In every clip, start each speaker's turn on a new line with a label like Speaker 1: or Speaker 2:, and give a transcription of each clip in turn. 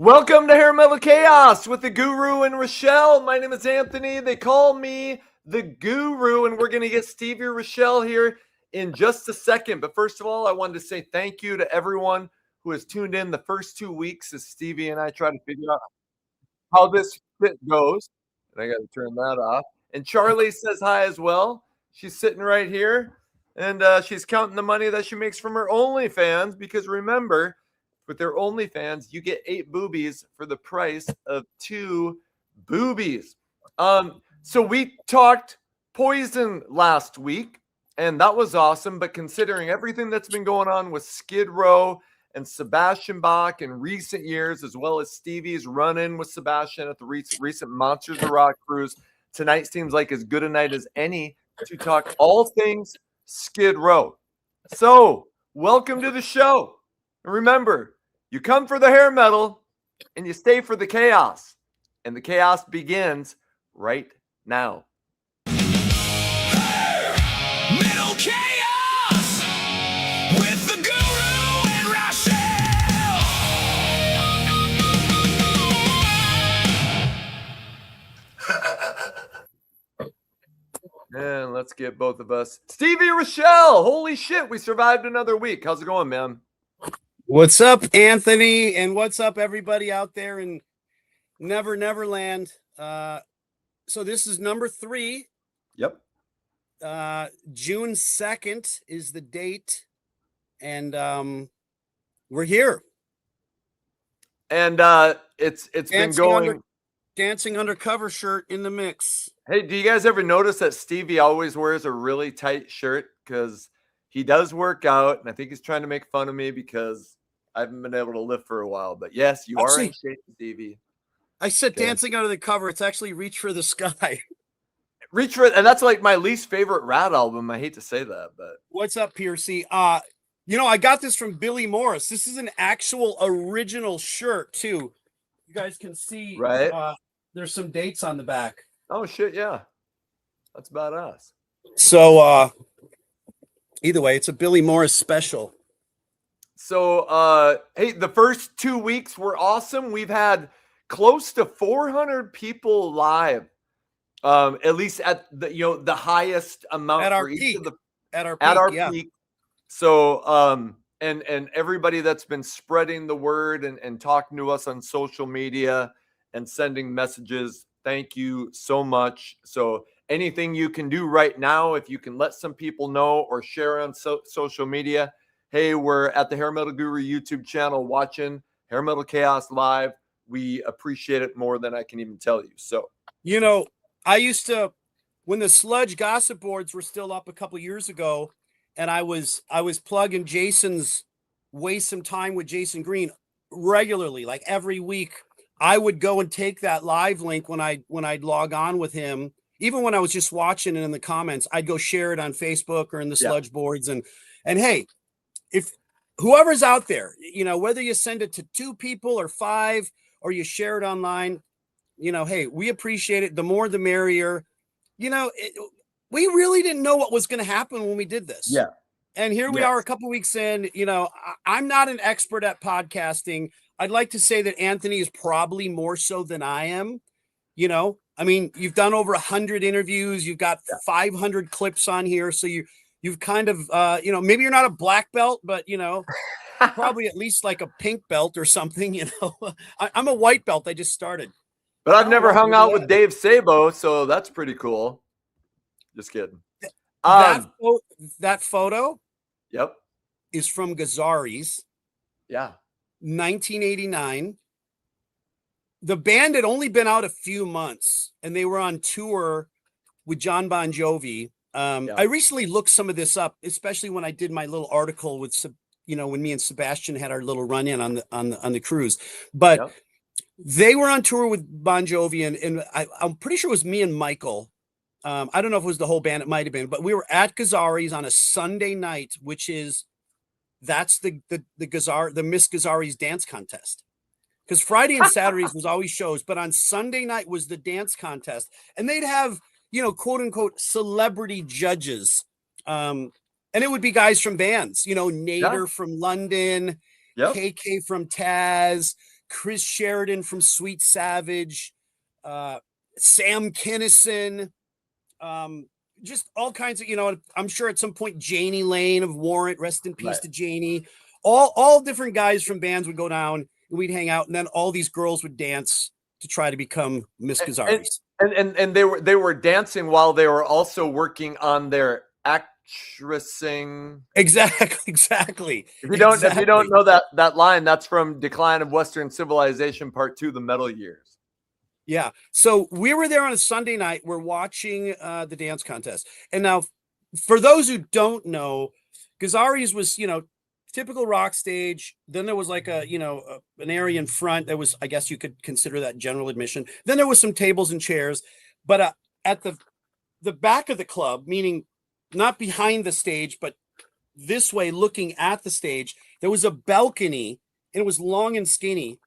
Speaker 1: Welcome to Hair Metal Chaos with the Guru and Rachelle. My name is Anthony. They call me the Guru, and we're going to get Stevie or Rachelle here in just a second. But first of all, I wanted to say thank you to everyone who has tuned in the first 2 weeks as Stevie and I try to figure out how this fit goes. And I got to turn that off. And Charlie says hi as well. She's sitting right here, and she's counting the money that she makes from her OnlyFans, because remember, with their OnlyFans, you get 8 boobies for the price of 2 boobies. So we talked Poison last week, and that was awesome. But considering everything that's been going on with Skid Row and Sebastian Bach in recent years, as well as Stevie's run-in with Sebastian at the recent Monsters of Rock cruise, tonight seems like as good a night as any to talk all things Skid Row. So welcome to the show. And remember, you come for the hair metal and you stay for the chaos. And the chaos begins right now.
Speaker 2: Hair Metal Chaos with the Guru and Rachelle.
Speaker 1: And let's get both of us. Stevie, Rachelle, holy shit, we survived another week. How's it going, man?
Speaker 3: What's up, Anthony? And what's up, everybody out there in Neverland? So this is number 3.
Speaker 1: Yep.
Speaker 3: June 2nd is the date. And we're here.
Speaker 1: And it's been going.
Speaker 3: Dancing Undercover shirt in the mix.
Speaker 1: Hey, do you guys ever notice that Stevie always wears a really tight shirt? Because he does work out, and I think he's trying to make fun of me because I haven't been able to lift for a while. But yes, you are in shape, Stevie.
Speaker 3: I said Dancing Under the Cover. It's actually Reach for the Sky.
Speaker 1: Reach for it, and that's like my least favorite Rat album. I hate to say that, but
Speaker 3: what's up, Piercy? You know, I got this from Billy Morris. This is an actual original shirt too. You guys can see,
Speaker 1: right?
Speaker 3: There's some dates on the back.
Speaker 1: Oh shit, yeah, that's badass.
Speaker 3: So either way, it's a Billy Morris special.
Speaker 1: So hey, the first 2 weeks were awesome. We've had close to 400 people live, at least at the the highest amount
Speaker 3: at our
Speaker 1: for each
Speaker 3: peak.
Speaker 1: Of the
Speaker 3: at our
Speaker 1: peak. So and everybody that's been spreading the word and talking to us on social media and sending messages, thank you so much. So anything you can do right now, if you can let some people know or share on social media, hey, we're at the Hair Metal Guru YouTube channel watching Hair Metal Chaos live. We appreciate it more than I can even tell you. So,
Speaker 3: you know, I used to, when the Sludge gossip boards were still up a couple years ago, and I was plugging Jason's Waste Some Time with Jason Green regularly, like every week. I would go and take that live link when I'd log on with him. Even when I was just watching it in the comments, I'd go share it on Facebook or in the Sludge boards. And hey, if whoever's out there, you know, whether you send it to 2 people or 5, or you share it online, you know, hey, we appreciate it. The more, the merrier. You know, we really didn't know what was going to happen when we did this.
Speaker 1: Yeah.
Speaker 3: And here we are a couple weeks in. You know, I'm not an expert at podcasting. I'd like to say that Anthony is probably more so than I am. You know, I mean, you've done over 100 interviews. You've got 500 clips on here. So you've kind of, you know, maybe you're not a black belt, but, you know, probably at least like a pink belt or something. You know, I'm a white belt. I just started.
Speaker 1: But I've never hung out with Dave Sabo, so that's pretty cool. Just kidding.
Speaker 3: That photo is from Gazzari's.
Speaker 1: Yeah.
Speaker 3: 1989. The band had only been out a few months, and they were on tour with John Bon Jovi. I recently looked some of this up, especially when I did my little article with, you know, when me and Sebastian had our little run in on the cruise. But they were on tour with Bon Jovi, and I'm pretty sure it was me and Michael. I don't know if it was the whole band. It might have been, but we were at Gazzari's on a Sunday night, that's the Miss Gazzari's dance contest. Because Friday and Saturdays was always shows, but on Sunday night was the dance contest, and they'd have, you know, quote unquote celebrity judges. And it would be guys from bands, you know, Nader from London, KK from Taz, Chris Sheridan from Sweet Savage, Sam Kinison, just all kinds of, I'm sure at some point Janie Lane of Warrant, rest in peace to Janie. All different guys from bands would go down and we'd hang out, and then all these girls would dance to try to become Miss Gazzarri's.
Speaker 1: And they were dancing while they were also working on their actressing.
Speaker 3: Exactly.
Speaker 1: If you don't know that line, that's from Decline of Western Civilization Part 2, The Metal Years.
Speaker 3: Yeah. So we were there on a Sunday night. We're watching the dance contest. And now, for those who don't know, Gazzarri's was, typical rock stage. Then there was like an area in front that was, I guess you could consider that general admission. Then there was some tables and chairs, but at the back of the club, meaning not behind the stage, but this way looking at the stage, there was a balcony, and it was long and skinny.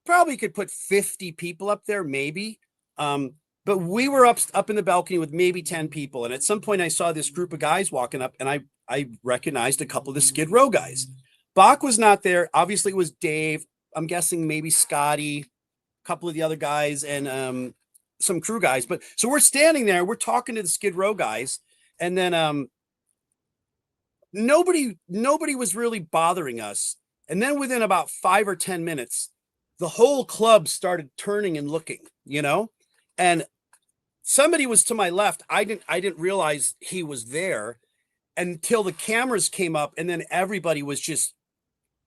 Speaker 3: Probably could put 50 people up there, maybe. But we were up in the balcony with maybe 10 people. And at some point I saw this group of guys walking up, and I recognized a couple of the Skid Row guys. Bach was not there. Obviously it was Dave. I'm guessing maybe Scotty, a couple of the other guys, and some crew guys. But so we're standing there, we're talking to the Skid Row guys, and then nobody was really bothering us. And then within about 5 or 10 minutes, the whole club started turning and looking, and somebody was to my left. I didn't realize he was there until the cameras came up, and then everybody was just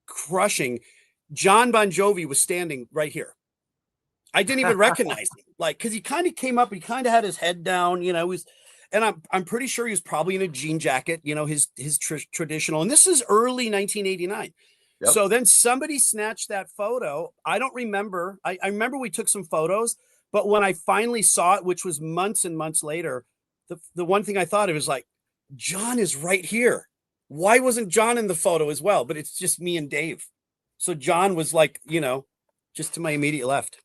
Speaker 3: crushing. John Bon Jovi was standing right here. I didn't even recognize him, because he kind of came up, he kind of had his head down, and I'm pretty sure he was probably in a jean jacket, his traditional, and this is early 1989. Yep. So then somebody snatched that photo. I don't remember. I remember we took some photos, but when I finally saw it, which was months and months later, the one thing I thought of was like, John is right here. Why wasn't John in the photo as well? But it's just me and Dave. So John was just to my immediate left.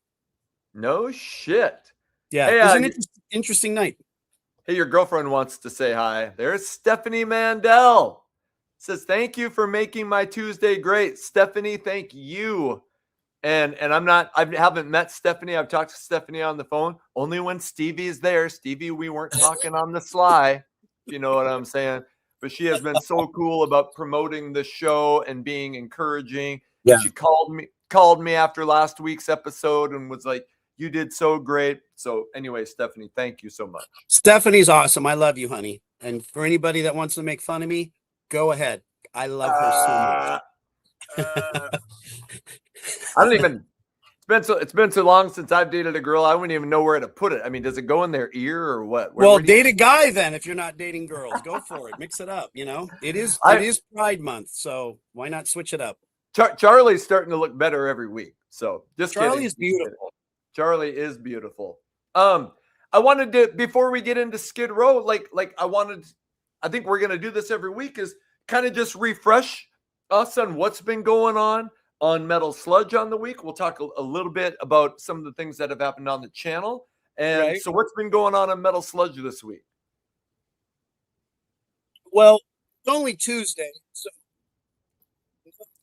Speaker 1: No shit.
Speaker 3: Yeah. Hey, it was an interesting night.
Speaker 1: Hey, your girlfriend wants to say hi. There's Stephanie Mandel. Says, thank you for making my Tuesday great. Stephanie, thank you. And I haven't met Stephanie. I've talked to Stephanie on the phone only when Stevie's there. Stevie, we weren't talking on the sly, if you know what I'm saying. But she has been so cool about promoting the show and being encouraging. Yeah. She called me after last week's episode and was like, you did so great. So anyway, Stephanie, thank you so much.
Speaker 3: Stephanie awesome. I love you, honey. And for anybody that wants to make fun of me, go ahead. I love her so much.
Speaker 1: I don't even. It's been so long since I've dated a girl. I wouldn't even know where to put it. I mean, does it go in their ear or what?
Speaker 3: Well, date a guy then. If you're not dating girls, go for it. Mix it up. It is Pride Month, so why not switch it up?
Speaker 1: Charlie's starting to look better every week. So
Speaker 3: Charlie is beautiful.
Speaker 1: Charlie is beautiful. I wanted to, before we get into Skid Row, I think we're gonna do this every week, is kind of just refresh us on what's been going on Metal Sludge on the week. We'll talk a little bit about some of the things that have happened on the channel. And So what's been going on Metal Sludge this week?
Speaker 3: Well, it's only Tuesday. So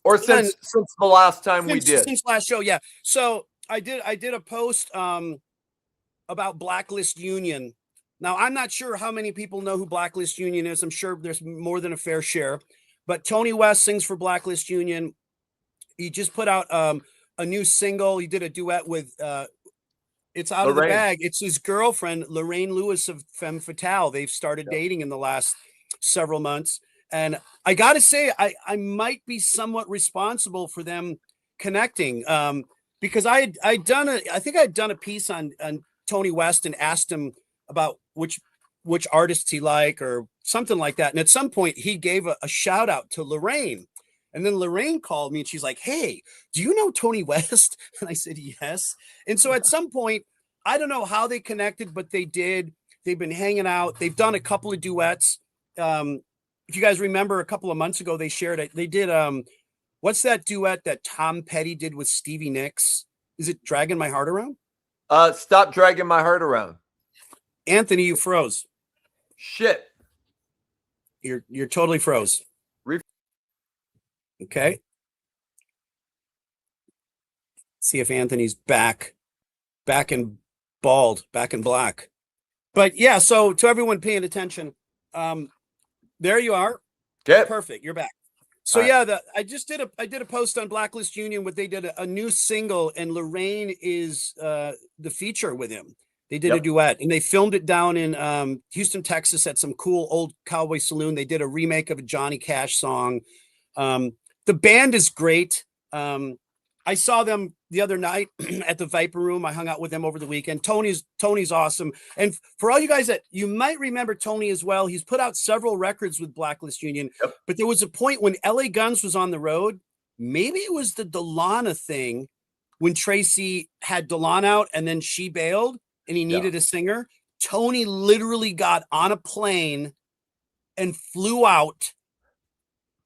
Speaker 1: or since the last time we did.
Speaker 3: Since last show, yeah. So I did a post about Blacklist Union. Now, I'm not sure how many people know who Blacklist Union is. I'm sure there's more than a fair share. But Tony West sings for Blacklist Union. He just put out a new single. He did a duet with It's Out Lorraine. Of the Bag. It's his girlfriend, Lorraine Lewis of Femme Fatale. They've started dating in the last several months. And I got to say, I might be somewhat responsible for them connecting because I think I'd done a piece on Tony West and asked him about which artists he liked or something like that. And at some point he gave a shout out to Lorraine. And then Lorraine called me and she's like, hey, do you know Tony West? And I said, yes. And so at some point, I don't know how they connected, but they did. They've been hanging out. They've done a couple of duets. If you guys remember a couple of months ago, they shared it. They did, what's that duet that Tom Petty did with Stevie Nicks? Is it Dragging My Heart Around?
Speaker 1: Stop Dragging My Heart Around.
Speaker 3: Anthony, you froze.
Speaker 1: Shit.
Speaker 3: You're totally froze. Okay. See if Anthony's back and bald, back and black. But yeah, so to everyone paying attention, there you are.
Speaker 1: Okay.
Speaker 3: Perfect. You're back. So yeah, I did a post on Blacklist Union. What they did a new single, and Lorraine is the feature with him. They did a duet, and they filmed it down in Houston, Texas, at some cool old cowboy saloon. They did a remake of a Johnny Cash song. The band is great. I saw them the other night at the Viper Room. I hung out with them over the weekend. Tony's awesome. And for all you guys that you might remember Tony as well, he's put out several records with Blacklist Union. But there was a point when LA Guns was on the road. Maybe it was the Delana thing when Tracy had Delana out and then she bailed and he needed a singer. Tony literally got on a plane and flew out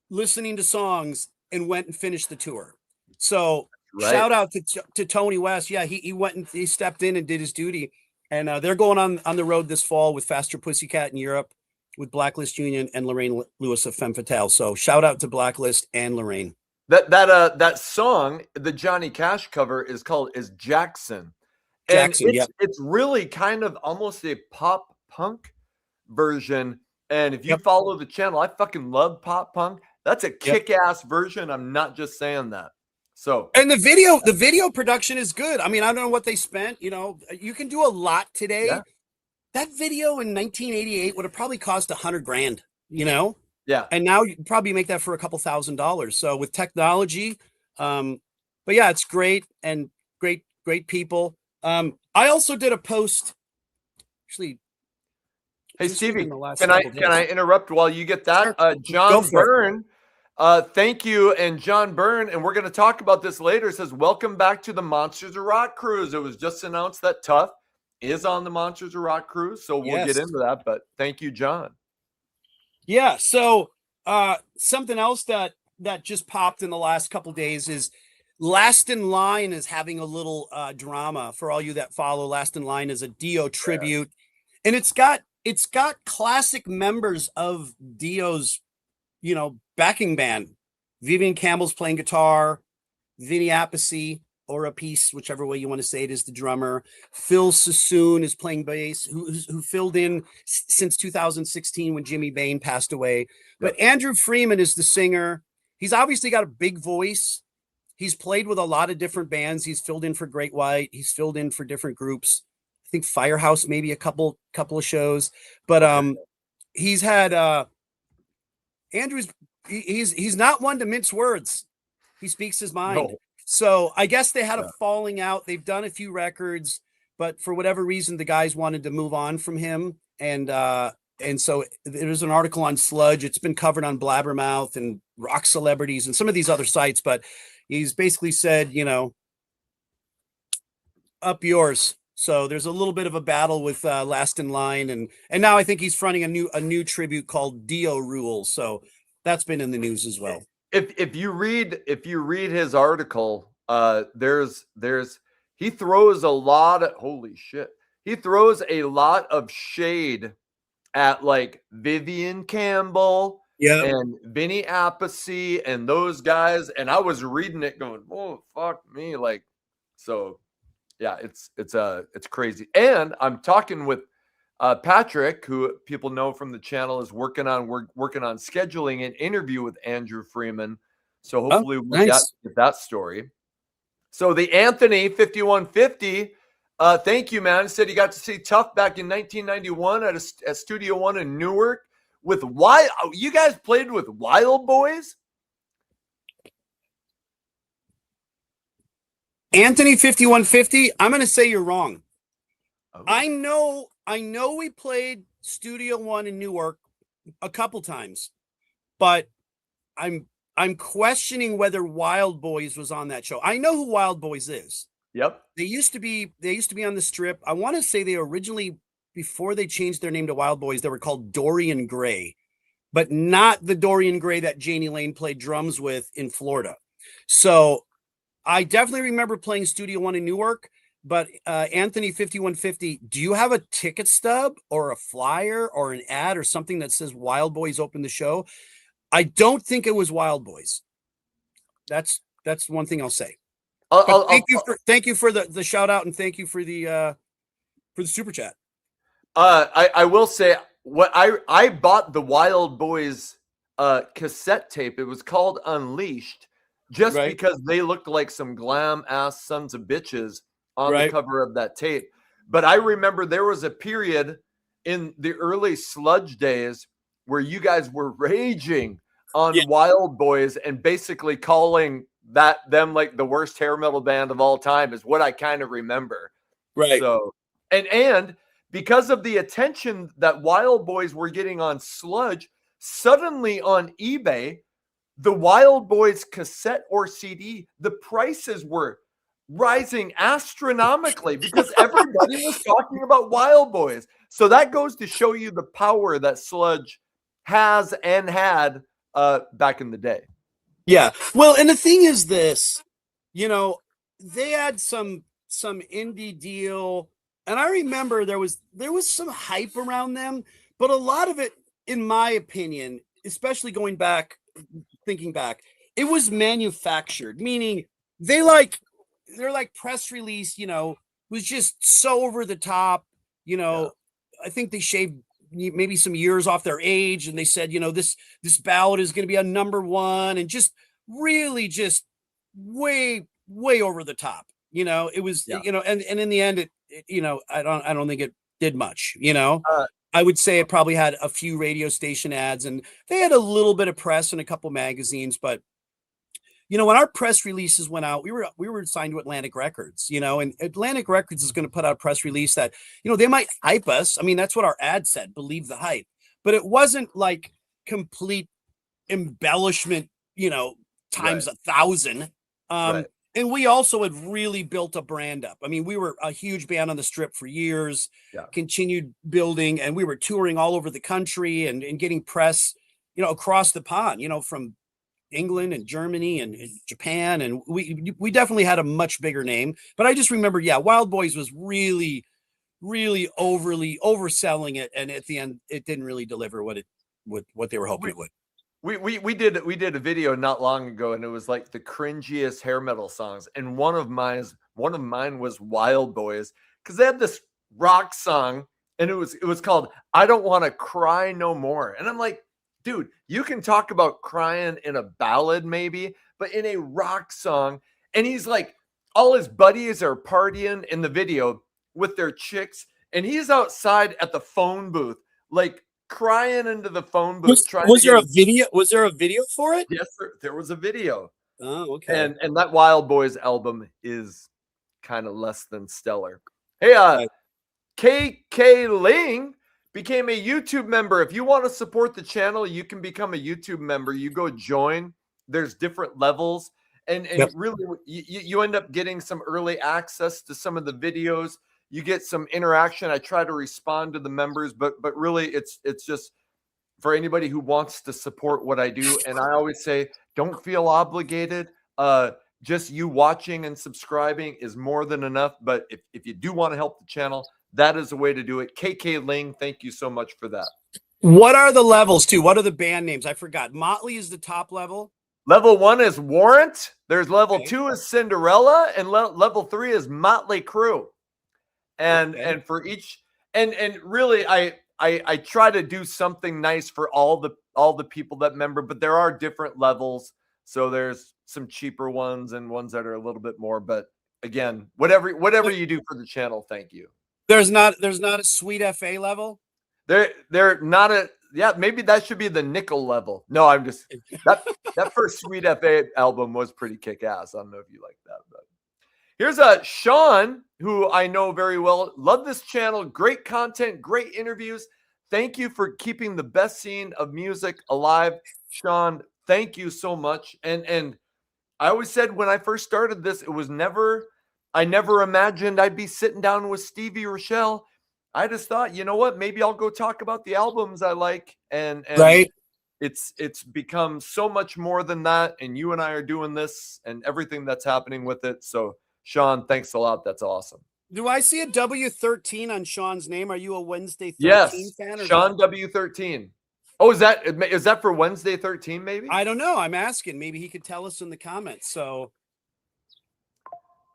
Speaker 3: listening to songs and went and finished the tour. So shout out to Tony West. Yeah, he went and he stepped in and did his duty. And they're going on the road this fall with Faster Pussycat in Europe with Blacklist Union and Lorraine Lewis of Femme Fatale. So shout out to Blacklist and Lorraine.
Speaker 1: That song, the Johnny Cash cover is Jackson. And it's really kind of almost a pop punk version. And if you follow the channel, I fucking love pop punk. That's a kick-ass version. I'm not just saying that. So,
Speaker 3: and the video production is good. I mean, I don't know what they spent. You know, you can do a lot today. Yeah. That video in 1988 would have probably cost $100,000. You know.
Speaker 1: Yeah.
Speaker 3: And now you can probably make that for a couple $1,000s. So with technology, but yeah, it's great and great people. I also did a post. Actually,
Speaker 1: hey Stevie, can I interrupt while you get that? Sure. John Byrne. Thank you. And John Byrne, and we're going to talk about this later, says, welcome back to the Monsters of Rock cruise. It was just announced that Tough is on the Monsters of Rock cruise. So we'll get into that. But thank you, John.
Speaker 3: Yeah. So something else that just popped in the last couple of days is Last in Line is having a little drama. For all you that follow, Last in Line is a Dio tribute. And it's got classic members of Dio's, backing band. Vivian Campbell's playing guitar, Vinny Appice or Appice, whichever way you want to say it, is the drummer. Phil Sassoon is playing bass, who filled in since 2016 when Jimmy Bain passed away. But Andrew Freeman is the singer. He's obviously got a big voice. He's played with a lot of different bands. He's filled in for Great White. He's filled in for different groups. I think Firehouse, maybe a couple of shows. But he's had Andrew's he's not one to mince words. He speaks his mind. No. So I guess they had a falling out. They've done a few records, but for whatever reason, the guys wanted to move on from him. And so there's an article on Sludge. It's been covered on Blabbermouth and Rock Celebrities and some of these other sites, but he's basically said, up yours. So there's a little bit of a battle with Last in Line, and now I think he's fronting a new tribute called Dio Rules. So that's been in the news as well.
Speaker 1: If you read his article, he throws a lot of he throws a lot of shade at like Vivian Campbell and Vinny Appice and those guys, and I was reading it going, oh fuck me, like, so yeah, it's crazy. And I'm talking with Patrick, who people know from the channel, is working on scheduling an interview with Andrew Freeman. So hopefully we'll get that story. So the Anthony 5150, thank you, man. He said he got to see Tough back in 1991 at Studio One in Newark with you guys played with Wild Boys?
Speaker 3: Anthony 5150, I'm going to say you're wrong. I know we played Studio One in Newark a couple times, but I'm questioning whether Wild Boys was on that show. I know who Wild Boys is.
Speaker 1: Yep.
Speaker 3: They used to be on the Strip. I want to say they originally, before they changed their name to Wild Boys, they were called Dorian Gray, but not the Dorian Gray that Janie Lane played drums with in Florida. So I definitely remember playing Studio One in Newark. But Anthony 5150, do you have a ticket stub or a flyer or an ad or something that says Wild Boys opened the show? I don't think it was Wild Boys. That's one thing I'll say. Thank you for the shout out, and thank you for the super chat.
Speaker 1: I will say what I bought the Wild Boys cassette tape. It was called Unleashed, just
Speaker 3: Right.
Speaker 1: because they looked like some glam ass sons of bitches on the
Speaker 3: Right.
Speaker 1: cover of that tape. But I remember there was a period in the early Sludge days where you guys were raging on Wild Boys and basically calling them like the worst hair metal band of all time is what I kind of remember.
Speaker 3: Right.
Speaker 1: So and because of the attention that Wild Boys were getting on Sludge, suddenly on eBay, the Wild Boys cassette or CD, the prices were rising astronomically because everybody was talking about Wild Boys. So that goes to show you the power that Sludge has and had back in the day.
Speaker 3: Yeah. Well, and the thing is this, they had some indie deal, and I remember there was some hype around them, but a lot of it, in my opinion, especially thinking back, it was manufactured, meaning their press release, was just so over the top. I think they shaved maybe some years off their age, and they said, this ballad is going to be a #1, and just really just way over the top. It was, and in the end, I don't think it did much. I would say it probably had a few radio station ads, and they had a little bit of press and a couple magazines, but when our press releases went out, we were signed to Atlantic Records, and Atlantic Records is going to put out a press release that, they might hype us. I mean, that's what our ad said, believe the hype, but it wasn't like complete embellishment, times 1,000.
Speaker 1: Right.
Speaker 3: And we also had really built a brand up. I mean, we were a huge band on the Strip for years, continued building, and we were touring all over the country and getting press, across the pond, from England and Germany and Japan. And we definitely had a much bigger name. But I just remember, Wild Boys was really, really overly overselling it. And at the end, it didn't really deliver what they were hoping it would.
Speaker 1: We did a video not long ago, and it was like the cringiest hair metal songs. And one of mine was Wild Boys, because they had this rock song, and it was called "I Don't Want to Cry No More." And I'm like, dude, you can talk about crying in a ballad maybe, but in a rock song. And he's like, all his buddies are partying in the video with their chicks, and he's outside at the phone booth, like crying into the phone booth.
Speaker 3: Was there a video? Was there a video for it?
Speaker 1: Yes, there was a video.
Speaker 3: Oh, okay.
Speaker 1: And that Wild Boys album is kind of less than stellar. Hey, KK Ling became a YouTube member. If you want to support the channel, you can become a YouTube member. You go join. There's different levels, and really, you end up getting some early access to some of the videos. You get some interaction. I try to respond to the members, but really, it's just for anybody who wants to support what I do. And I always say, don't feel obligated. Just you watching and subscribing is more than enough. But if you do want to help the channel, that is a way to do it. KK Ling, thank you so much for that.
Speaker 3: What are the levels too? What are the band names? I forgot. Motley is the top level.
Speaker 1: Level 1 is Warrant. There's level 2 is Cinderella, and level 3 is Motley Crue. And for each, and really, I try to do something nice for all the people that member, but there are different levels. So there's some cheaper ones and ones that are a little bit more. But again, whatever you do for the channel, thank you.
Speaker 3: There's not a sweet FA level.
Speaker 1: They're not a, maybe that should be the nickel level. No, I'm just that first Sweet FA album was pretty kick ass. I don't know if you like that, but here's Sean, who I know very well. Love this channel. Great content, great interviews. Thank you for keeping the best scene of music alive. Sean, thank you so much. And I always said when I first started this, I never imagined I'd be sitting down with Stevie Rachelle. I just thought, you know what, maybe I'll go talk about the albums I like. And
Speaker 3: right.
Speaker 1: It's become so much more than that. And you and I are doing this and everything that's happening with it. So Sean, thanks a lot. That's awesome.
Speaker 3: Do I see a W13 on Sean's name? Are you a Wednesday 13 fan? Or
Speaker 1: Sean W13. Oh, is that for Wednesday 13 maybe?
Speaker 3: I don't know. I'm asking. Maybe he could tell us in the comments. So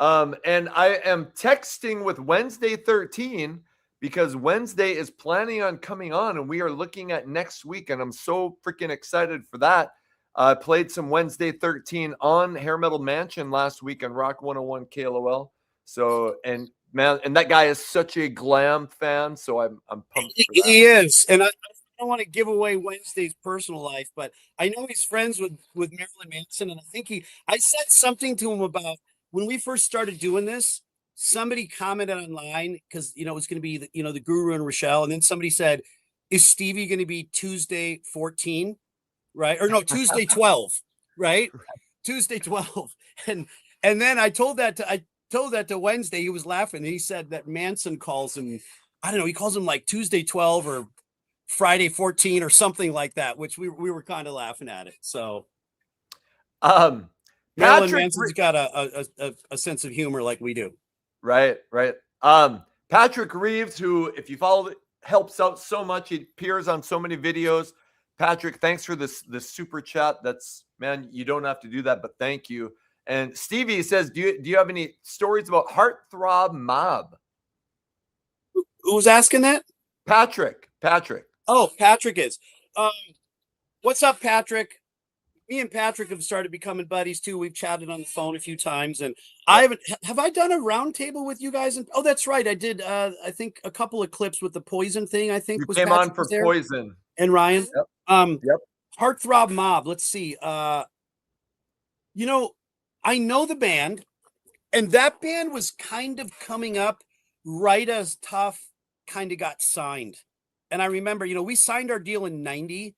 Speaker 1: And I am texting with Wednesday 13 because Wednesday is planning on coming on, and we are looking at next week, and I'm so freaking excited for that. I played some Wednesday 13 on Hair Metal Mansion last week on Rock 101 KLOL. So, and man, and that guy is such a Glam fan, so I'm pumped for that.
Speaker 3: He is, and I don't want to give away Wednesday's personal life, but I know he's friends with Marilyn Manson, and I think I said something to him about when we first started doing this. Somebody commented online because it was going to be the Guru and Rachelle, and then somebody said, "Is Stevie going to be Tuesday 14, right? Or no, Tuesday 12, right? Tuesday 12." And then I told that to Wednesday. He was laughing. He said that Manson calls him, I don't know, he calls him like Tuesday 12 or Friday 14 or something like that, which we were kind of laughing at it. So Marilyn Manson's got a sense of humor like we do.
Speaker 1: Right. Patrick Reeves, who, if you follow, helps out so much. He appears on so many videos. Patrick, thanks for this super chat. That's, man, you don't have to do that, but thank you. And Stevie says, do you have any stories about Heartthrob Mob?
Speaker 3: Who's asking that?
Speaker 1: Patrick.
Speaker 3: Oh, Patrick is. What's up, Patrick? Me and Patrick have started becoming buddies too. We've chatted on the phone a few times, and have I done a round table with you guys? Oh, that's right. I did. I think a couple of clips with the Poison thing. I think
Speaker 1: you came on for Poison
Speaker 3: and Ryan.
Speaker 1: Yep.
Speaker 3: Heartthrob Mob. Let's see. I know the band, and that band was kind of coming up right as Tough kind of got signed. And I remember, we signed our deal in 90.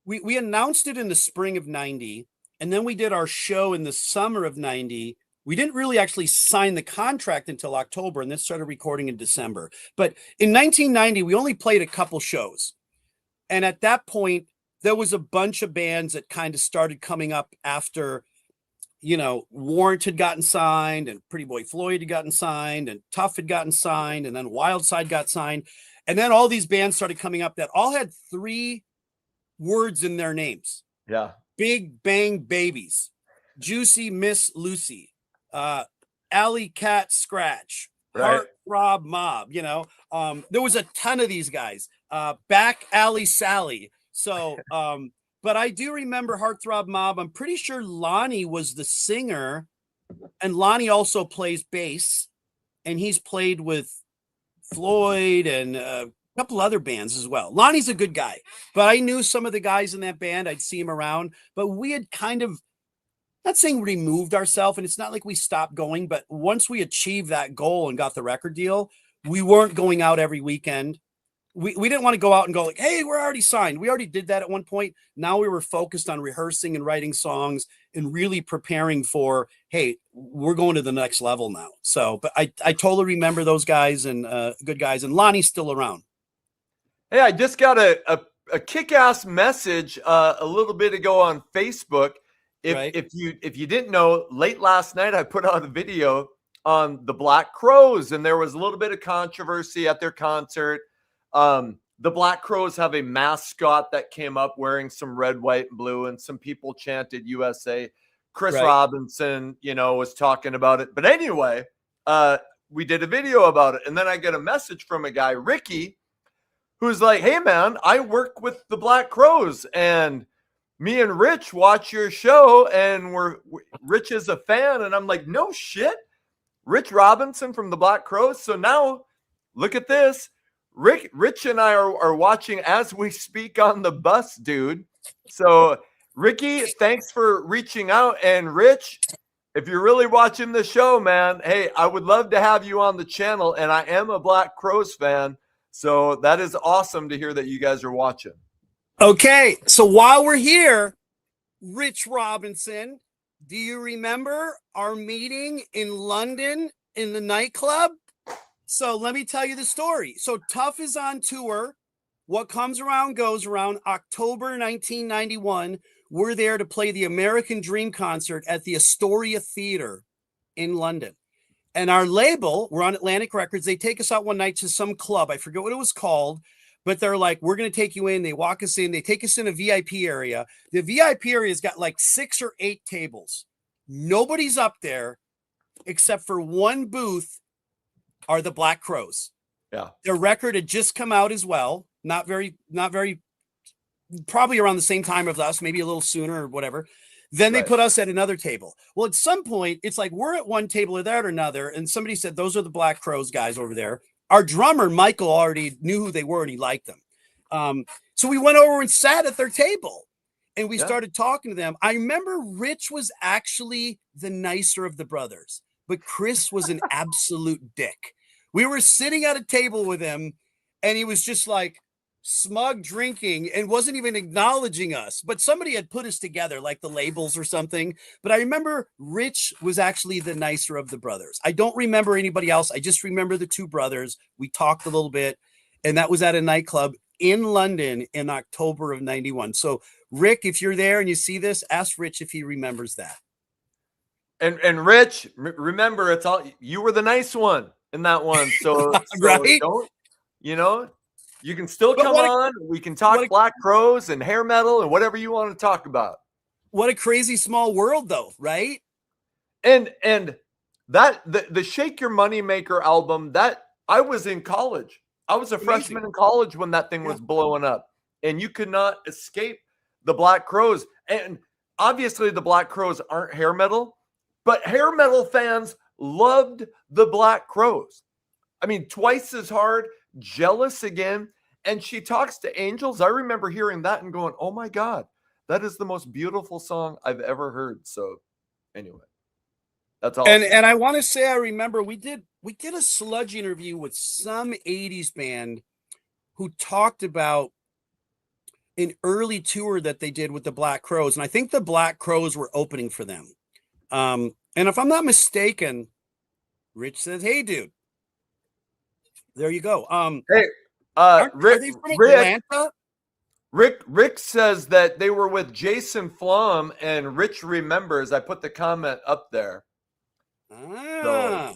Speaker 3: We announced it in the spring of 90, and then we did our show in the summer of 90. We didn't really actually sign the contract until October, and then started recording in December. But in 1990, we only played a couple shows. And at that point, there was a bunch of bands that kind of started coming up after, Warrant had gotten signed, and Pretty Boy Floyd had gotten signed, and Tough had gotten signed, and then Wildside got signed. And then all these bands started coming up that all had 3 words in their names.
Speaker 1: Yeah.
Speaker 3: Big Bang Babies, Juicy Miss Lucy, Alley Cat Scratch,
Speaker 1: right.
Speaker 3: Heartthrob Mob. There was a ton of these guys. Back Alley Sally. So, but I do remember Heartthrob Mob. I'm pretty sure Lonnie was the singer, and Lonnie also plays bass, and he's played with Floyd and a couple other bands as well. Lonnie's a good guy, but I knew some of the guys in that band. I'd see him around, but we had kind of, not saying removed ourselves, and it's not like we stopped going, but once we achieved that goal and got the record deal, we weren't going out every weekend. We didn't want to go out and go like, hey, we're already signed. We already did that at one point. Now we were focused on rehearsing and writing songs and really preparing for, hey, we're going to the next level now. So, but I totally remember those guys, and good guys, and Lonnie's still around.
Speaker 1: Hey, I just got a kick-ass message a little bit ago on Facebook. If you didn't know, late last night I put out a video on the Black Crowes, and there was a little bit of controversy at their concert. The Black Crowes have a mascot that came up wearing some red, white, and blue, and some people chanted USA. Chris Robinson, was talking about it. But anyway, we did a video about it, and then I get a message from a guy, Ricky, who's like, hey, man, I work with the Black Crowes, and me and Rich watch your show, and Rich is a fan. And I'm like, no shit, Rich Robinson from the Black Crowes. So now look at this. Rich and I are watching as we speak on the bus, dude. So Ricky, thanks for reaching out. And Rich, if you're really watching the show, man, hey, I would love to have you on the channel. And I am a Black Crowes fan. So that is awesome to hear that you guys are watching.
Speaker 3: Okay. So while we're here, Rich Robinson, do you remember our meeting in London in the nightclub? So let me tell you the story. So Tough is on tour. What comes around goes around. October 1991, we're there to play the American Dream concert at the Astoria Theater in London. And our label, we're on Atlantic Records. They take us out one night to some club. I forget what it was called, but they're like, we're going to take you in. They walk us in. They take us in a VIP area. The VIP area's got like 6 or 8 tables. Nobody's up there. except for one booth, are the Black Crowes.
Speaker 1: Yeah.
Speaker 3: Their record had just come out as well. Not very, probably around the same time as us, maybe a little sooner or whatever. Then they put us at another table. Well, at some point, it's like we're at one table or they're at another, and somebody said, those are the Black Crowes guys over there. Our drummer, Michael, already knew who they were and he liked them. So we went over and sat at their table and we started talking to them. I remember Rich was actually the nicer of the brothers, but Chris was an absolute dick. We were sitting at a table with him and he was just like smug drinking and wasn't even acknowledging us, but somebody had put us together, like the labels or something. But I remember Rich was actually the nicer of the brothers. I don't remember anybody else. I just remember the two brothers. We talked a little bit, and that was at a nightclub in London in October of 91. So Rick, if you're there and you see this, ask Rich if he remembers that.
Speaker 1: And Rich, remember, it's all, you were the nice one in that one. So,
Speaker 3: right?
Speaker 1: Don't, you can still come on. We can talk Black Crowes and hair metal and whatever you want to talk about.
Speaker 3: What a crazy small world, though, right?
Speaker 1: And that the Shake Your Money Maker album, that I was in college. I was a freshman in college when that thing was blowing up, and you could not escape the Black Crowes. And obviously, the Black Crowes aren't hair metal, but hair metal fans loved the Black Crowes. I mean, Twice as Hard, Jealous Again, and She Talks to Angels. I remember hearing that and going, oh my God, that is the most beautiful song I've ever heard. So anyway, that's all.
Speaker 3: And I want to say, I remember we did a Sludge interview with some 80s band who talked about an early tour that they did with the Black Crowes. And I think the Black Crowes were opening for them. And if I'm not mistaken, Rich says, hey, dude, there you go.
Speaker 1: Hey, Rick says that they were with Jason Flom, and Rich remembers. I put the comment up there.
Speaker 3: So,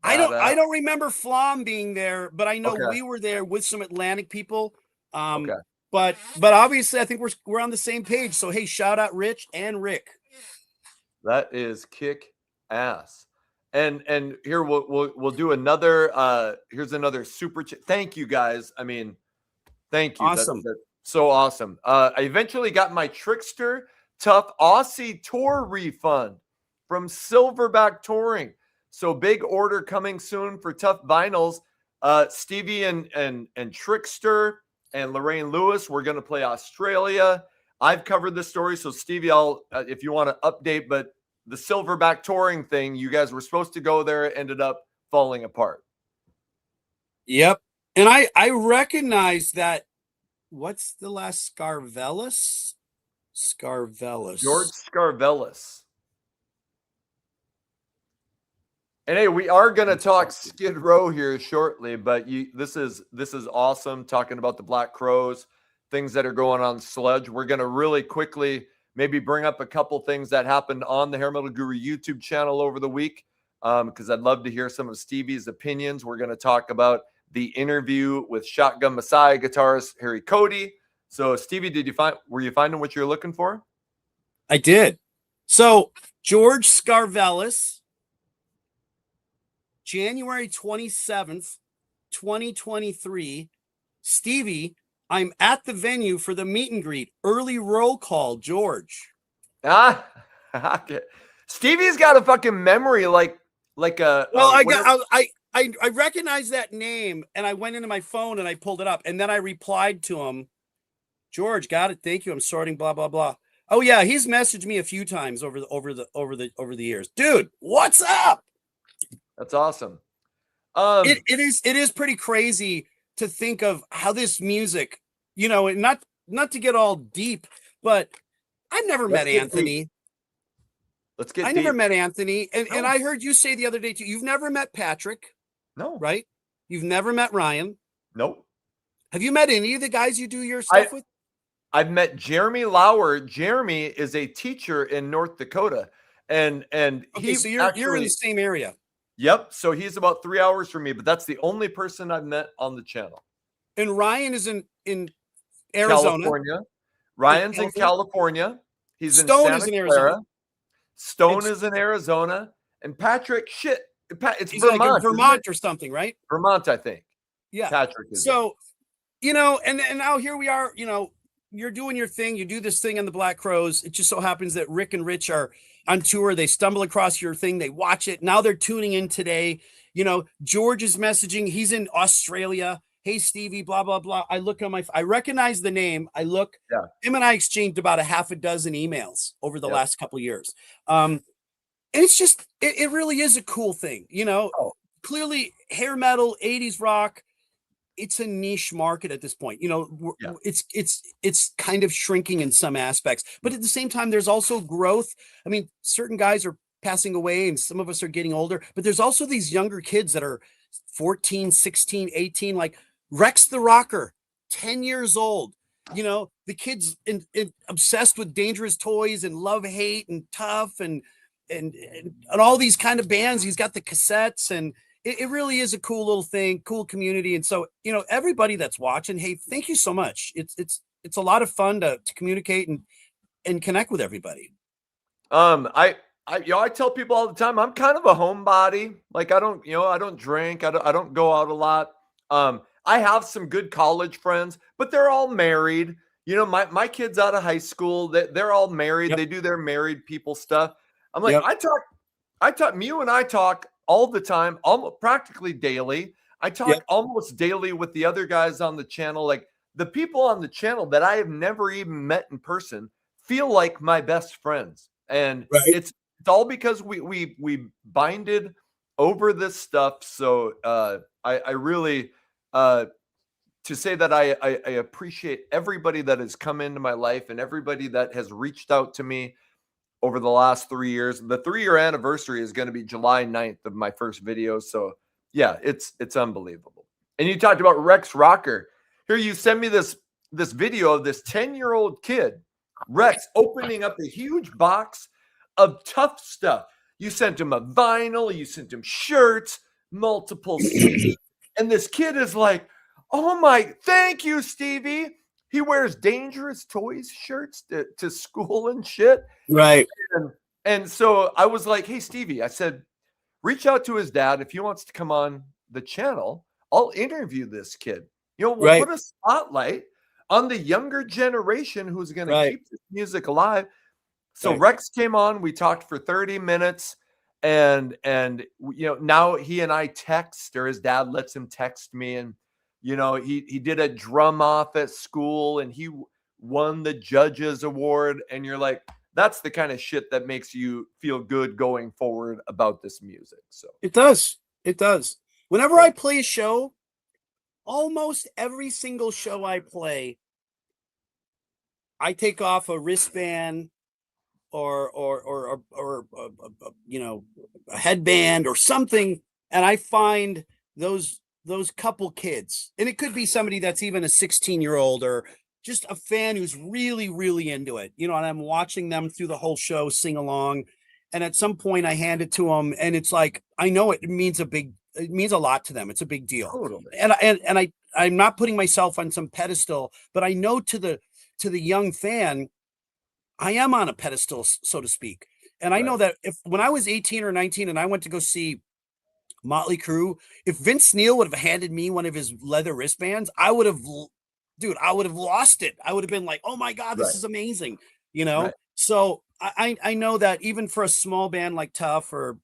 Speaker 3: I don't remember Flom being there, but I know we were there with some Atlantic people. But obviously I think we're on the same page. So hey, shout out Rich and Rick.
Speaker 1: That is kick ass. And here we'll do another. Here's another super. Thank you guys. I mean, thank you.
Speaker 3: Awesome.
Speaker 1: That's so awesome. I eventually got my Trickster Tough Aussie tour refund from Silverback Touring. So big order coming soon for Tough Vinyls. Stevie and Trickster and Lorraine Lewis, we're going to play Australia. I've covered this story, so Stevie, I'll if you want to update, but the Silverback Touring thing, you guys were supposed to go there, it ended up falling apart.
Speaker 3: Yep. And I recognize that. What's the last Scarvellis? George
Speaker 1: Scarvellis. And hey, we are going to talk Skid Row here shortly, but this is awesome, talking about the Black Crowes, things that are going on Sludge. We're going to really quickly maybe bring up a couple things that happened on the Hair Metal Guru YouTube channel over the week, because I'd love to hear some of Stevie's opinions. We're going to talk about the interview with Shotgun Messiah guitarist Harry Cody. So, Stevie, were you finding what you're looking for?
Speaker 3: I did. So, George Scarvellis, January 27th, 2023. Stevie, I'm at the venue for the meet and greet. Early roll call, George.
Speaker 1: Okay. Stevie's got a fucking memory like a.
Speaker 3: Well, I recognize that name, and I went into my phone and I pulled it up, and then I replied to him, George, got it. Thank you. I'm sorting. Blah blah blah. Oh yeah, he's messaged me a few times over the years. Dude, what's up?
Speaker 1: That's awesome.
Speaker 3: It is pretty crazy to think of how this music, and not to get all deep, but I've never met Anthony.
Speaker 1: Let's get
Speaker 3: deep. Never met Anthony. And I heard you say the other day too, you've never met Patrick.
Speaker 1: No.
Speaker 3: Right? You've never met Ryan.
Speaker 1: Nope.
Speaker 3: Have you met any of the guys you do your stuff with?
Speaker 1: I've met Jeremy Lauer. Jeremy is a teacher in North Dakota. And
Speaker 3: so you're in the same area.
Speaker 1: Yep. So he's about 3 hours from me, but that's the only person I've met on the channel.
Speaker 3: And Ryan is in Arizona.
Speaker 1: California. Ryan's in California. He's
Speaker 3: Stone
Speaker 1: in Santa
Speaker 3: is in
Speaker 1: Clara.
Speaker 3: Arizona.
Speaker 1: Stone is in Arizona. And Patrick, shit, it's
Speaker 3: He's
Speaker 1: Vermont.
Speaker 3: like in
Speaker 1: isn't
Speaker 3: Vermont
Speaker 1: it?
Speaker 3: or something, right?
Speaker 1: Vermont, I think.
Speaker 3: Yeah.
Speaker 1: Patrick is.
Speaker 3: So, you know, and now here we are, you know, you're doing your thing. You do this thing on the Black Crows. It just so happens that Rick and Rich are on tour. They stumble across your thing. They watch it. Now they're tuning in today. You know, George is messaging. He's in Australia. Hey, Stevie, blah, blah, blah. I look on I recognize the name. I look, him and I exchanged about a half a dozen emails over the last couple of years. And it's just, it really is a cool thing. You know, clearly hair metal, 80s rock, it's a niche market at this point. You know, it's kind of shrinking in some aspects, but at the same time, there's also growth. I mean, certain guys are passing away and some of us are getting older, but there's also these younger kids that are 14, 16, 18, like Rex the Rocker, 10 years old. You know, the kids obsessed with Dangerous Toys and Love Hate and Tough and all these kind of bands. He's got the cassettes, and it really is a cool little thing, cool community. And so, you know, everybody that's watching, hey, thank you so much. It's a lot of fun to communicate and connect with everybody.
Speaker 1: I tell people all the time, I'm kind of a homebody. Like I don't drink. I don't go out a lot. I have some good college friends, but they're all married. You know, my kids out of high school, they're all married. They do their married people stuff. I'm like, you and I talk all the time, almost practically daily. I talk almost daily with the other guys on the channel. Like the people on the channel that I have never even met in person feel like my best friends. And it's all because we binded over this stuff. So I really to say that I appreciate everybody that has come into my life and everybody that has reached out to me over the last 3 years. The 3-year anniversary is going to be July 9th of my first video. So yeah, it's unbelievable. And you talked about Rex Rocker. Here you send me this video of this 10-year-old kid, Rex, opening up a huge box of Tough stuff. You sent him a vinyl, you sent him shirts, multiple CDs. And this kid is like, oh my, thank you, Stevie. He wears Dangerous Toys shirts to school and shit.
Speaker 3: Right.
Speaker 1: And so I was like, hey, Stevie, I said, reach out to his dad. If he wants to come on the channel, I'll interview this kid. You know, we'll put a spotlight on the younger generation who's going to keep this music alive. So Rex came on. We talked for 30 minutes. And you know, now he and I text, or his dad lets him text me. And, you know, he did a drum off at school and he won the judges award. And you're like, that's the kind of shit that makes you feel good going forward about this music. So
Speaker 3: it does. Whenever I play a show, almost every single show I play, I take off a wristband or you know, a headband or something, and I find those couple kids, and it could be somebody that's even a 16-year-old or just a fan who's really, really into it, you know, and I'm watching them through the whole show, sing along. And at some point I hand it to them and it's like, I know it means a lot to them. It's a big deal. Totally. And I'm not putting myself on some pedestal, but I know to the young fan, I am on a pedestal, so to speak. And I know that when I was 18 or 19 and I went to go see Motley Crue, if Vince Neil would have handed me one of his leather wristbands, I would have lost it. I would have been like, oh my God, this is amazing. You know? So I know that even for a small band like Tough or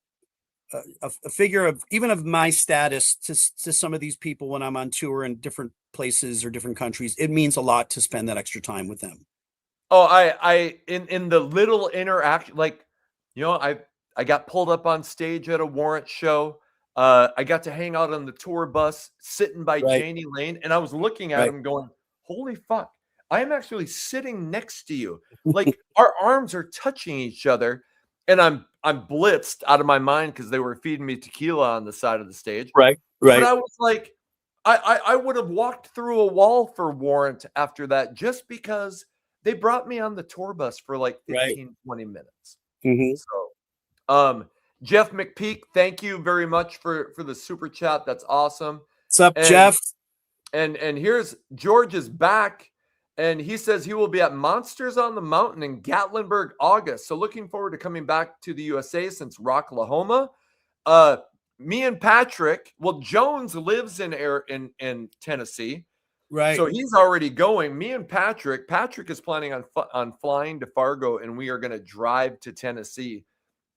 Speaker 3: a figure of even of my status to some of these people when I'm on tour in different places or different countries, it means a lot to spend that extra time with them.
Speaker 1: Oh, I in the little interaction, like, you know, I got pulled up on stage at a Warrant show. I got to hang out on the tour bus sitting by Janie Lane, and I was looking at him going, holy fuck, I am actually sitting next to you. Like our arms are touching each other, and I'm blitzed out of my mind because they were feeding me tequila on the side of the stage.
Speaker 3: Right.
Speaker 1: But I was like, I would have walked through a wall for Warrant after that just because they brought me on the tour bus for like 15, 20 minutes. So, Jeff McPeak, thank you very much for the super chat. That's awesome.
Speaker 3: What's up, Jeff?
Speaker 1: And here's George is back, And he says he will be at Monsters on the Mountain in Gatlinburg, August. So looking forward to coming back to the USA since Rocklahoma. Me and Patrick, well, Jones lives in Tennessee.
Speaker 3: Right.
Speaker 1: So he's already going. Me and Patrick is planning on flying to Fargo, and we are going to drive to Tennessee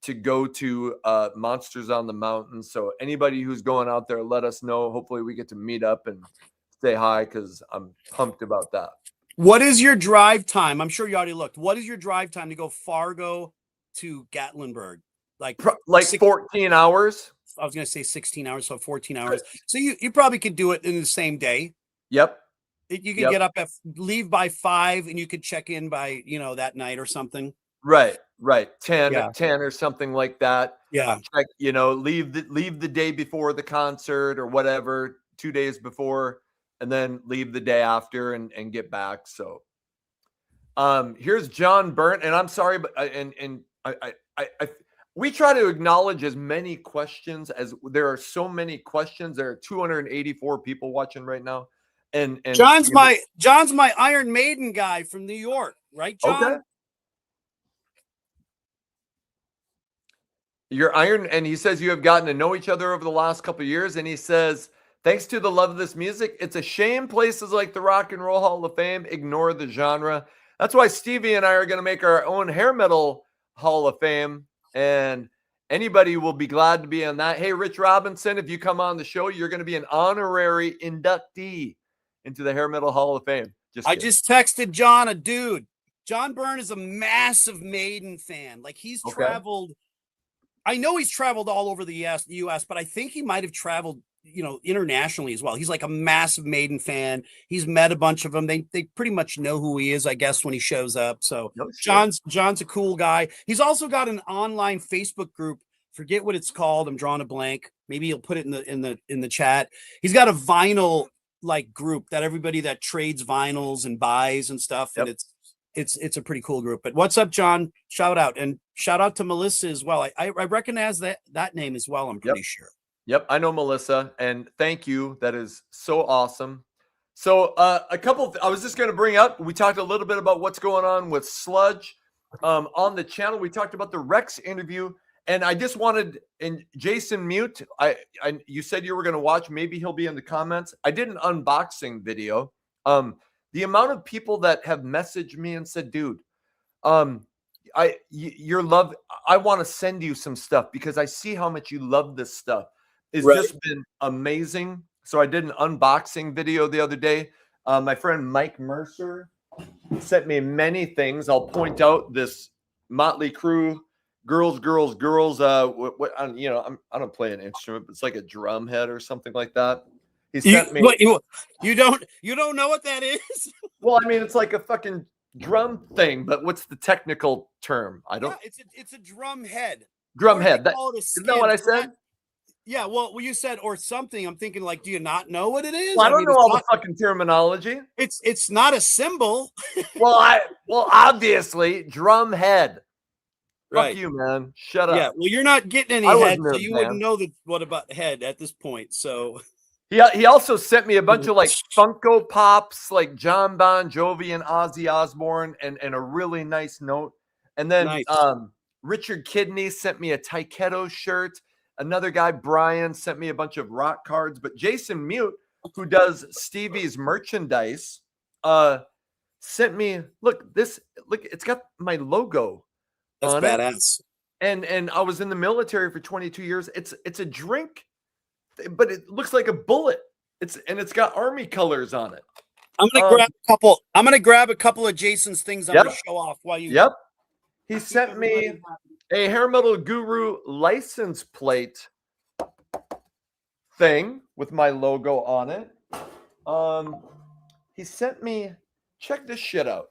Speaker 1: to go to Monsters on the Mountain. So anybody who's going out there, let us know. Hopefully we get to meet up and say hi, because I'm pumped about that.
Speaker 3: What is your drive time? I'm sure you already looked. What is your drive time to go Fargo to Gatlinburg? Like
Speaker 1: 14 hours.
Speaker 3: I was going to say 16 hours, so 14 hours. So you probably could do it in the same day.
Speaker 1: Yep.
Speaker 3: You could get up leave by 5, and you could check in by, that night or something.
Speaker 1: Right. 10 or something like that.
Speaker 3: Yeah.
Speaker 1: Check, leave the day before the concert or whatever, 2 days before, and then leave the day after and get back. So here's John Burnt, and I'm sorry, but we try to acknowledge as many questions as there are. So many questions. There are 284 people watching right now. And
Speaker 3: John's my Iron Maiden guy from New York, right, John?
Speaker 1: Okay. You're Iron, and he says you have gotten to know each other over the last couple of years, and he says, thanks to the love of this music, it's a shame places like the Rock and Roll Hall of Fame ignore the genre. That's why Stevie and I are going to make our own hair metal Hall of Fame, and anybody will be glad to be on that. Hey, Rich Robinson, if you come on the show, you're going to be an honorary inductee into the Hair Metal Hall of Fame.
Speaker 3: I just texted John a dude. John Byrne is a massive Maiden fan. Like, he's traveled. I know he's traveled all over the US, but I think he might have traveled, internationally as well. He's like a massive Maiden fan. He's met a bunch of them. They pretty much know who he is, I guess, when he shows up. So John's a cool guy. He's also got an online Facebook group. Forget what it's called. I'm drawing a blank. Maybe he'll put it in the chat. He's got a vinyl group that everybody that trades vinyls and buys and stuff. And it's a pretty cool group. But what's up, John? Shout out, and shout out to Melissa as well. I recognize that name as well. I'm pretty sure.
Speaker 1: Yep, I know Melissa, and thank you. That is so awesome. So I was just going to bring up, we talked a little bit about what's going on with Sludge on the channel. We talked about the Rex interview, and I just wanted, and Jason Mute, you said you were going to watch. Maybe he'll be in the comments. I did an unboxing video. The amount of people that have messaged me and said, dude, your love, I want to send you some stuff because I see how much you love this stuff. It's just been amazing. So I did an unboxing video the other day. My friend Mike Mercer sent me many things. I'll point out this Motley Crue, girls. I don't play an instrument, but it's like a drum head or something like that. He sent me.
Speaker 3: You don't know what that is?
Speaker 1: Well, I mean, it's like a fucking drum thing, but what's the technical term? I don't.
Speaker 3: Yeah, it's a drum head.
Speaker 1: Drum head. Isn't that what I said?
Speaker 3: Yeah, well, you said or something. I'm thinking, do you not know what it is?
Speaker 1: Well, I don't know all the fucking terminology.
Speaker 3: It's not a symbol.
Speaker 1: well, obviously, drum head.
Speaker 3: Right.
Speaker 1: Fuck you, man. Shut up.
Speaker 3: Yeah, well, you're not getting any head, so you wouldn't know what about head at this point. So
Speaker 1: he also sent me a bunch of Funko Pops, like John Bon Jovi and Ozzy Osbourne, and a really nice note. And then Richard Kidney sent me a Taiketo shirt. Another guy, Brian, sent me a bunch of rock cards. But Jason Mute, who does Stevie's merchandise, sent me, look, it's got my logo.
Speaker 3: That's badass.
Speaker 1: And I was in the military for 22 years. It's a drink, but it looks like a bullet. It's got army colors on it.
Speaker 3: I'm gonna grab a couple of Jason's things. I'm gonna show off while you.
Speaker 1: Yep. He sent me a Hair Metal Guru license plate thing with my logo on it. He sent me, check this shit out.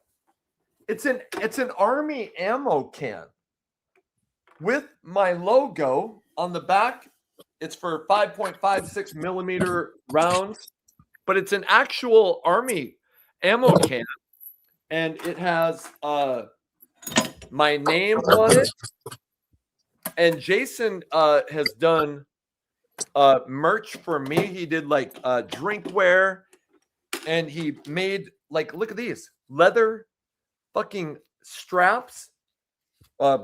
Speaker 1: It's an army ammo can with my logo on the back. It's for 5.56 millimeter rounds, but it's an actual army ammo can, and it has my name on it. And Jason has done merch for me. He did drinkware, and he made look at these. leather fucking straps,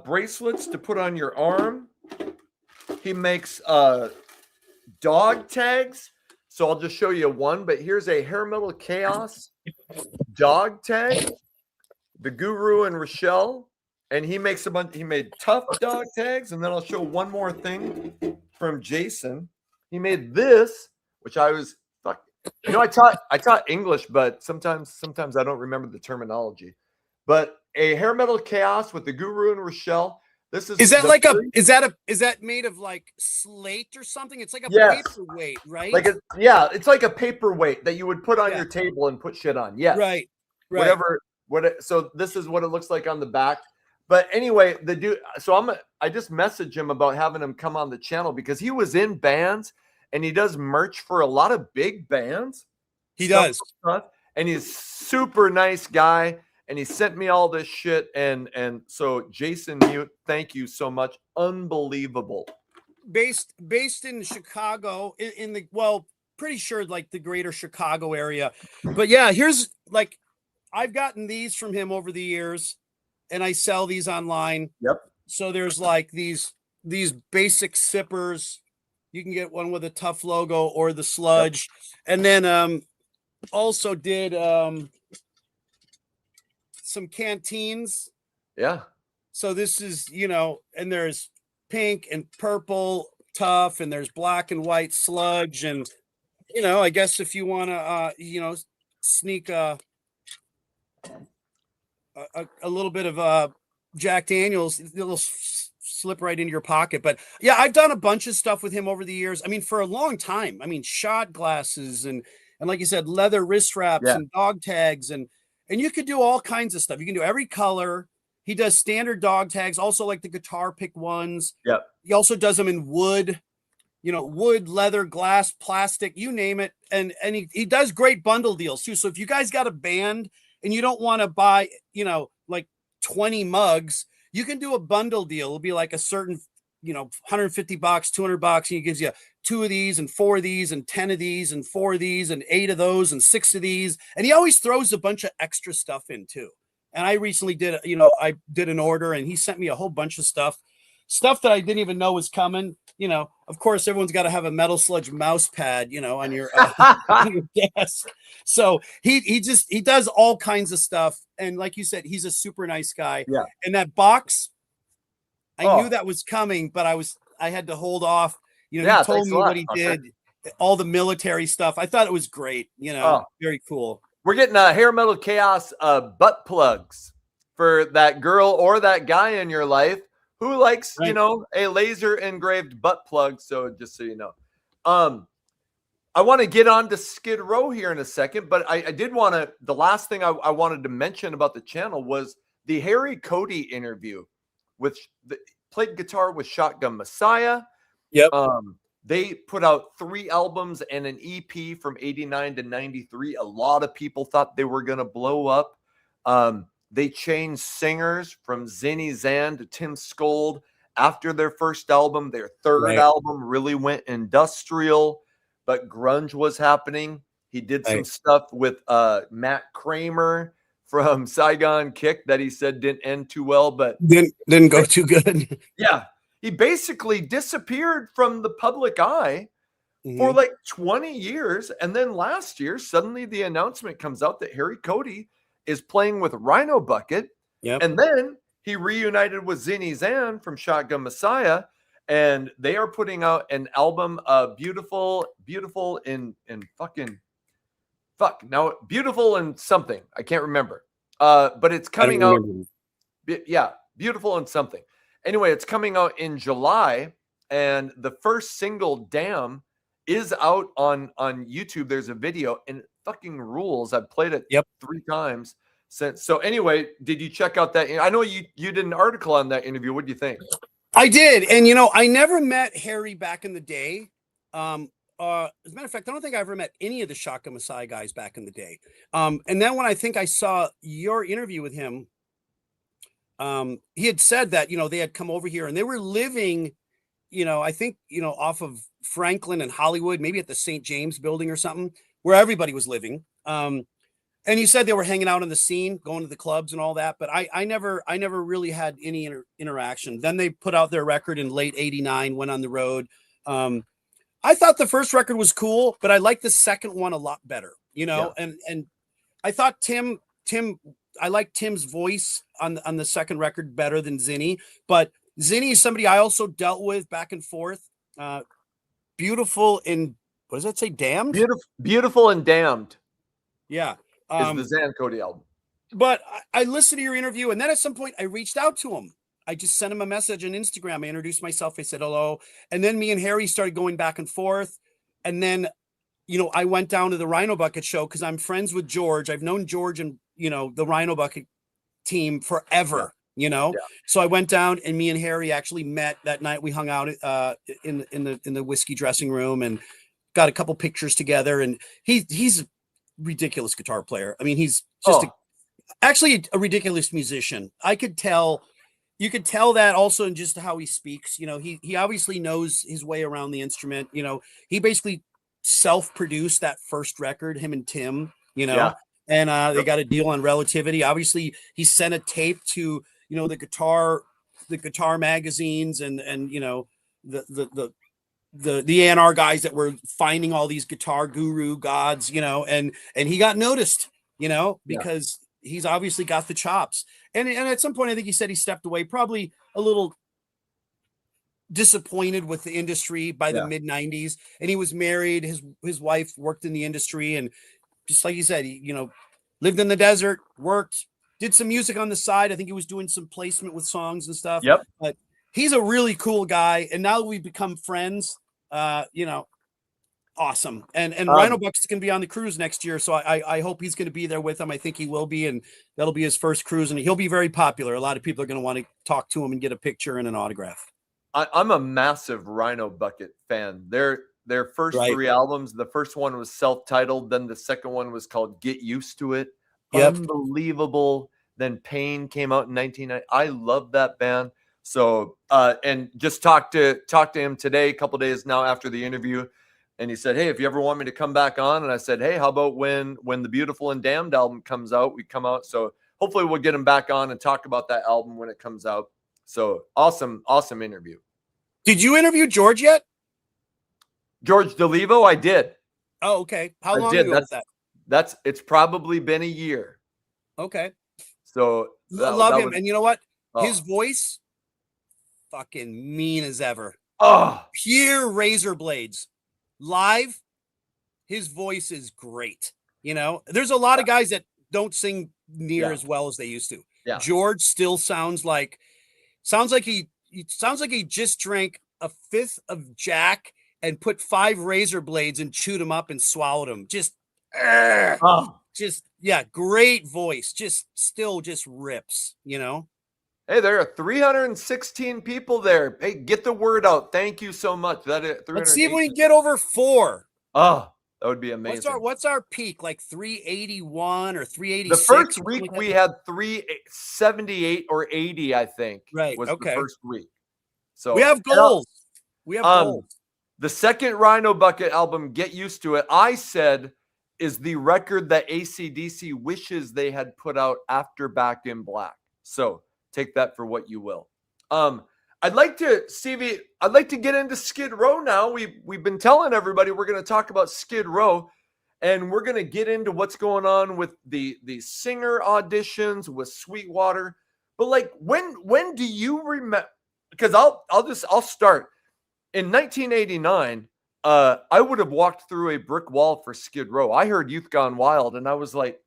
Speaker 1: bracelets to put on your arm. He makes dog tags. So I'll just show you one, but here's a Hair Metal Chaos dog tag, the Guru and Rachelle, and he makes a bunch. He made tough dog tags, and then I'll show one more thing from Jason. He made this, which I was I taught English, but sometimes I don't remember the terminology. But a Hair Metal Chaos with the Guru and Rachelle. This is
Speaker 3: that like is that made of like slate or something? It's like a paperweight, right?
Speaker 1: It's like a paperweight that you would put on your table and put shit on. Yes.
Speaker 3: Right.
Speaker 1: So this is what it looks like on the back. But anyway, the dude, so I just messaged him about having him come on the channel because he was in bands and he does merch for a lot of big bands.
Speaker 3: He does.
Speaker 1: And he's super nice guy. And he sent me all this shit. And so Jason Mute, thank you so much. Unbelievable.
Speaker 3: Based in Chicago, pretty sure like the greater Chicago area. But yeah, here's like, I've gotten these from him over the years and I sell these online.
Speaker 1: Yep.
Speaker 3: So there's like these basic sippers. You can get one with a Tough logo or the Sludge. Yep. And then also did some canteens.
Speaker 1: Yeah.
Speaker 3: So this is, and there's pink and purple Tough, and there's black and white Sludge. And, I guess if you want to, sneak a little bit of Jack Daniels, it'll slip right into your pocket. But yeah, I've done a bunch of stuff with him over the years. I mean, for a long time. I mean, shot glasses and like you said, leather wrist wraps and dog tags and you could do all kinds of stuff. You can do every color. He does standard dog tags, also like the guitar pick ones.
Speaker 1: Yeah.
Speaker 3: He also does them in wood, wood, leather, glass, plastic, you name it. And he does great bundle deals too. So if you guys got a band and you don't want to buy, like 20 mugs, you can do a bundle deal. It'll be like a certain, $150, $200, and he gives you 2 of these and 4 of these and 10 of these and 4 of these and 8 of those and 6 of these. And he always throws a bunch of extra stuff in too. And I recently did, I did an order and he sent me a whole bunch of stuff that I didn't even know was coming. Of course, everyone's got to have a Metal Sludge mouse pad, on your, on your desk. So he does all kinds of stuff. And like you said, he's a super nice guy.
Speaker 1: Yeah.
Speaker 3: And that box, I knew that was coming, but I had to hold off. He told me what he did, all the military stuff. I thought it was great. Very cool.
Speaker 1: We're getting Hair Metal Chaos butt plugs for that girl or that guy in your life who likes, a laser engraved butt plug. So just so you know, I want to get on to Skid Row here in a second, but I did want to, the last thing I wanted to mention about the channel was the Harry Cody interview with played guitar with Shotgun Messiah.
Speaker 3: Yep.
Speaker 1: They put out 3 albums and an EP from 89 to 93. A lot of people thought they were going to blow up. They changed singers from Zinny Zan to Tim Skold after their first album. Their third album really went industrial, but grunge was happening. He did some stuff with Matt Kramer from Saigon Kick that he said didn't end too well, but
Speaker 3: didn't go too good.
Speaker 1: Yeah. He basically disappeared from the public eye for like 20 years. And then last year, suddenly the announcement comes out that Harry Cody is playing with Rhino Bucket.
Speaker 3: Yep.
Speaker 1: And then he reunited with Zinny Zan from Shotgun Messiah. And they are putting out an album of beautiful in fucking now beautiful and something. I can't remember. But it's coming out. Yeah, beautiful and something. Anyway, it's coming out in July, and the first single, Damn, is out on YouTube. There's a video, and it fucking rules. I've played it 3 times since. So anyway, did you check out that? I know you did an article on that interview. What do you think?
Speaker 3: I did. And, I never met Harry back in the day. As a matter of fact, I don't think I ever met any of the Shotgun Messiah guys back in the day. And then when I think I saw your interview with him, he had said that, they had come over here and they were living, I think, off of Franklin and Hollywood, maybe at the St. James building or something, where everybody was living. And And you said they were hanging out on the scene, going to the clubs and all that, but I never really had any interaction. Then they put out their record in late '89, went on the road. I thought the first record was cool, but I liked the second one a lot better, you know.
Speaker 1: Yeah.
Speaker 3: And I thought I liked Tim's voice on the second record better than Zinni, but Zinni is somebody I also dealt with back and forth. Beautiful and what does that say? Damned?
Speaker 1: Beautiful and Damned.
Speaker 3: Yeah.
Speaker 1: Is the Zan Cody album.
Speaker 3: But I listened to your interview, and then at some point I reached out to him. I just sent him a message on Instagram. I introduced myself. I said hello. And then me and Harry started going back and forth. And then, you know, I went down to the Rhino Bucket show because I'm friends with George. I've known George and, you know, the Rhino Bucket team forever, you know? Yeah. So I went down and me and Harry actually met that night. We hung out in the whiskey dressing room and got a couple pictures together. And he's ridiculous guitar player. I mean, he's just actually a ridiculous musician. You could tell that also in just how he speaks. You know, he obviously knows his way around the instrument. You know, he basically self-produced that first record, him and Tim, you know, and they got a deal on Relativity. Obviously he sent a tape to, you know, the guitar magazines and, you know, the A&R guys that were finding all these guitar guru gods, you know, and he got noticed, you know, because he's obviously got the chops. And at some point, I think he said he stepped away, probably a little disappointed with the industry by the mid 90s. And he was married. His wife worked in the industry. And just like you said, he, you know, lived in the desert, worked, did some music on the side. I think he was doing some placement with songs and stuff.
Speaker 1: Yep.
Speaker 3: But he's a really cool guy. And now that we've become friends, you know, awesome. And Rhino Buck's going to be on the cruise next year. So I hope he's going to be there with him. I think he will be. And that'll be his first cruise. And he'll be very popular. A lot of people are going to want to talk to him and get a picture and an autograph.
Speaker 1: I'm a massive Rhino Bucket fan. Their first three albums, the first one was self-titled. Then the second one was called Get Used to It. Yep. Unbelievable. Then Pain came out in 1990. I love that band. So, and just talked to him today, a couple days now after the interview. And he said, hey, if you ever want me to come back on. And I said, hey, how about when the Beautiful and Damned album comes out, we come out. So hopefully we'll get him back on and talk about that album when it comes out. So awesome interview.
Speaker 3: Did you interview George yet?
Speaker 1: George DeLevo? I did.
Speaker 3: Oh, okay. How long ago was that?
Speaker 1: It's probably been a year.
Speaker 3: Okay.
Speaker 1: So
Speaker 3: love him. And you know what? His voice, fucking mean as ever. Pure razor blades. Live, his voice is great. You know, there's a lot of guys that don't sing near as well as they used to. Yeah. George still sounds like he just drank a fifth of Jack and put 5 razor blades and chewed them up and swallowed them. Great voice. Just rips, you know.
Speaker 1: Hey, there are 316 people there. Hey, get the word out. Thank you so much.
Speaker 3: Let's see if we can get over 4.
Speaker 1: Oh, that would be amazing.
Speaker 3: What's our peak? Like 381 or 386?
Speaker 1: The first week we had 378 or 80, I think.
Speaker 3: Right.
Speaker 1: Was
Speaker 3: okay.
Speaker 1: The first week. So
Speaker 3: we have goals.
Speaker 1: The second Rhino Bucket album, Get Used to It, I said is the record that AC/DC wishes they had put out after Back in Black. So take that for what you will. I'd like to get into Skid Row now. We've been telling everybody we're going to talk about Skid Row, and we're going to get into what's going on with the singer auditions with Sweetwater. But like, when do you remember? Because I'll start in 1989. I would have walked through a brick wall for Skid Row. I heard Youth Gone Wild, and I was like,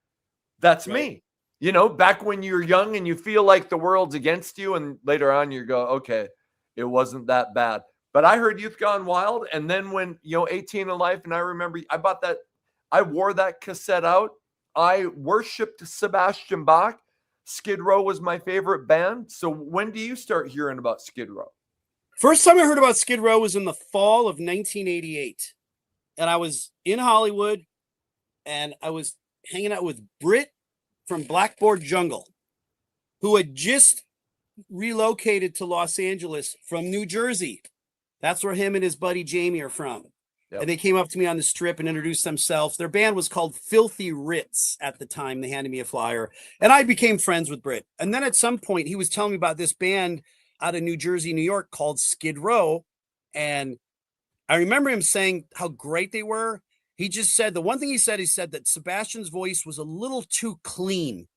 Speaker 1: that's me. You know, back when you're young and you feel like the world's against you, and later on you go, okay, it wasn't that bad. But I heard Youth Gone Wild, and then when, 18 in Life, and I remember I wore that cassette out. I worshipped Sebastian Bach. Skid Row was my favorite band. So when do you start hearing about Skid Row?
Speaker 3: First time I heard about Skid Row was in the fall of 1988. And I was in Hollywood, and I was hanging out with Britt from Blackboard Jungle, who had just relocated to Los Angeles from New Jersey. That's where him and his buddy Jamie are from. And they came up to me on the strip and introduced themselves. Their band was called Filthy Ritz at the time. They handed me a flyer, and I became friends with Britt. And then at some point, he was telling me about this band out of New Jersey, New York called Skid Row. And I remember him saying how great they were. He just said, the one thing he said that Sebastian's voice was a little too clean.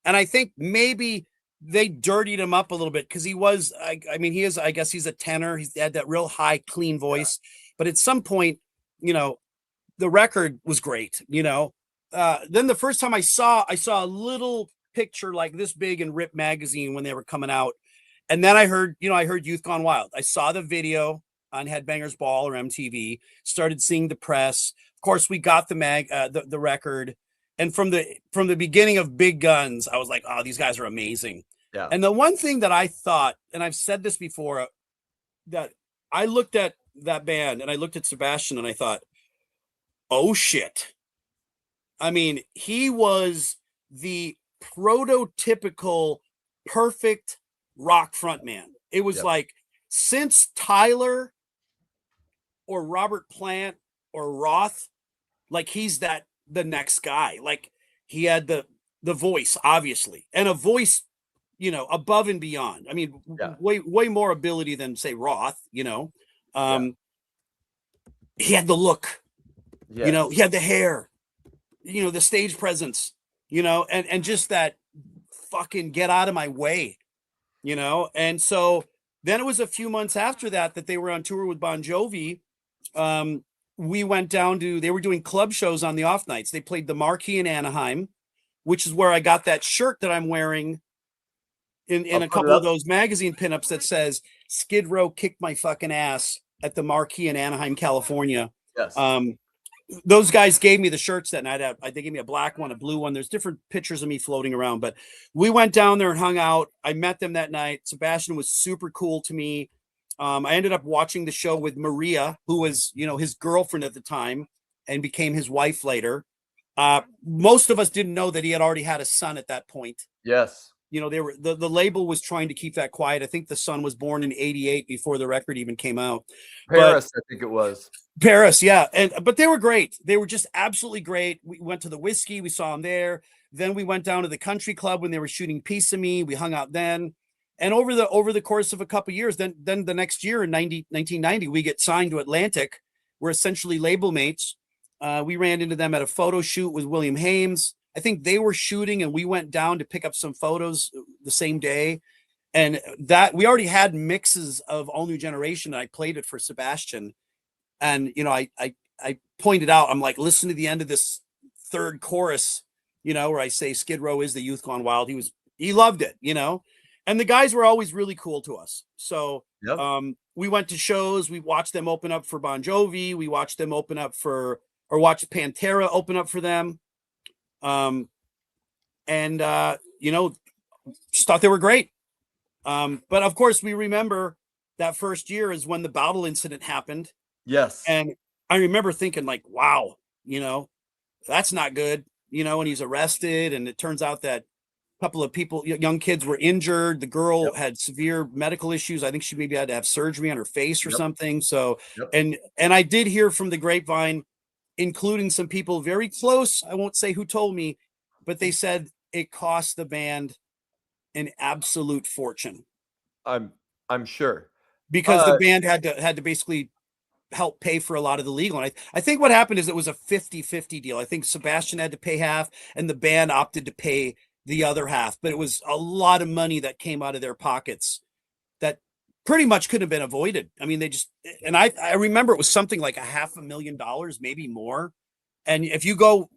Speaker 3: And I think maybe they dirtied him up a little bit because he was, I mean, he is, I guess he's a tenor. He had that real high, clean voice. But at some point, you know, the record was great, you know. Then the first time I saw a little picture like this big in Rip magazine when they were coming out. And then I heard Youth Gone Wild. I saw the video on Headbangers Ball or MTV, started seeing the press. Of course, we got the record. And from the beginning of Big Guns, I was like, oh, these guys are amazing. Yeah. And the one thing that I thought, and I've said this before, that I looked at that band and I looked at Sebastian and I thought, oh shit. I mean, he was the prototypical perfect rock frontman. It was like, since Tyler or Robert Plant or Roth, like he's the next guy. Like he had the voice, obviously, and a voice, you know, above and beyond. I mean, way more ability than say Roth, you know. He had the look, you know, he had the hair, you know, the stage presence, you know, and just that fucking get out of my way, you know. And so then it was a few months after that they were on tour with Bon Jovi. We went down they were doing club shows on the off nights. They played the Marquee in Anaheim, which is where I got that shirt that I'm wearing in a couple of those magazine pinups that says Skid Row kicked my fucking ass at the Marquee in Anaheim, California. Yes. Those guys gave me the shirts that night. They gave me a black one, a blue one. There's different pictures of me floating around, but we went down there and hung out. I met them that night. Sebastian was super cool to me. I ended up watching the show with Maria, who was, you know, his girlfriend at the time and became his wife later. Most of us didn't know that he had already had a son at that point. Yes. You know, the label was trying to keep that quiet. I think the son was born in '88 before the record even came out.
Speaker 1: Paris, I think it was.
Speaker 3: Paris, yeah. But they were great. They were just absolutely great. We went to the Whiskey. We saw them there. Then we went down to the Country Club when they were shooting Piece of Me. We hung out then. And over the course of a couple of years, then the next year in 1990, we get signed to Atlantic. We're essentially label mates. We ran into them at a photo shoot with William Hames. I think they were shooting and we went down to pick up some photos the same day. And that we already had mixes of All New Generation. I played it for Sebastian. And, you know, I pointed out, I'm like, listen to the end of this third chorus, you know, where I say Skid Row is the Youth Gone Wild. He loved it, you know, and the guys were always really cool to us. So we went to shows. We watched them open up for Bon Jovi. We watched them open up watched Pantera open up for them. You know, just thought they were great. But of course we remember that first year is when the bottle incident happened. Yes. And I remember thinking like, wow, you know, that's not good, you know, and he's arrested. And it turns out that a couple of people, young kids were injured. The girl had severe medical issues. I think she maybe had to have surgery on her face or something. So, and I did hear from the grapevine, including some people very close. I won't say who told me, but they said it cost the band an absolute fortune.
Speaker 1: I'm sure.
Speaker 3: Because the band had to basically help pay for a lot of the legal. And I think what happened is it was a 50-50 deal. I think Sebastian had to pay half and the band opted to pay the other half, but it was a lot of money that came out of their pockets that pretty much could have been avoided. I mean, I remember it was something like $500,000, maybe more. And if you go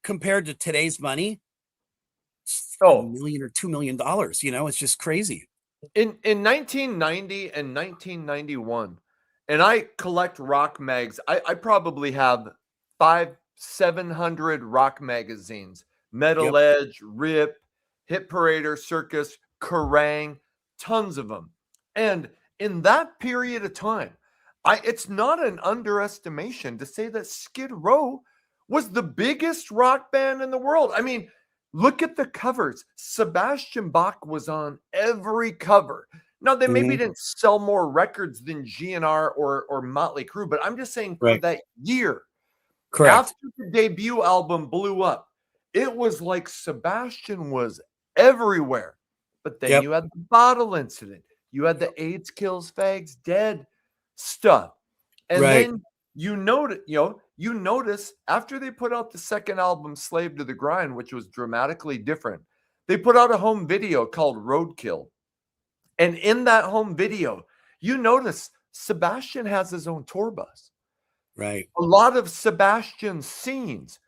Speaker 3: compared to today's money, $1 million or $2 million, you know, it's just crazy.
Speaker 1: In 1990 and 1991, and I collect rock mags. I probably have 500-700 rock magazines. Metal Edge, Rip, Hit Parader, Circus, Kerrang, tons of them. And in that period of time, it's not an underestimation to say that Skid Row was the biggest rock band in the world. I mean, look at the covers. Sebastian Bach was on every cover. Now they maybe didn't sell more records than GNR or Motley Crue, but I'm just saying for that year,
Speaker 3: Correct.
Speaker 1: after the debut album blew up, it was like Sebastian was everywhere. But then you had the bottle incident, you had the AIDS kills fags dead stuff, and then you notice after they put out the second album, Slave to the Grind, which was dramatically different, they put out a home video called Roadkill. And in that home video, you notice Sebastian has his own tour bus.
Speaker 3: Right.
Speaker 1: A lot of Sebastian's scenes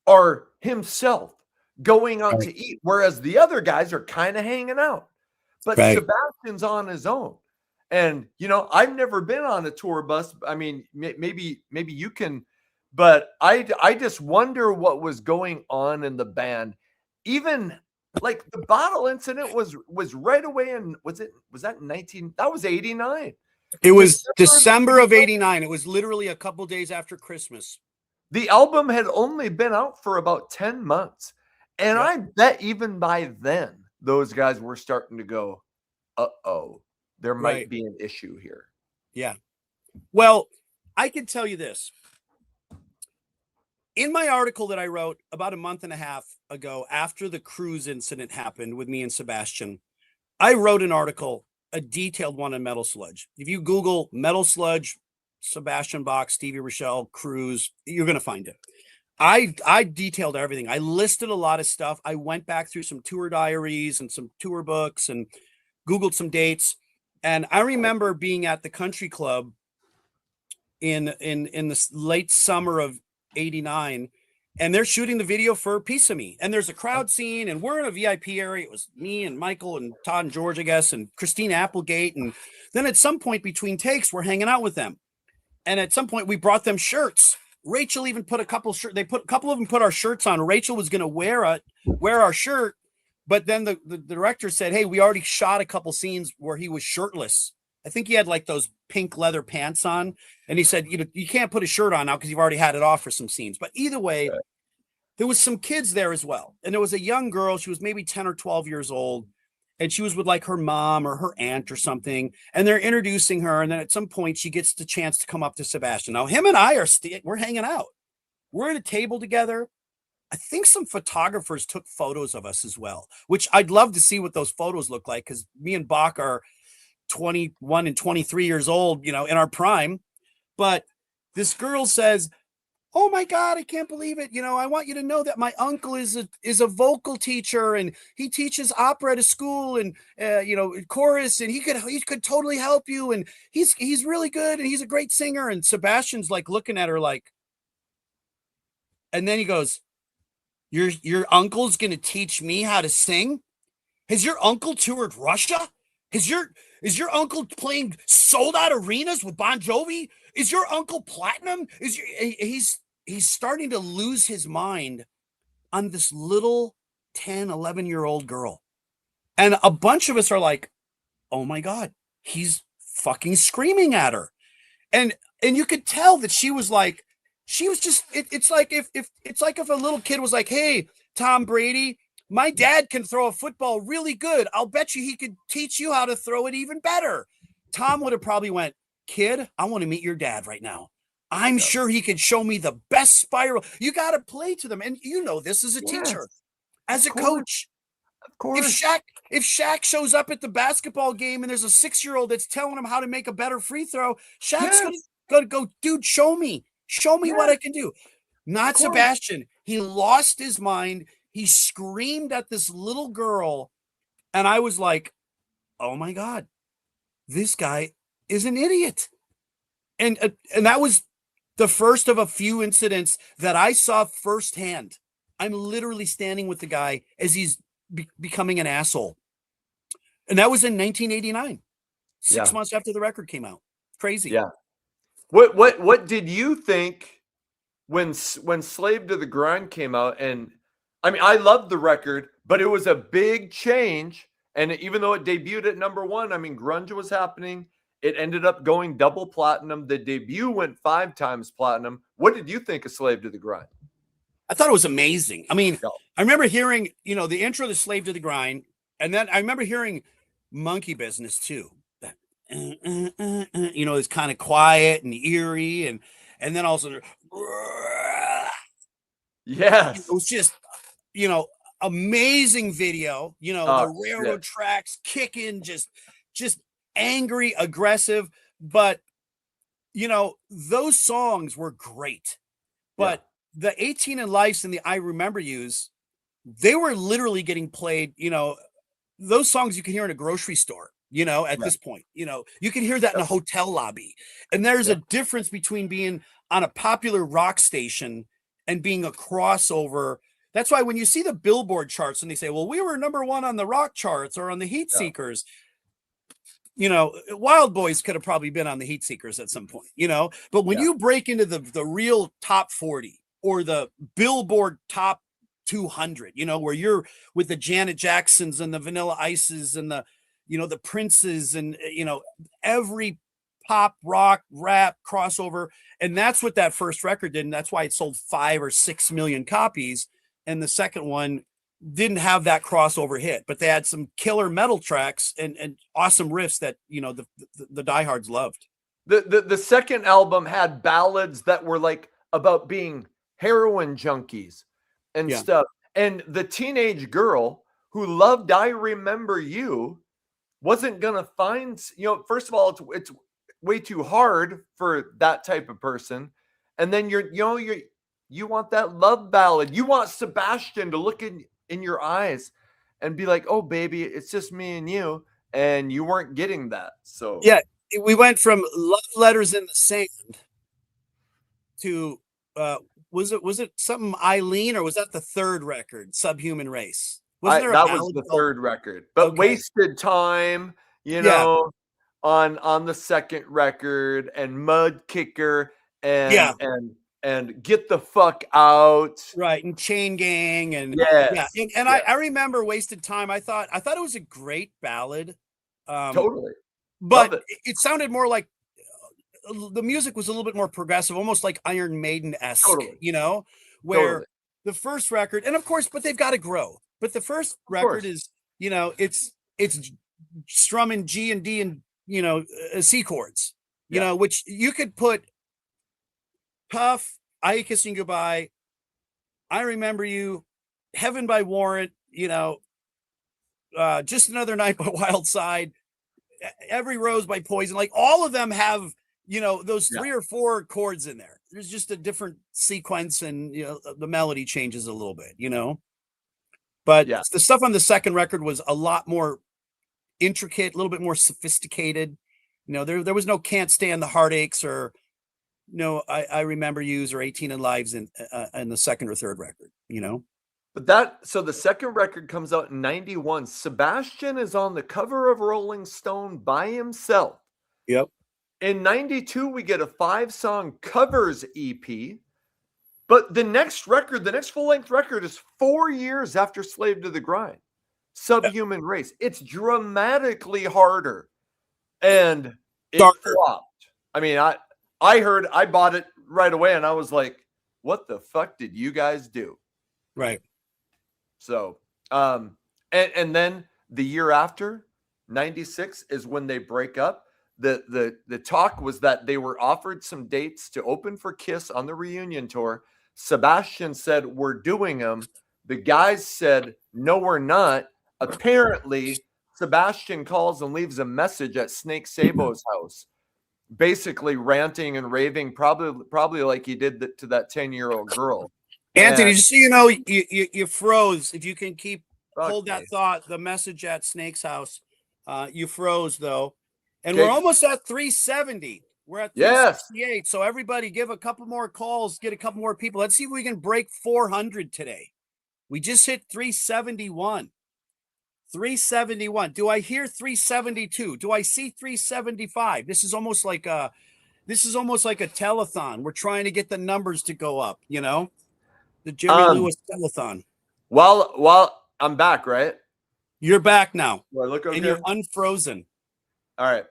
Speaker 1: are himself going out to eat, whereas the other guys are kind of hanging out. But Sebastian's on his own. And, I've never been on a tour bus. I mean, maybe you can, but I just wonder what was going on in the band. Even like the bottle incident was right away in, was that 19? That was 89.
Speaker 3: It was December of 89. It was literally a couple days after Christmas.
Speaker 1: The album had only been out for about 10 months. And I bet even by then, those guys were starting to go, uh-oh, there might be an issue here.
Speaker 3: Yeah. Well, I can tell you this. In my article that I wrote about a month and a half ago, after the cruise incident happened with me and Sebastian, I wrote an article, a detailed one on Metal Sludge. If you Google Metal Sludge, Sebastian Bach, Stevie Rachelle, cruise, you're going to find it. I detailed everything. I listed a lot of stuff. I went back through some tour diaries and some tour books and Googled some dates. And I remember being at the country club in the late summer of 89, and they're shooting the video for Piece of Me. And there's a crowd scene, and we're in a VIP area. It was me and Michael and Todd and George, I guess, and Christine Applegate. And then at some point between takes, we're hanging out with them. And at some point we brought them shirts. Rachel even put a couple of them put our shirts on. Rachel was going to wear our shirt. But then the director said, hey, we already shot a couple scenes where he was shirtless. I think he had like those pink leather pants on. And he said, you can't put a shirt on now because you've already had it off for some scenes. But either way, there was some kids there as well. And there was a young girl. She was maybe 10 or 12 years old. And she was with like her mom or her aunt or something. And they're introducing her. And then at some point she gets the chance to come up to Sebastian. Now him and I we're hanging out. We're at a table together. I think some photographers took photos of us as well, which I'd love to see what those photos look like. Cause me and Bach are 21 and 23 years old, in our prime. But this girl says, oh my God, I can't believe it. I want you to know that my uncle is a vocal teacher and he teaches opera at a school and, chorus, and he could totally help you. And he's really good. And he's a great singer. And Sebastian's like looking at her like, and then he goes, your uncle's going to teach me how to sing? Has your uncle toured Russia? Is your uncle playing sold out arenas with Bon Jovi? Is your uncle platinum? He's starting to lose his mind on this little 10, 11-year-old girl. And a bunch of us are like, oh my God, he's fucking screaming at her. And you could tell that she was just, it's like if a little kid was like, hey, Tom Brady, my dad can throw a football really good. I'll bet you he could teach you how to throw it even better. Tom would have probably went, kid, I want to meet your dad right now. I'm sure he could show me the best spiral. You got to play to them. And this as a teacher, as a coach.
Speaker 1: Of course.
Speaker 3: If Shaq shows up at the basketball game and there's a 6-year-old that's telling him how to make a better free throw, Shaq's going to go, dude, show me what I can do. Not Sebastian. He lost his mind. He screamed at this little girl. And I was like, oh my God, this guy is an idiot. And that was the first of a few incidents that I saw firsthand. I'm literally standing with the guy as he's becoming an asshole. And that was in 1989, 6 months after the record came out. Crazy.
Speaker 1: Yeah. What did you think when Slave to the Grind came out? And I mean, I loved the record, but it was a big change. And even though it debuted at number 1, I mean, grunge was happening. It ended up going double platinum. The debut went 5 times platinum. What did you think of Slave to the Grind?
Speaker 3: I thought it was amazing. I mean, I remember hearing, the intro to Slave to the Grind. And then I remember hearing Monkey Business too. That, you know, it's kind of quiet and eerie, and then also it
Speaker 1: Yes.
Speaker 3: was just, you know, amazing video. You know, the
Speaker 1: Oh,
Speaker 3: railroad
Speaker 1: shit.
Speaker 3: tracks kicking, just angry, aggressive. But you know, those songs were great. But the 18 and Lives and the I Remember Yous, they were literally getting played. You know, those songs you can hear in a grocery store. You know, at this point, you know, you can hear that in a hotel lobby. And there's a difference between being on a popular rock station and being a crossover. That's why when you see the Billboard charts and they say, well, we were #1 on the rock charts or on the Heat Seekers, you know, Wild Boys could have probably been on the Heat Seekers at some point, you know, but when you break into the real top 40 or the Billboard top 200, you know, where you're with the Janet Jacksons and the Vanilla Ices and the, you know, the Princes and, you know, every pop, rock, rap crossover. And that's what that first record did. And that's why it sold 5 or 6 million copies. And the second one didn't have that crossover hit, but they had some killer metal tracks and awesome riffs that, you know, the diehards loved.
Speaker 1: The second album had ballads that were like about being heroin junkies and stuff. And the teenage girl who loved I Remember You wasn't gonna find, you know, first of all, it's way too hard for that type of person. And then you want that love ballad. You want Sebastian to look in your eyes and be like, oh baby, it's just me and you. And you weren't getting that. So
Speaker 3: yeah, we went from Love Letters in the Sand to was it something Eileen, or was that the third record, Subhuman Race? Wasn't there a
Speaker 1: that was
Speaker 3: ballad
Speaker 1: the
Speaker 3: called-
Speaker 1: third record, but
Speaker 3: Okay.
Speaker 1: Wasted Time, you know, on the second record, and Mud Kicker and Get the Fuck Out.
Speaker 3: Right, and Chain Gang and and I remember Wasted Time. I thought it was a great ballad.
Speaker 1: Totally.
Speaker 3: But it sounded more like the music was a little bit more progressive, almost like Iron Maiden-esque, you know, where the first record, and of course, but they've got to grow. But the first record is, you know, it's strumming G and D and, you know, C chords, you know, which you could put Tough, I Ain't Kissing Goodbye, I Remember You, Heaven by Warrant, you know, Just Another Night by Wild Side, Every Rose by Poison. Like all of them have, you know, those 3 or 4 chords in there. There's just a different sequence and, you know, the melody changes a little bit, you know. But the stuff on the second record was a lot more intricate, a little bit more sophisticated. You know, there was no Can't Stand the Heartaches or no I Remember Yous or 18 and Lives in the second or third record, you know.
Speaker 1: But so the second record comes out in 91. Sebastian is on the cover of Rolling Stone by himself.
Speaker 3: Yep.
Speaker 1: In 92, we get a 5-song covers EP. But the next record, the next full-length record, is 4 years after Slave to the Grind. Subhuman Race. It's dramatically harder. And it flopped. I mean, I bought it right away and I was like, what the fuck did you guys do?
Speaker 3: Right.
Speaker 1: So, and then the year after, 96, is when they break up. The talk was that they were offered some dates to open for Kiss on the reunion tour. Sebastian said, we're doing them. The guys said, no, we're not. Apparently, Sebastian calls and leaves a message at Snake Sabo's house, basically ranting and raving, probably like he did to that 10-year-old girl.
Speaker 3: Anthony, just so you know, you froze. If you can hold that
Speaker 1: me.
Speaker 3: thought, the message at Snake's house, you froze though. And we're almost at 370. We're at 368. So everybody give a couple more calls, get a couple more people. Let's see if we can break 400 today. We just hit 371. 371. Do I hear 372? Do I see 375? This is almost like a telethon. We're trying to get the numbers to go up, you know? The Jerry Lewis telethon.
Speaker 1: While I'm back, right?
Speaker 3: You're back now.
Speaker 1: Do I look okay?
Speaker 3: And you're unfrozen.
Speaker 1: All right.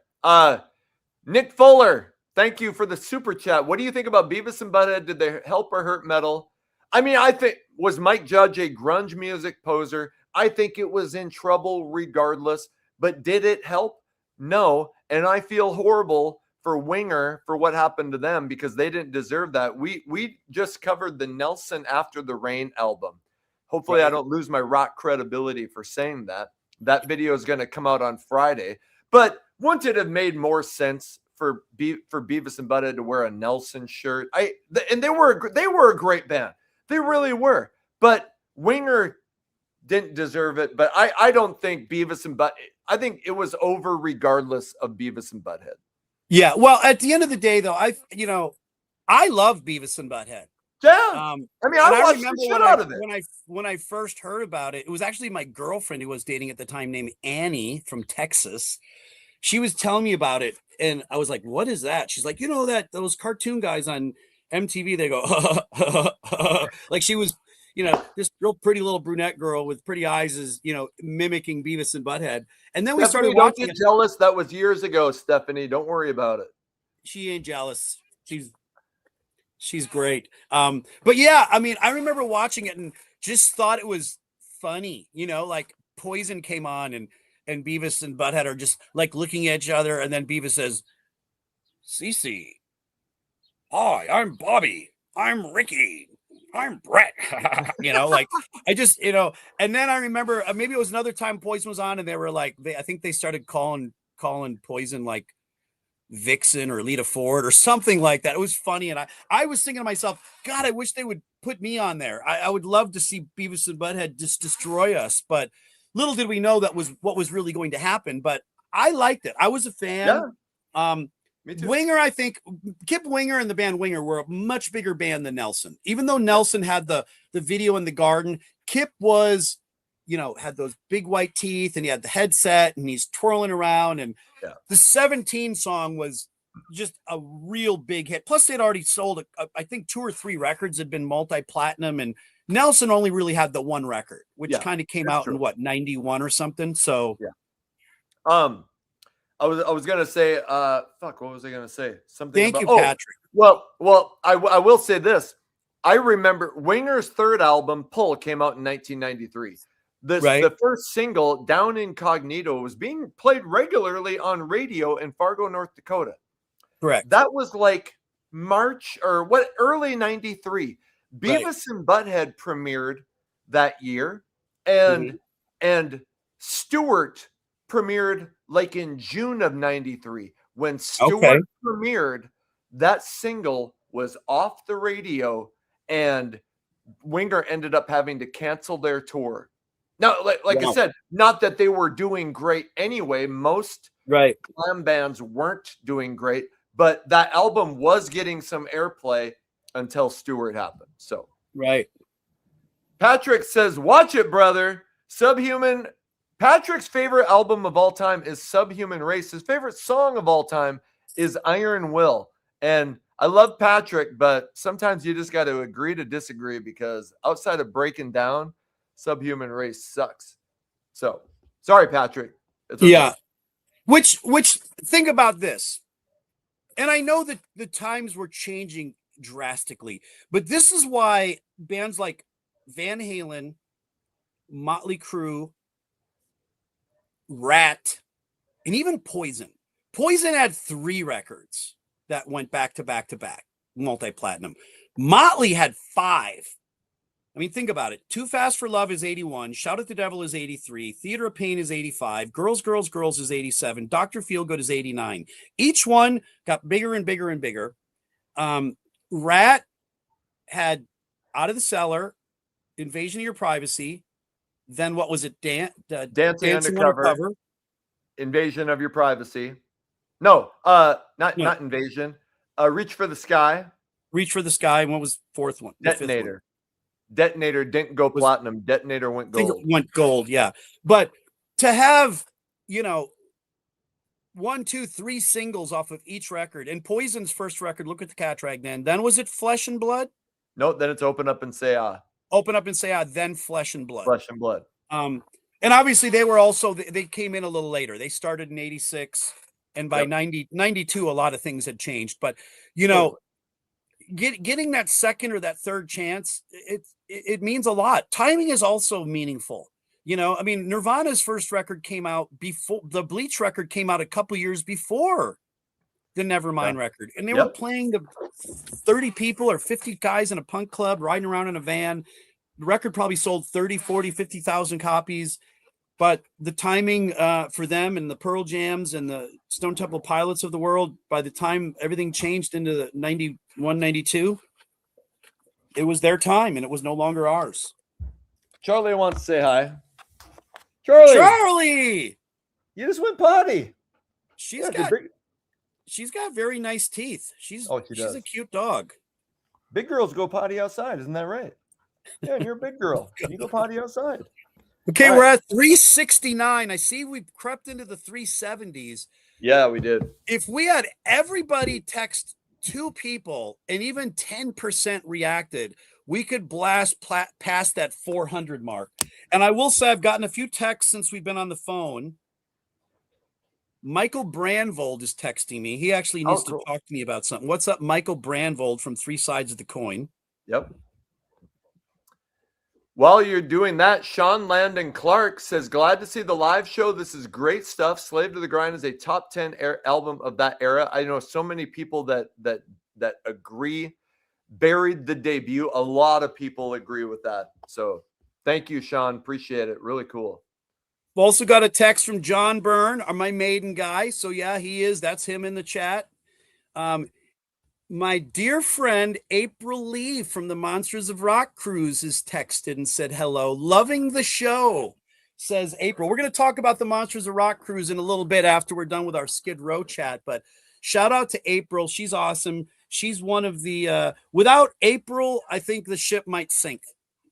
Speaker 1: Nick Fuller, thank you for the super chat. What do you think about Beavis and Butthead? Did they help or hurt metal? I mean, I think, was Mike Judge a grunge music poser? I think it was in trouble regardless. but did it help? No. And I feel horrible for Winger for what happened to them because they didn't deserve that. We just covered the Nelson After the Rain album. Hopefully I don't lose my rock credibility for saying that. That video is going to come out on Friday. But wouldn't it have made more sense for Beavis and Butthead to wear a Nelson shirt? And they were a great band. They really were. But Winger didn't deserve it. But I don't think Beavis and Butthead. I think it was over regardless of Beavis and Butthead.
Speaker 3: Yeah. Well, at the end of the day, though, I love Beavis and Butthead.
Speaker 1: Yeah. I mean, I watched the shit out of it.
Speaker 3: When I first heard about it, it was actually my girlfriend who was dating at the time named Annie from Texas. She was telling me about it, and I was like, "What is that?" She's like, those cartoon guys on MTV, they go, like she was, this real pretty little brunette girl with pretty eyes is, mimicking Beavis and Butthead. And then we started watching.
Speaker 1: Don't get jealous. That was years ago, Stephanie. Don't worry about it.
Speaker 3: She ain't jealous. She's great. But yeah, I mean, I remember watching it and just thought it was funny, like Poison came on and Beavis and Butthead are just like looking at each other. And then Beavis says, Cece, hi, I'm Bobby. I'm Ricky. I'm Brett. Like I just, and then I remember maybe it was another time Poison was on and they were like, I think they started calling Poison like Vixen or Lita Ford or something like that. It was funny. And I was thinking to myself, God, I wish they would put me on there. I would love to see Beavis and Butthead just destroy us. But little did we know that was what was really going to happen. But I liked it. I was a fan.
Speaker 1: Yeah. Me too.
Speaker 3: Winger, I think Kip Winger and the band Winger were a much bigger band than Nelson. Even though Nelson had the video in the garden, Kip was, had those big white teeth and he had the headset and he's twirling around. And the 17 song was just a real big hit. Plus they'd already sold, I think 2 or 3 records had been multi-platinum, and Nelson only really had the one record, which kind of came out in 91 or something. So
Speaker 1: I was gonna say, what was I gonna say? Something.
Speaker 3: Thank you, Patrick.
Speaker 1: Well, I will say this. I remember Winger's third album, Pull, came out in 1993. The first single, Down Incognito, was being played regularly on radio in Fargo, North Dakota.
Speaker 3: Correct.
Speaker 1: That was like March or early 93. Beavis and Butthead premiered that year, and Stewart premiered like in June of 93. When Stewart premiered, that single was off the radio and Winger ended up having to cancel their tour. Now, like I said, not that they were doing great anyway. Most glam bands weren't doing great, but that album was getting some airplay until Stewart happened. So Patrick says, watch it, brother. Subhuman. Patrick's favorite album of all time is Subhuman Race. His favorite song of all time is Iron Will. And I love Patrick, but sometimes you just got to agree to disagree, because outside of Breaking Down, Subhuman Race sucks. So sorry, Patrick. It's okay.
Speaker 3: Yeah. Which think about this. And I know that the times were changing drastically, but this is why bands like Van Halen, Motley Crue, Rat, and even Poison. Poison had 3 records that went back to back to back, multi-platinum. Motley had 5. I mean, think about it. Too Fast for Love is 81. Shout at the Devil is 83. Theater of Pain is 85. Girls, Girls, Girls is 87. Dr. Feelgood is 89. Each one got bigger and bigger and bigger. Rat had Out of the Cellar, Invasion of Your Privacy. Then what was it?
Speaker 1: Dancing Undercover. Invasion of Your Privacy. No, not Invasion. Reach for the Sky.
Speaker 3: Reach for the Sky. And what was fourth one?
Speaker 1: Detonator. Detonator didn't go platinum. Detonator went gold.
Speaker 3: I think it went gold, yeah. But to have, 1, 2, 3 singles off of each record, and Poison's first record, Look at the Cat Rag, then was it Flesh and Blood?
Speaker 1: No, then it's Open Up and Say Ah.
Speaker 3: Open Up and Say Ah, then Flesh and Blood.
Speaker 1: Flesh and Blood.
Speaker 3: And obviously they were also, they came in a little later. They started in 86, and by 92, a lot of things had changed. But, getting that second or that third chance, it means a lot. Timing is also meaningful. You know, I mean, Nirvana's first record came out before the Bleach record came out a couple years before the Nevermind record. And they were playing to 30 people or 50 guys in a punk club riding around in a van. The record probably sold 30, 40, 50,000 copies. But the timing for them and the Pearl Jams and the Stone Temple Pilots of the world, by the time everything changed into the 91, 92, it was their time and it was no longer ours.
Speaker 1: Charlie wants to say hi. Charlie! You just went potty.
Speaker 3: She's got very nice teeth. She's a cute dog.
Speaker 1: Big girls go potty outside, isn't that right? Yeah, you're a big girl. You go potty outside.
Speaker 3: Okay, we're at 369. I see we've crept into the 370s.
Speaker 1: Yeah, we did.
Speaker 3: If we had everybody text 2 people and even 10% reacted, we could blast past that 400 mark. And I will say I've gotten a few texts since we've been on the phone. Michael Brandvold is texting me. He actually needs to talk to me about something. What's up, Michael Brandvold from Three Sides of the Coin?
Speaker 1: Yep. While you're doing that, Sean Landon Clark says, glad to see the live show. This is great stuff. Slave to the Grind is a top 10 album of that era. I know so many people that agree. Buried the debut. A lot of people agree with that. So thank you, Sean. Appreciate it. Really cool.
Speaker 3: We've also got a text from John Byrne, my Maiden guy. So yeah, he is. That's him in the chat. My dear friend April Lee from the Monsters of Rock cruise has texted and said hello. Loving the show, says April. We're going to talk about the Monsters of Rock cruise in a little bit after we're done with our Skid Row chat. But shout out to April. She's awesome. She's one of the without April, I think the ship might sink.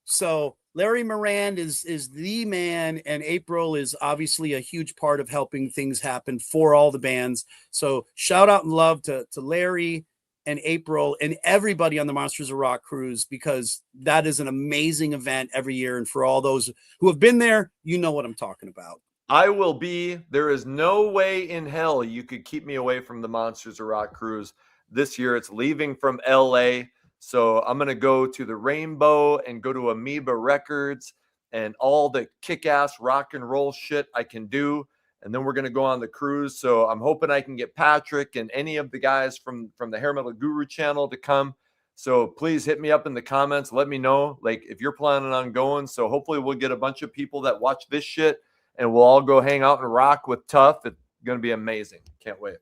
Speaker 3: So Larry Moran is the man, and April is obviously a huge part of helping things happen for all the bands. So shout out and love to Larry and April and everybody on the Monsters of Rock cruise, because that is an amazing event every year. And for all those who have been there, you know what I'm talking about.
Speaker 1: I will be. There is no way in hell you could keep me away from the Monsters of Rock cruise. This year it's leaving from LA. So I'm going to go to the Rainbow and go to Amoeba Records and all the kick-ass rock and roll shit I can do. And then we're going to go on the cruise. So I'm hoping I can get Patrick and any of the guys from the Hair Metal Guru channel to come. So please hit me up in the comments. Let me know, like, if you're planning on going. So hopefully we'll get a bunch of people that watch this shit and we'll all go hang out and rock with Tough. It's going to be amazing. Can't wait.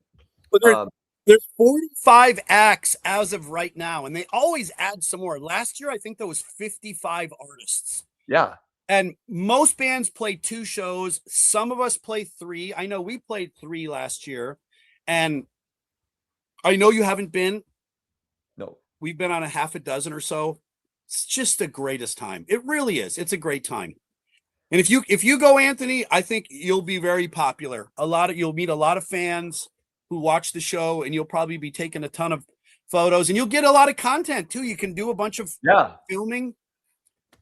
Speaker 3: There's 45 acts as of right now, and they always add some more. Last year, I think there was 55 artists.
Speaker 1: Yeah.
Speaker 3: And most bands play 2 shows. Some of us play 3. I know we played 3 last year. And I know you haven't been.
Speaker 1: No.
Speaker 3: We've been on a half a dozen or so. It's just the greatest time. It really is. It's a great time. And if you go, Anthony, I think you'll be very popular. You'll meet a lot of fans who watch the show, and you'll probably be taking a ton of photos, and you'll get a lot of content too. You can do a bunch of filming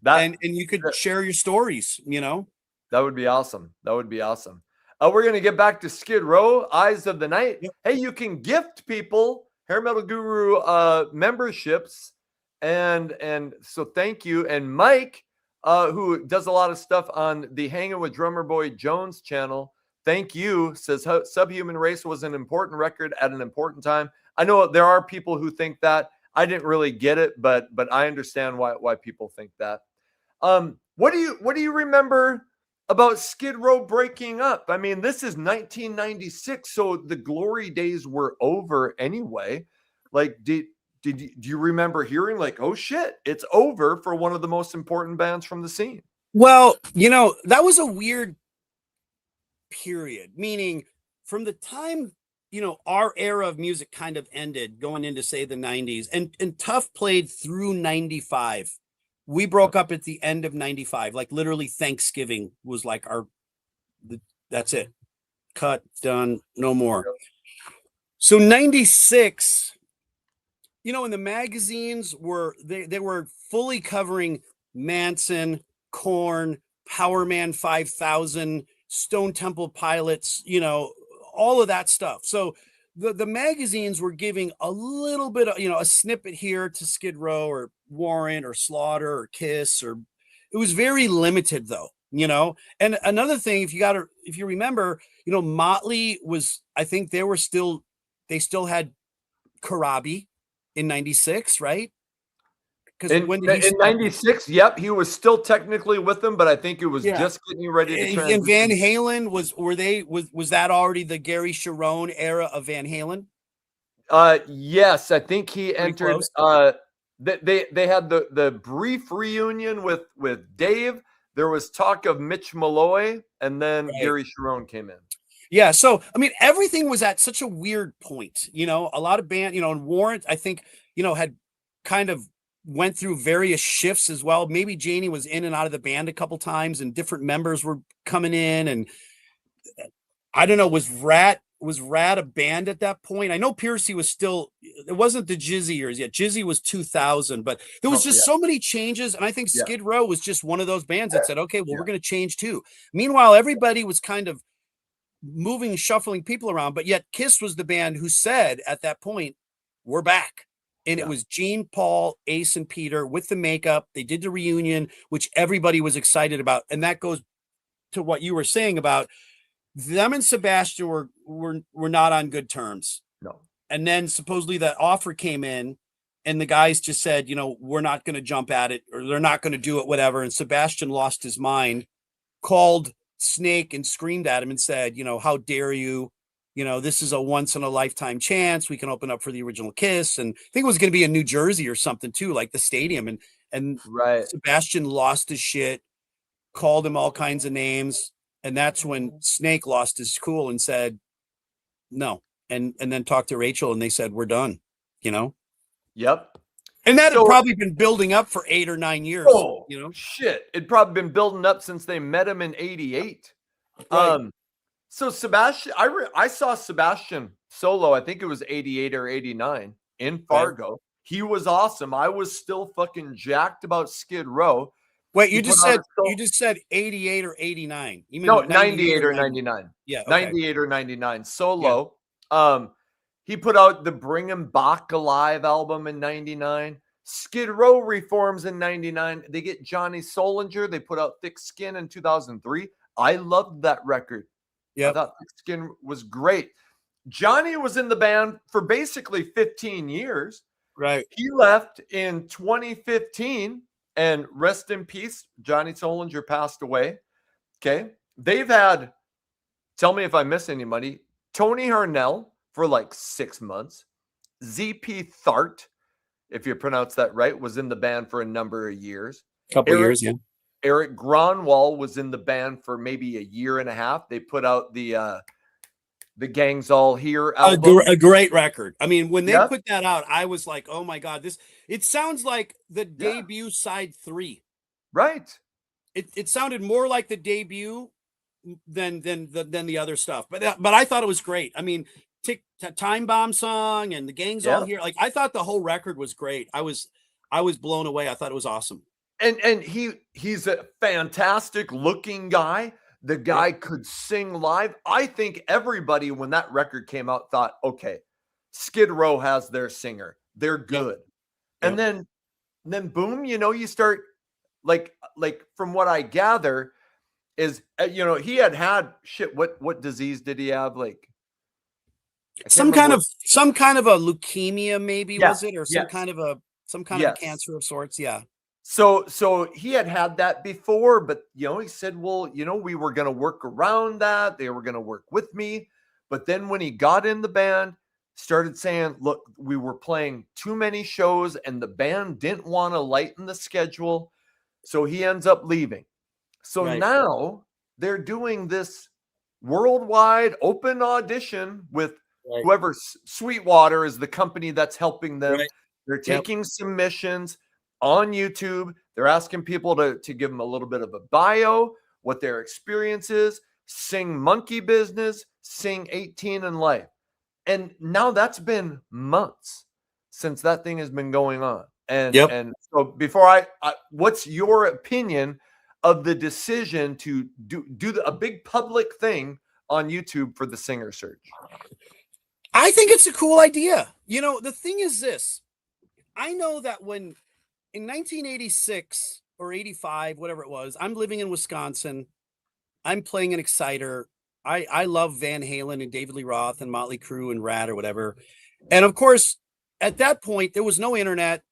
Speaker 3: and you could share your stories, you know.
Speaker 1: That would be awesome. That would be awesome. We're going to get back to Skid Row, Eyes of the Night. Yep. Hey, you can gift people Hair Metal Guru memberships. And so thank you. And Mike, who does a lot of stuff on the Hanging with Drummer Boy Jones channel, thank you, says Subhuman Race was an important record at an important time. I know there are people who think that. I didn't really get it, but I understand why people think that. What do you remember about Skid Row breaking up? I mean, this is 1996, so the glory days were over anyway. Like, do you remember hearing like, oh shit, it's over for one of the most important bands from the scene?
Speaker 3: Well, you know, that was a weird period, meaning from the time, you know, our era of music kind of ended going into, say, the 90s, and Tough played through 95. We broke up at the end of 95, like literally Thanksgiving was like that's it, cut, done, no more. So 96, you know, and the magazines were they were fully covering Manson, Korn, Power Man 5000, Stone Temple Pilots, you know, all of that stuff. So the magazines were giving a little bit of, you know, a snippet here to Skid Row or Warrant or Slaughter or Kiss, or it was very limited though. And another thing, if you remember, Motley was, I think they still had Karabi in 96, right? Because
Speaker 1: In
Speaker 3: when did he
Speaker 1: in
Speaker 3: stop?
Speaker 1: '96, yep, he was still technically with them, but I think it was
Speaker 3: Yeah.
Speaker 1: just getting ready to
Speaker 3: And Van
Speaker 1: transition.
Speaker 3: Halen was that already the Gary Cherone era of Van Halen?
Speaker 1: Yes, I think he
Speaker 3: Pretty
Speaker 1: entered.
Speaker 3: close.
Speaker 1: They had the brief reunion with Dave. There was talk of Mitch Malloy, and then
Speaker 3: Right.
Speaker 1: Gary Cherone came in.
Speaker 3: Yeah. So, I mean, everything was at such a weird point, a lot of and Warrant, I think, had kind of went through various shifts as well. Maybe Janie was in and out of the band a couple times and different members were coming in. And I don't know, was Rat a band at that point? I know Piercy was still, it wasn't the Jizzy years yet. Jizzy was 2000, but there was just
Speaker 1: Yeah,
Speaker 3: so many changes. And I think
Speaker 1: yeah,
Speaker 3: Skid Row was just one of those bands that said, okay, well,
Speaker 1: yeah.
Speaker 3: we're going to change too. Meanwhile, everybody was kind of moving, shuffling people around, but yet Kiss was the band who said at that point, we're back. And it was Gene, Paul, Ace, and Peter with the makeup. They did the reunion, which everybody was excited about. And that goes to what you were saying about them and Sebastian were not on good terms.
Speaker 1: No.
Speaker 3: And then supposedly that offer came in and the guys just said, we're not going to jump at it, or they're not going to do it, whatever. And Sebastian lost his mind, called Snake and screamed at him and said, how dare you? This is a once in a lifetime chance. We can open up for the original Kiss. And I think it was going to be in New Jersey or something too, like the stadium. And
Speaker 1: Right.
Speaker 3: Sebastian lost his shit, called him all kinds of names. And that's when Snake lost his cool and said, no. And then talked to Rachel and they said, we're done,
Speaker 1: Yep.
Speaker 3: And that had probably been building up for 8 or 9 years.
Speaker 1: Oh, shit. It'd probably been building up since they met him in '88.
Speaker 3: Right.
Speaker 1: So Sebastian, I saw Sebastian solo, I think it was '88 or '89 in Fargo. Right. He was awesome. I was still fucking jacked about Skid Row.
Speaker 3: Wait, you just said 88 or 89. You mean
Speaker 1: no, 98 or 99.
Speaker 3: Yeah, okay.
Speaker 1: 98 or 99 solo. Yeah. He put out the Bring 'Em Back Alive album in '99. Skid Row reforms in '99. They get Johnny Solinger. They put out Thick Skin in 2003. I loved that record. Yeah, I thought Thick Skin was great. Johnny was in the band for basically 15 years.
Speaker 3: Right.
Speaker 1: He left in 2015, and rest in peace, Johnny Solinger passed away. Okay. They've had, tell me if I miss anybody, Tony Harnell for like 6 months. ZP Thart, if you pronounce that right, was in the band for a number of years.
Speaker 3: Couple years, yeah.
Speaker 1: Eric Gronwall was in the band for maybe a year and a half. They put out the Gang's All Here album.
Speaker 3: A great record. I mean, when they put that out, I was like, oh my God, it sounds like the debut side 3.
Speaker 1: Right.
Speaker 3: It sounded more like the debut than the other stuff. But I thought it was great. I mean, Time Bomb Song and the Gang's All Here. Like, I thought the whole record was great. I was blown away. I thought it was awesome.
Speaker 1: And he's a fantastic looking guy. The guy could sing live. I think everybody, when that record came out, thought, okay, Skid Row has their singer. They're good. Yep. And then boom, you start like from what I gather is, he had shit. What disease did he have? Like
Speaker 3: some kind of a leukemia, maybe, was it? Or some kind of a cancer of sorts. Yeah.
Speaker 1: So he had that before, but he said, well, we were going to work around that. They were going to work with me. But then when he got in the band, started saying, look, we were playing too many shows and the band didn't want to lighten the schedule. So he ends up leaving. So now they're doing this worldwide open audition with whoever. Sweetwater is the company that's helping them. Right. They're taking submissions on YouTube. They're asking people to give them a little bit of a bio, what their experience is, sing Monkey Business, sing 18 in Life. And now that's been months since that thing has been going on. And so before what's your opinion of the decision to do a big public thing on YouTube for the singer search?
Speaker 3: I think it's a cool idea. The thing is this. I know that when in 1986, or 85, whatever it was. I'm living in Wisconsin. I'm playing an Exciter. I love Van Halen and David Lee Roth and Motley Crue and Rat or whatever. And of course, at that point, there was no internet.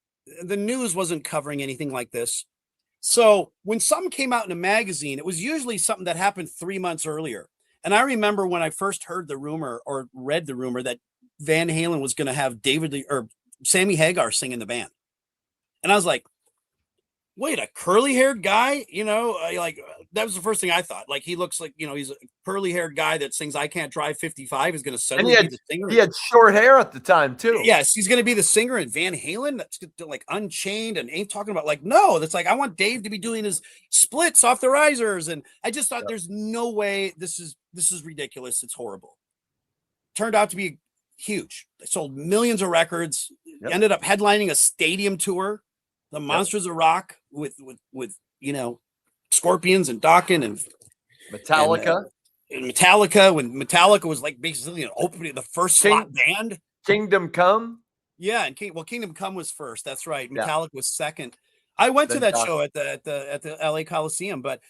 Speaker 3: The news wasn't covering anything like this. So when something came out in a magazine, it was usually something that happened 3 months earlier. And I remember when I first heard the rumor or read the rumor that Van Halen was going to have David Lee or Sammy Hagar sing in the band. And I was like, wait, a curly haired guy, like that was the first thing I thought. Like he looks like, he's a curly haired guy that sings I Can't Drive 55 is going to suddenly be the singer.
Speaker 1: He had short hair at the time too.
Speaker 3: Yes, he's going to be the singer in Van Halen. That's like Unchained and ain't talking about like, no, that's like, I want Dave to be doing his splits off the risers. And I just thought there's no way this is ridiculous. It's horrible. Turned out to be huge. They sold millions of records, ended up headlining a stadium tour. The Monsters of Rock with Scorpions and Dokken and
Speaker 1: Metallica.
Speaker 3: And Metallica, when Metallica was like basically opening the first slot band.
Speaker 1: Kingdom Come.
Speaker 3: Yeah, and Kingdom Come was first. That's right. Metallica was second. I went to that show at the LA Coliseum, but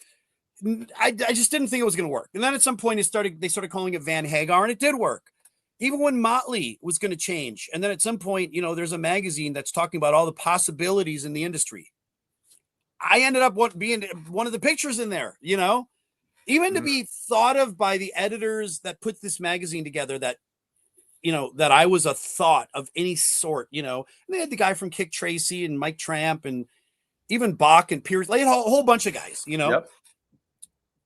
Speaker 3: I just didn't think it was going to work. And then at some point they started calling it Van Hagar, and it did work. Even when Motley was going to change. And then at some point, there's a magazine that's talking about all the possibilities in the industry. I ended up being one of the pictures in there, even to be thought of by the editors that put this magazine together that, that I was a thought of any sort, and they had the guy from Kick Tracy and Mike Tramp and even Bach and Pierce, they had a whole bunch of guys,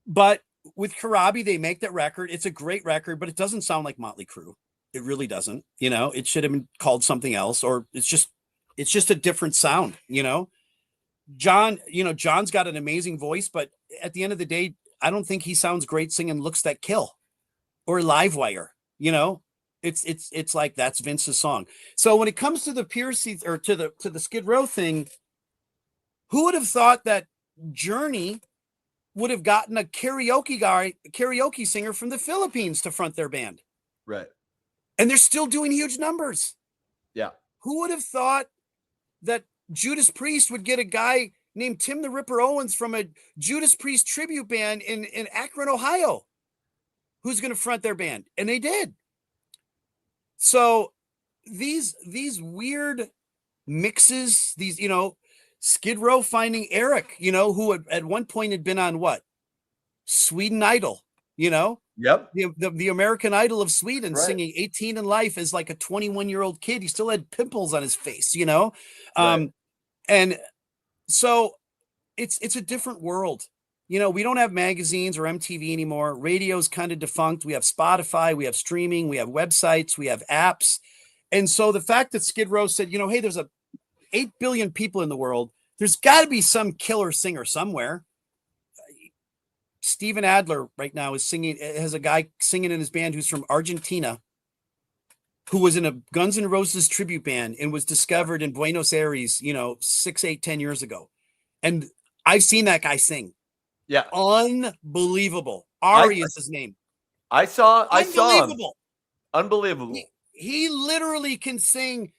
Speaker 3: but with Karabi, they make that record. It's a great record, but it doesn't sound like Motley Crue. It really doesn't. It should have been called something else, or it's just a different sound. John's got an amazing voice, but at the end of the day, I don't think he sounds great singing "Looks That Kill" or "Livewire." It's like that's Vince's song. So when it comes to the Piercy or to the Skid Row thing, who would have thought that Journey would have gotten a karaoke singer from the Philippines to front their band.
Speaker 1: Right.
Speaker 3: And they're still doing huge numbers.
Speaker 1: Yeah.
Speaker 3: Who would have thought that Judas Priest would get a guy named Tim the Ripper Owens from a Judas Priest tribute band in Akron, Ohio, who's going to front their band? And they did. So these weird mixes, these, Skid Row finding Eric, who at one point had been on what? Sweden Idol,
Speaker 1: Yep.
Speaker 3: The American Idol of Sweden,
Speaker 1: right.
Speaker 3: Singing 18 in Life as like a 21-year-old kid. He still had pimples on his face,
Speaker 1: Right.
Speaker 3: And so it's a different world. We don't have magazines or MTV anymore. Radio's kind of defunct. We have Spotify, we have streaming, we have websites, we have apps. And so the fact that Skid Row said, hey, there's 8 billion people in the world. There's got to be some killer singer somewhere. Steven Adler right now has a guy singing in his band who's from Argentina, who was in a Guns N' Roses tribute band and was discovered in Buenos Aires, 6, 8, 10 years ago. And I've seen that guy sing.
Speaker 1: Yeah.
Speaker 3: Unbelievable. Ari is his name.
Speaker 1: I saw him.
Speaker 3: Unbelievable. He literally can sing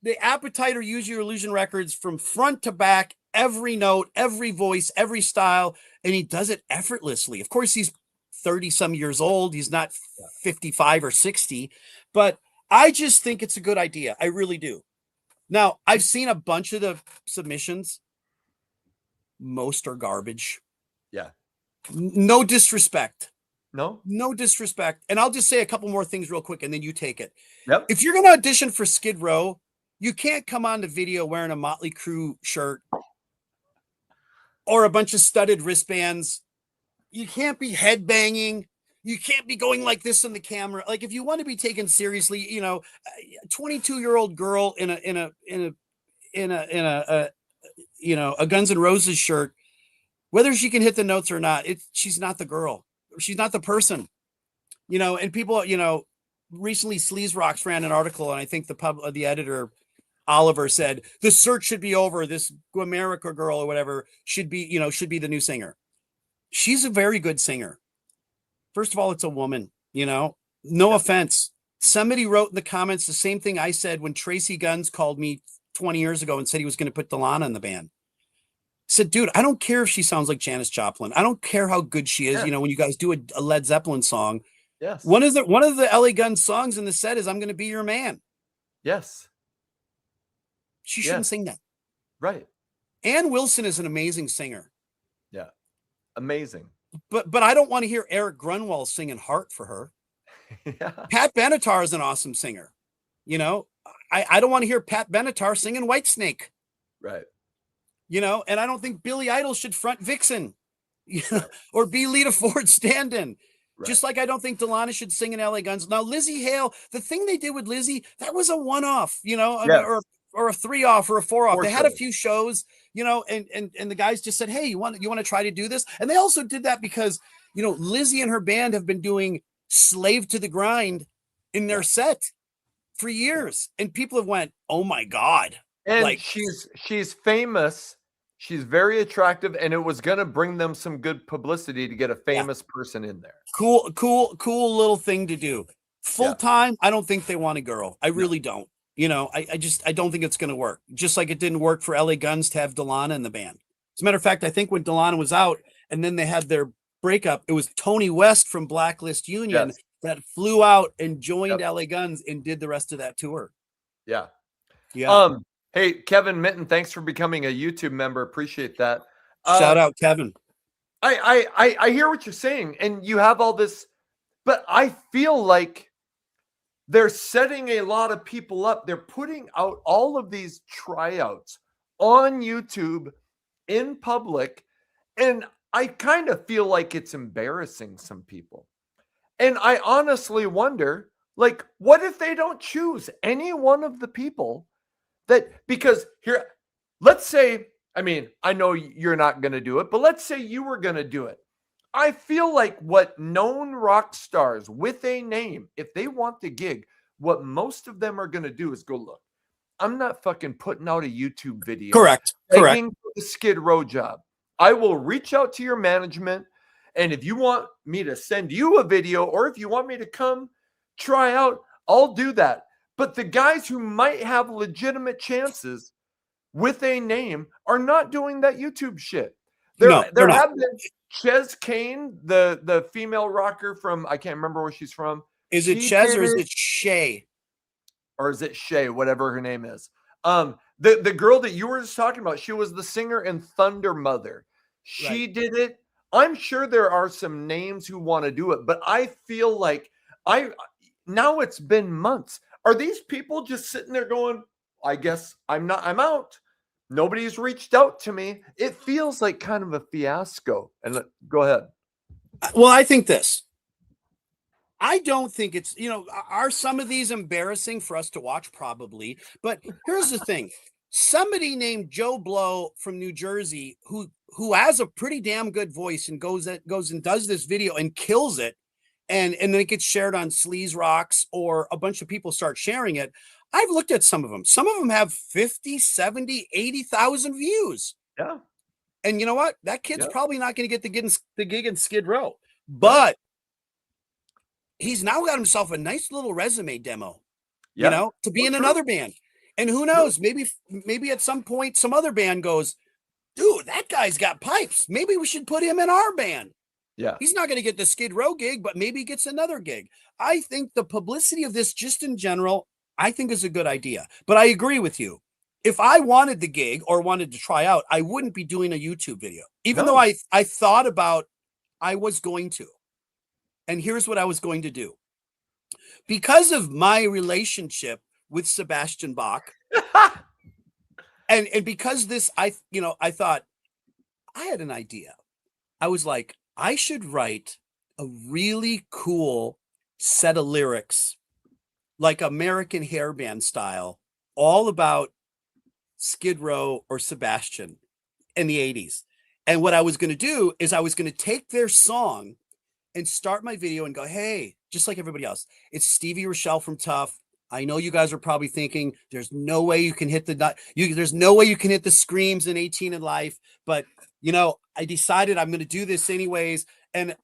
Speaker 3: the Appetite or Use Your Illusion records from front to back, every note, every voice, every style, and he does it effortlessly. Of course, he's 30 some years old. He's not 55 or 60, but I just think it's a good idea. I really do. Now, I've seen a bunch of the submissions. Most are garbage.
Speaker 1: Yeah.
Speaker 3: No disrespect.
Speaker 1: No
Speaker 3: disrespect. And I'll just say a couple more things real quick and then you take it.
Speaker 1: Yep.
Speaker 3: If you're going to audition for Skid Row, you can't come on the video wearing a Motley Crue shirt or a bunch of studded wristbands. You can't be headbanging. You can't be going like this in the camera. Like if you want to be taken seriously, a 22-year-old girl in a Guns N' Roses shirt, whether she can hit the notes or not, she's not the girl. She's not the person, and people, recently Sleaze Rocks ran an article, and I think the editor, Oliver, said the search should be over. This America girl or whatever should be the new singer. She's a very good singer. First of all, it's a woman, no offense. Somebody wrote in the comments the same thing I said when Tracy Guns called me 20 years ago and said he was going to put Delana in the band. said, dude, I don't care if she sounds like Janis Joplin. I don't care how good she is.
Speaker 1: Yeah.
Speaker 3: You know, when you guys do a Led Zeppelin song,
Speaker 1: Yes.
Speaker 3: one of the LA Guns songs in the set is "I'm Gonna Be Your Man."
Speaker 1: Yes.
Speaker 3: She shouldn't
Speaker 1: Yes.
Speaker 3: sing that.
Speaker 1: Right.
Speaker 3: Ann Wilson is an amazing singer.
Speaker 1: Yeah. Amazing.
Speaker 3: But I don't want to hear Eric Grunwald singing "Heart" for her.
Speaker 1: Yeah.
Speaker 3: Pat Benatar is an awesome singer. You know, I don't want to hear Pat Benatar singing Whitesnake.
Speaker 1: Right.
Speaker 3: You know, and I don't think Billy Idol should front Vixen, you know, or be Lita Ford stand-in.
Speaker 1: Right.
Speaker 3: Just like I don't think Delana should sing in LA Guns. Now, Lizzie Hale, the thing they did with Lizzie, that was a one-off, you know,
Speaker 1: Yes.
Speaker 3: or a 3-off or a 4-off.
Speaker 1: For
Speaker 3: They had a
Speaker 1: sure.
Speaker 3: few shows, you know, and the guys just said, hey, you want to try to do this? And they also did that because, you know, Lizzie and her band have been doing Slave to the Grind in their set for years. And people have went, oh my God.
Speaker 1: And
Speaker 3: like
Speaker 1: she's famous. She's very attractive, and it was going to bring them some good publicity to get a famous person in there.
Speaker 3: Cool little thing to do. Full time, I don't think they want a girl. I really don't. You know, I don't think it's going to work. Just like it didn't work for LA Guns to have Delana in the band. As a matter of fact, I think when Delana was out and then they had their breakup, it was Tony West from Blacklist Union that flew out and joined LA Guns and did the rest of that tour.
Speaker 1: Yeah.
Speaker 3: Yeah.
Speaker 1: Hey, Kevin Minton, thanks for becoming a YouTube member. Appreciate that.
Speaker 3: Shout out, Kevin.
Speaker 1: I hear what you're saying, and you have all this, but I feel like they're setting a lot of people up. They're putting out all of these tryouts on YouTube in public, and I kind of feel like it's embarrassing some people. And I honestly wonder, like, what if they don't choose any one of the people that, because here, let's say, I mean, I know you're not going to do it, but let's say you were going to do it. I feel like what known rock stars with a name, if they want the gig, what most of them are going to do is go, look, I'm not fucking putting out a YouTube video.
Speaker 3: Correct.
Speaker 1: For the Skid Row job. I will reach out to your management. And if you want me to send you a video, or if you want me to come try out, I'll do that. But the guys who might have legitimate chances with a name are not doing that YouTube shit. There have been Ches Kane, the female rocker from, I can't remember where she's from.
Speaker 3: Is it Ches or is it Shay?
Speaker 1: Or is it Shay, whatever her name is? The girl that you were just talking about, she was the singer in Thunder Mother. She did it. I'm sure there are some names who want to do it, but I feel like now it's been months. Are these people just sitting there going, I guess I'm out. Nobody's reached out to me. It feels like kind of a fiasco. And go ahead.
Speaker 3: Well, I think this. I don't think it's, you know, are some of these embarrassing for us to watch? Probably. But here's the thing. Somebody named Joe Blow from New Jersey who has a pretty damn good voice and goes and does this video and kills it. And then it gets shared on Sleaze Rocks, or a bunch of people start sharing it. I've looked at some of them. Some of them have 50, 70, 80,000 views.
Speaker 1: Yeah.
Speaker 3: And you know what? That kid's probably not going to get the gig in Skid Row. But he's now got himself a nice little resume demo, you know, to be in another band. And who knows, maybe at some point some other band goes, dude, that guy's got pipes. Maybe we should put him in our band.
Speaker 1: Yeah.
Speaker 3: He's not going to get the Skid Row gig, but maybe he gets another gig. I think the publicity of this just in general, I think is a good idea. But I agree with you. If I wanted the gig or wanted to try out, I wouldn't be doing a YouTube video, even though I thought about I was going to. And here's what I was going to do. Because of my relationship with Sebastian Bach, and because this, I thought I had an idea. I was like, I should write a really cool set of lyrics, like American hair band style, all about Skid Row or Sebastian in the 80s. And what I was going to do is I was going to take their song and start my video and go, hey, just like everybody else, it's Stevie Rachelle from Tough. I know you guys are probably thinking there's no way you can hit there's no way you can hit the screams in 18 in Life, but you know, I decided I'm going to do this anyways. And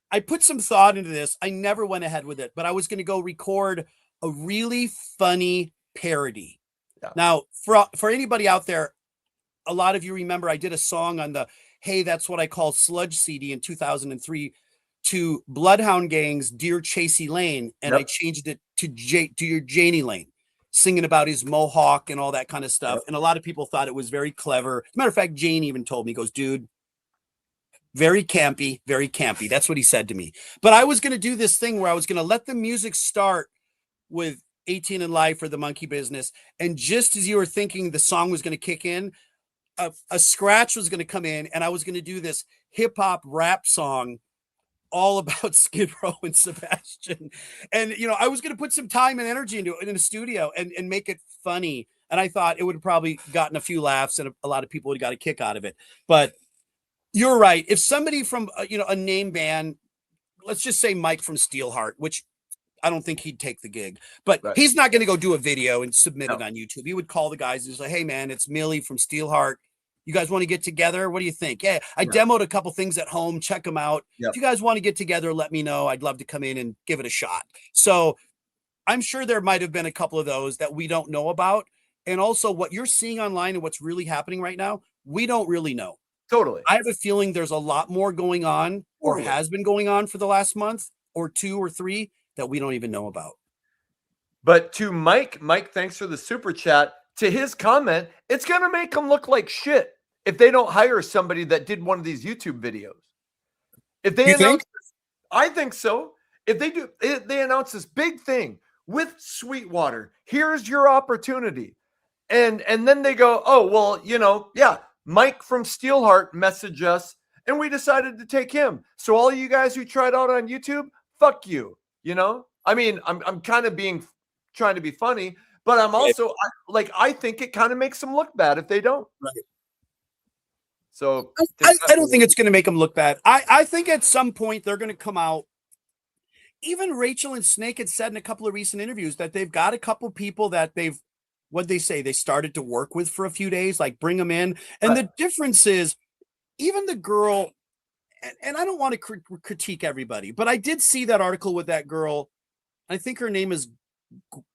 Speaker 3: I put some thought into this. I never went ahead with it, but I was going to go record a really funny parody. Yeah. Now, for anybody out there, a lot of you remember I did a song on the Hey, That's What I Call Sludge CD in 2003 to Bloodhound Gang's Dear Chasey Lane, and I changed it to your Janie Lane, singing about his mohawk and all that kind of stuff. And a lot of people thought it was very clever. As a matter of fact, Jane even told me, he goes, dude, very campy, very campy. That's what he said to me. But I was going to do this thing where I was going to let the music start with 18 and Live for the Monkey Business. And just as you were thinking the song was going to kick in, a scratch was going to come in, and I was going to do this hip hop rap song all about Skid Row and Sebastian. And, you know, I was going to put some time and energy into it in the studio and make it funny. And I thought it would have probably gotten a few laughs and a lot of people would have got a kick out of it. But you're right. If somebody from, you know, a name band, let's just say Mike from Steelheart, which I don't think he'd take the gig, but he's not going to go do a video and submit it on YouTube. He would call the guys and say, hey man, it's Millie from Steelheart. You guys want to get together? What do you think? Yeah, I demoed a couple things at home. Check them out. If you guys want to get together, let me know. I'd love to come in and give it a shot. So I'm sure there might have been a couple of those that we don't know about. And also what you're seeing online and what's really happening right now, we don't really know.
Speaker 1: Totally.
Speaker 3: I have a feeling there's a lot more going on or has been going on for the last month or 2 or 3 that we don't even know about.
Speaker 1: But to Mike, thanks for the super chat. To his comment, it's going to make them look like shit if they don't hire somebody that did one of these YouTube videos. If they announce this, I think so. If they do, they announce this big thing with Sweetwater. Here's your opportunity. And then they go, oh, well, you know, yeah, Mike from Steelheart messaged us and we decided to take him. So all you guys who tried out on YouTube, fuck you. You know, I mean, I'm kind of trying to be funny, but I'm also I think it kind of makes them look bad if they don't.
Speaker 3: Right.
Speaker 1: So
Speaker 3: I don't think it's going to make them look bad. I think at some point they're going to come out. Even Rachel and Snake had said in a couple of recent interviews that they've got a couple people that what'd they say? They started to work with for a few days, like bring them in. And the difference is even the girl, and I don't want to critique everybody, but I did see that article with that girl. I think her name is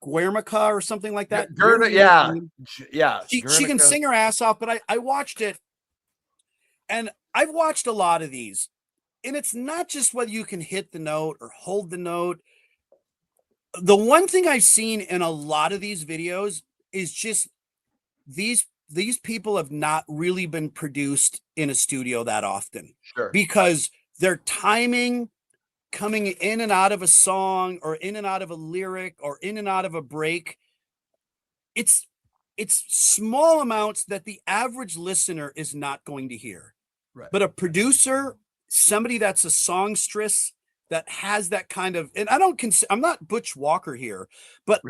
Speaker 3: Guernica or something like that.
Speaker 1: Yeah.
Speaker 3: She can sing her ass off, but I watched it, and I've watched a lot of these, and it's not just whether you can hit the note or hold the note. The one thing I've seen in a lot of these videos is just these people have not really been produced in a studio that often.
Speaker 1: Sure.
Speaker 3: Because their timing coming in and out of a song or in and out of a lyric or in and out of a break, it's small amounts that the average listener is not going to hear.
Speaker 1: Right.
Speaker 3: But a producer, somebody that's a songstress that has that kind of, and I'm not Butch Walker here, but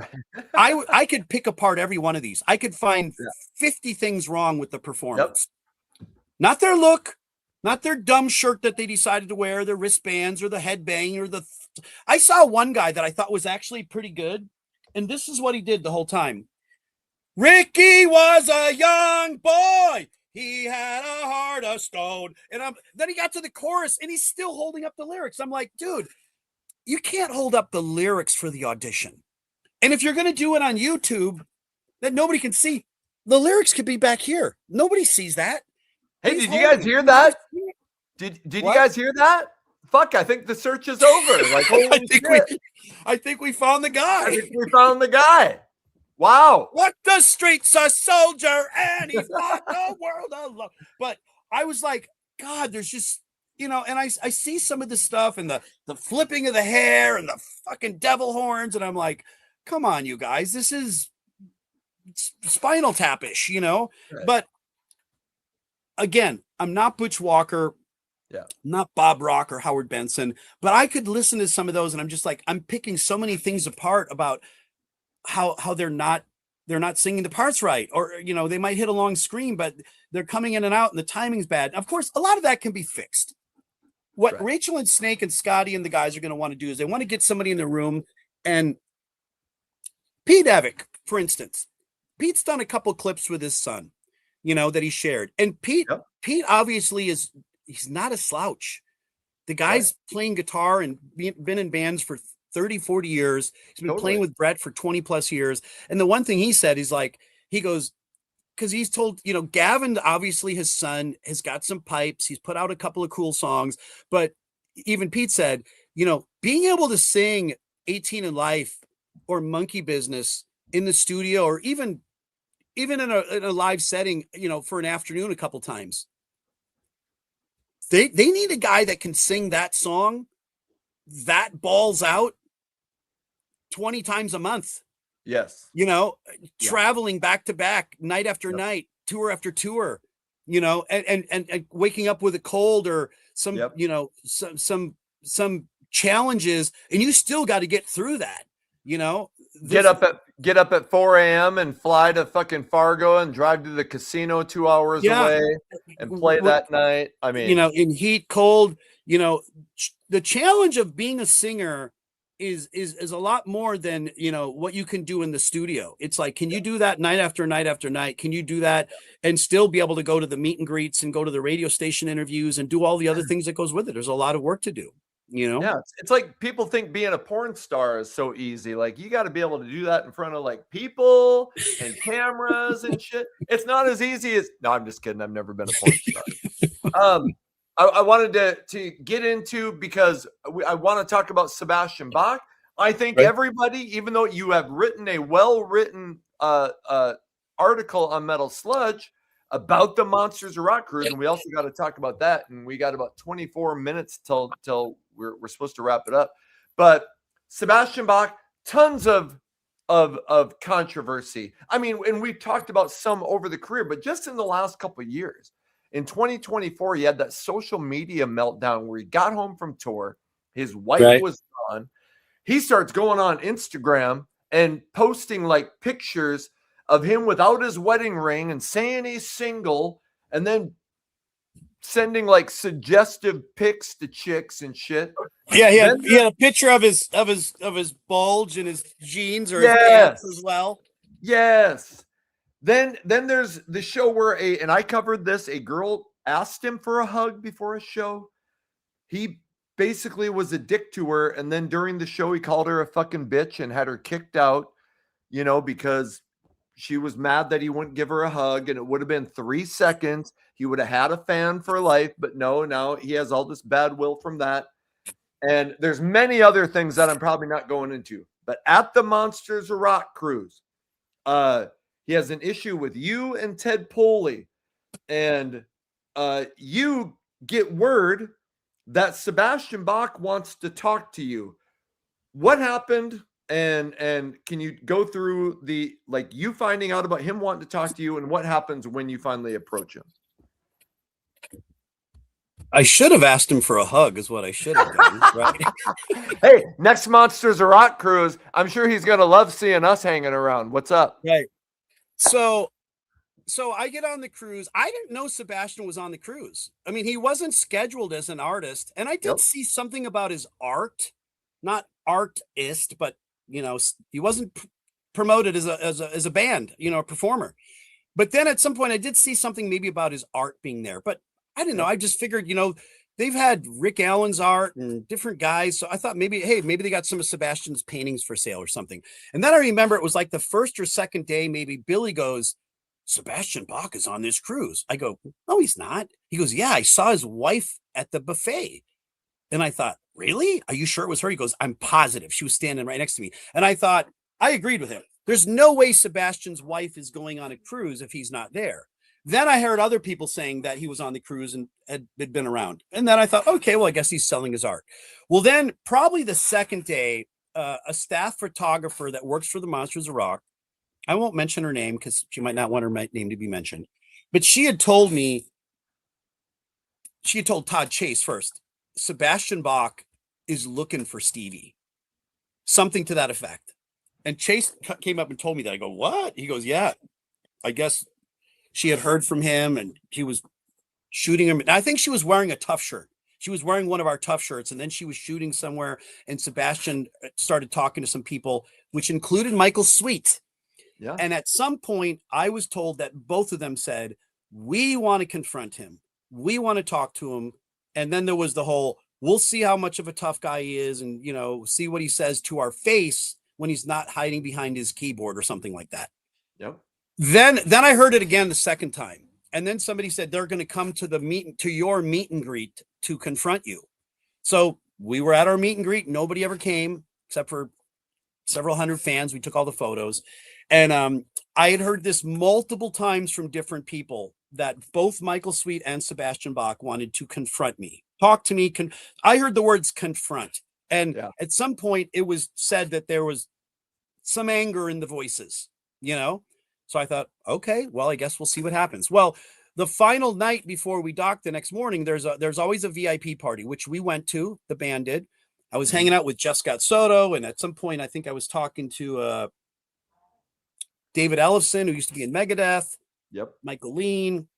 Speaker 3: I could pick apart every one of these. I could find 50 things wrong with the performance. Not their look, not their dumb shirt that they decided to wear, their wristbands or the headbang or I saw one guy that I thought was actually pretty good. And this is what he did the whole time. Ricky was a young boy. He had a heart of stone. And then he got to the chorus and he's still holding up the lyrics. I'm like, dude, you can't hold up the lyrics for the audition. And if you're going to do it on YouTube that nobody can see, the lyrics could be back here. Nobody sees that.
Speaker 1: Hey, did you guys hear that? Did you guys hear that? Fuck, I think the search is over. Like, holy shit.
Speaker 3: I think we found the guy.
Speaker 1: I think we found the guy. Wow.
Speaker 3: What the streets a soldier and he fought the world alone. But I was like, God, there's just, you know, and I see some of the stuff and the flipping of the hair and the fucking devil horns. And I'm like, come on, you guys, this is Spinal Tap-ish, you know? Right. But again, I'm not Butch Walker.
Speaker 1: Yeah.
Speaker 3: Not Bob Rock or Howard Benson, but I could listen to some of those and I'm just like, I'm picking so many things apart about how they're not singing the parts right, or you know, they might hit a long scream, but they're coming in and out and the timing's bad. Of course, a lot of that can be fixed. What Rachel and Snake and Scotty and the guys are going to want to do is they want to get somebody in the room, and Pete Avick, for instance, Pete's done a couple clips with his son, you know, that he shared, and Pete obviously he's not a slouch. The guy's playing guitar and been in bands for 30, 40 years. He's been playing with Brett for 20 plus years. And the one thing he said is like, he goes, because he's told, Gavin, obviously his son has got some pipes. He's put out a couple of cool songs, but even Pete said, being able to sing 18 in Life or Monkey Business in the studio, or even in a live setting, for an afternoon a couple times. They need a guy that can sing that song, that balls out 20 times a month.
Speaker 1: Yes.
Speaker 3: Traveling back to back, night after night, tour after tour, and waking up with a cold or some, some challenges, and you still got to get through that,
Speaker 1: Get up at 4 a.m. and fly to fucking Fargo and drive to the casino 2 hours away and play that night. I mean,
Speaker 3: in heat, cold, the challenge of being a singer is a lot more than, what you can do in the studio. It's like, can you do that night after night after night? Can you do that and still be able to go to the meet and greets and go to the radio station interviews and do all the other things that goes with it? There's a lot of work to do.
Speaker 1: Yeah, it's like people think being a porn star is so easy. Like, you got to be able to do that in front of like people and cameras and shit. It's not as easy as, no, I'm just kidding. I've never been a porn star. I wanted to get into, because I want to talk about Sebastian Bach. I think everybody, even though you have written a well-written article on Metal Sludge about the Monsters of Rock cruise, and we also got to talk about that, and we got about 24 minutes till we're supposed to wrap it up. But Sebastian Bach, tons of controversy. I mean, and we've talked about some over the career, but just in the last couple of years, in 2024, he had that social media meltdown where he got home from tour, his wife was gone. He starts going on Instagram and posting like pictures of him without his wedding ring and saying he's single, and then sending like suggestive pics to chicks and shit.
Speaker 3: Yeah, he had a picture of his bulge and his jeans or his pants as well.
Speaker 1: Yes. Then there's the show where and I covered this, a girl asked him for a hug before a show. He basically was a dick to her, and then during the show he called her a fucking bitch and had her kicked out, because she was mad that he wouldn't give her a hug, and it would have been 3 seconds. He would have had a fan for life, but no, now he has all this bad will from that. And there's many other things that I'm probably not going into. But at the Monsters of Rock cruise, he has an issue with you and Ted Poley. And you get word that Sebastian Bach wants to talk to you. What happened? And can you go through the, like, you finding out about him wanting to talk to you, and what happens when you finally approach him?
Speaker 3: I should have asked him for a hug, is what I should have done. Right?
Speaker 1: Hey, next Monsters of Rock cruise, I'm sure he's gonna love seeing us hanging around. What's up?
Speaker 3: Right. So I get on the cruise. I didn't know Sebastian was on the cruise. I mean, he wasn't scheduled as an artist, and I did see something about his art, not artist, but he wasn't promoted as a band, a performer. But then at some point I did see something maybe about his art being there, but I didn't know. I just figured, they've had Rick Allen's art and different guys. So I thought maybe they got some of Sebastian's paintings for sale or something. And then I remember it was like the first or second day, maybe Billy goes, Sebastian Bach is on this cruise. I go, no, he's not. He goes, yeah, I saw his wife at the buffet. And I thought, really? Are you sure it was her? He goes, I'm positive. She was standing right next to me. And I thought, I agreed with him. There's no way Sebastian's wife is going on a cruise if he's not there. Then I heard other people saying that he was on the cruise and had been around. And then I thought, okay, well, I guess he's selling his art. Well, then probably the second day, a staff photographer that works for the Monsters of Rock, I won't mention her name because she might not want her name to be mentioned, but she had told Todd Chase first, Sebastian Bach is looking for Stevie, something to that effect. And Chase came up and told me that. I go, what? He goes, yeah, I guess she had heard from him and he was shooting him. I think she was wearing a Tough shirt. She was wearing one of our Tough shirts, and then she was shooting somewhere, and Sebastian started talking to some people, which included Michael Sweet. Yeah. And at some point I was told that both of them said, we want to confront him. We want to talk to him. And then there was the whole, we'll see how much of a tough guy he is and, see what he says to our face when he's not hiding behind his keyboard or something like that.
Speaker 1: Yep.
Speaker 3: Then I heard it again the second time. And then somebody said they're going to come to your meet and greet to confront you. So we were at our meet and greet. Nobody ever came except for several hundred fans. We took all the photos. And I had heard this multiple times from different people that both Michael Sweet and Sebastian Bach wanted to confront me, talk to me. I heard the words confront. And at some point it was said that there was some anger in the voices, you know? So I thought, okay, well, I guess we'll see what happens. Well, the final night before we docked the next morning, there's always a VIP party, which we went to, the band did. I was hanging out with Just Scott Soto. And at some point, I think I was talking to David Ellefson, who used to be in Megadeth.
Speaker 1: Yep.
Speaker 3: Michael Lean,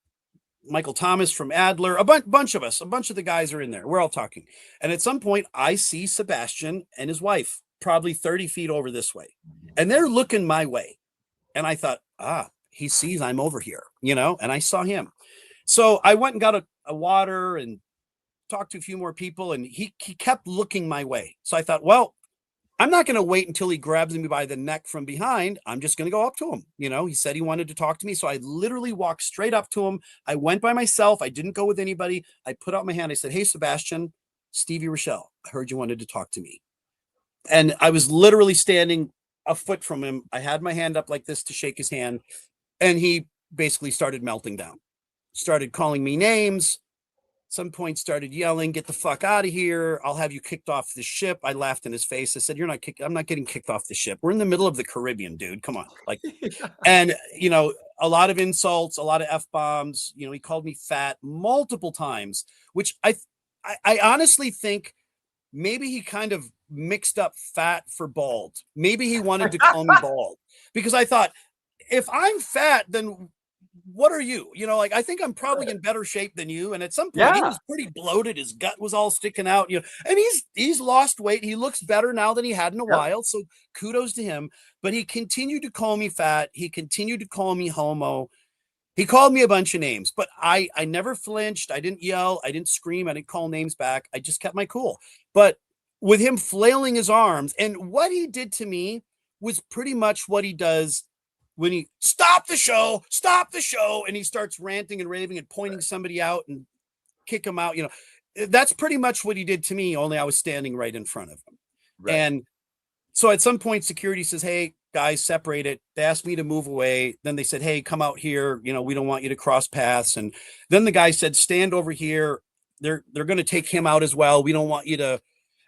Speaker 3: Michael Thomas from Adler, a bunch of us, a bunch of the guys are in there. We're all talking. And at some point I see Sebastian and his wife, probably 30 feet over this way. And they're looking my way. And I thought, he sees I'm over here, you know, and I saw him. So I went and got a water and talked to a few more people, and he kept looking my way. So I thought, well, I'm not going to wait until he grabs me by the neck from behind. I'm just going to go up to him. You know, he said he wanted to talk to me. So I literally walked straight up to him. I went by myself. I didn't go with anybody. I put out my hand. I said, hey, Sebastian, Stevie Rachelle, I heard you wanted to talk to me. And I was literally standing a foot from him. I had my hand up like this to shake his hand. And he basically started melting down, started calling me names. Some point started yelling, get the fuck out of here. I'll have you kicked off the ship. I laughed in his face. I said, I'm not getting kicked off the ship. We're in the middle of the Caribbean, dude. Come on. Like, and you know, a lot of insults, a lot of F-bombs, you know, he called me fat multiple times, which I honestly think maybe he kind of mixed up fat for bald. Maybe he wanted to call me bald, because I thought, if I'm fat, then what are you? You know, like, I think I'm probably in better shape than you. And at some point he was pretty bloated. His gut was all sticking out, you know, and he's lost weight. He looks better now than he had in a while. So kudos to him. But he continued to call me fat. He continued to call me homo. He called me a bunch of names, but I never flinched. I didn't yell. I didn't scream. I didn't call names back. I just kept my cool. But with him flailing his arms, and what he did to me was pretty much what he does when he stop the show, and he starts ranting and raving and pointing somebody out and kick him out. You know, that's pretty much what he did to me, only I was standing right in front of him. Right. And so at some point security says, hey, guys, separate it. They asked me to move away. Then they said, hey, come out here. You know, we don't want you to cross paths. And then the guy said, stand over here. They're going to take him out as well. We don't want you to.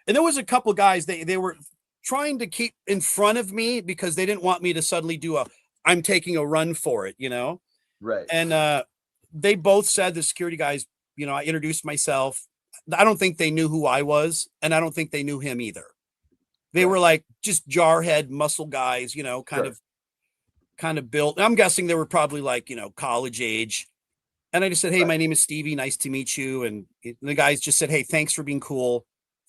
Speaker 3: And there was a couple of guys, they were trying to keep in front of me because they didn't want me to suddenly do I'm taking a run for it, you know? Right. And they both said, the security guys, you know, I introduced myself. I don't think they knew who I was, and I don't think they knew him either. They were like just jarhead muscle guys, you know, kind of built. I'm guessing they were probably like, you know, college age. And I just said, hey, my name is Stevie. Nice to meet you. And the guys just said, hey, thanks for being cool.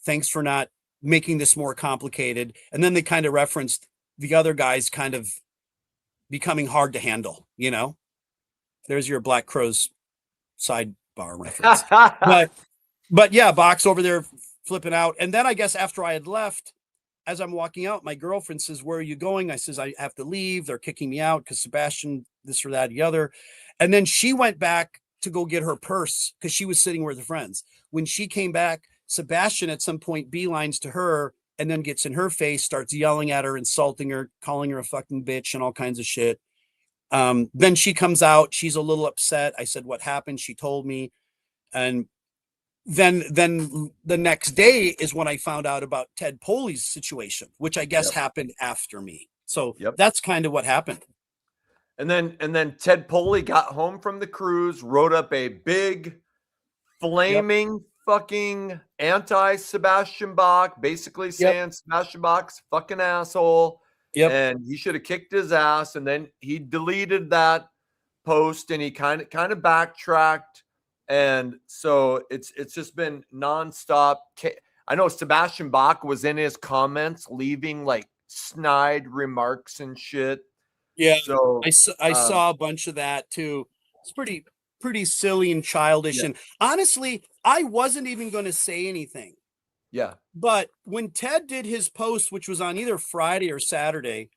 Speaker 3: Thanks for not making this more complicated. And then they kind of referenced the other guys kind of becoming hard to handle, you know. There's your Black Crowes sidebar reference. but yeah, Bach's over there flipping out. And then I guess after I had left, as I'm walking out, my girlfriend says, where are you going? I says, I have to leave. They're kicking me out because Sebastian, this or that, the other. And then she went back to go get her purse because she was sitting with her friends. When she came back, Sebastian at some point beelines to her and then gets in her face, starts yelling at her, insulting her, calling her a fucking bitch and all kinds of shit. Then she comes out. She's a little upset. I said, what happened? She told me. And then the next day is when I found out about Ted Poley's situation, which I guess happened after me. So that's kind of what happened.
Speaker 1: And then Ted Poley got home from the cruise, wrote up a big flaming fucking anti-Sebastian Bach, basically saying Sebastian Bach's a fucking asshole. And he should have kicked his ass. And then he deleted that post and he kind of backtracked. And so it's just been nonstop. I know Sebastian Bach was in his comments leaving like snide remarks and shit.
Speaker 3: Yeah, so I saw a bunch of that too. It's pretty silly and childish. And honestly, I wasn't even going to say anything.
Speaker 1: Yeah.
Speaker 3: But when Ted did his post, which was on either Friday or Saturday,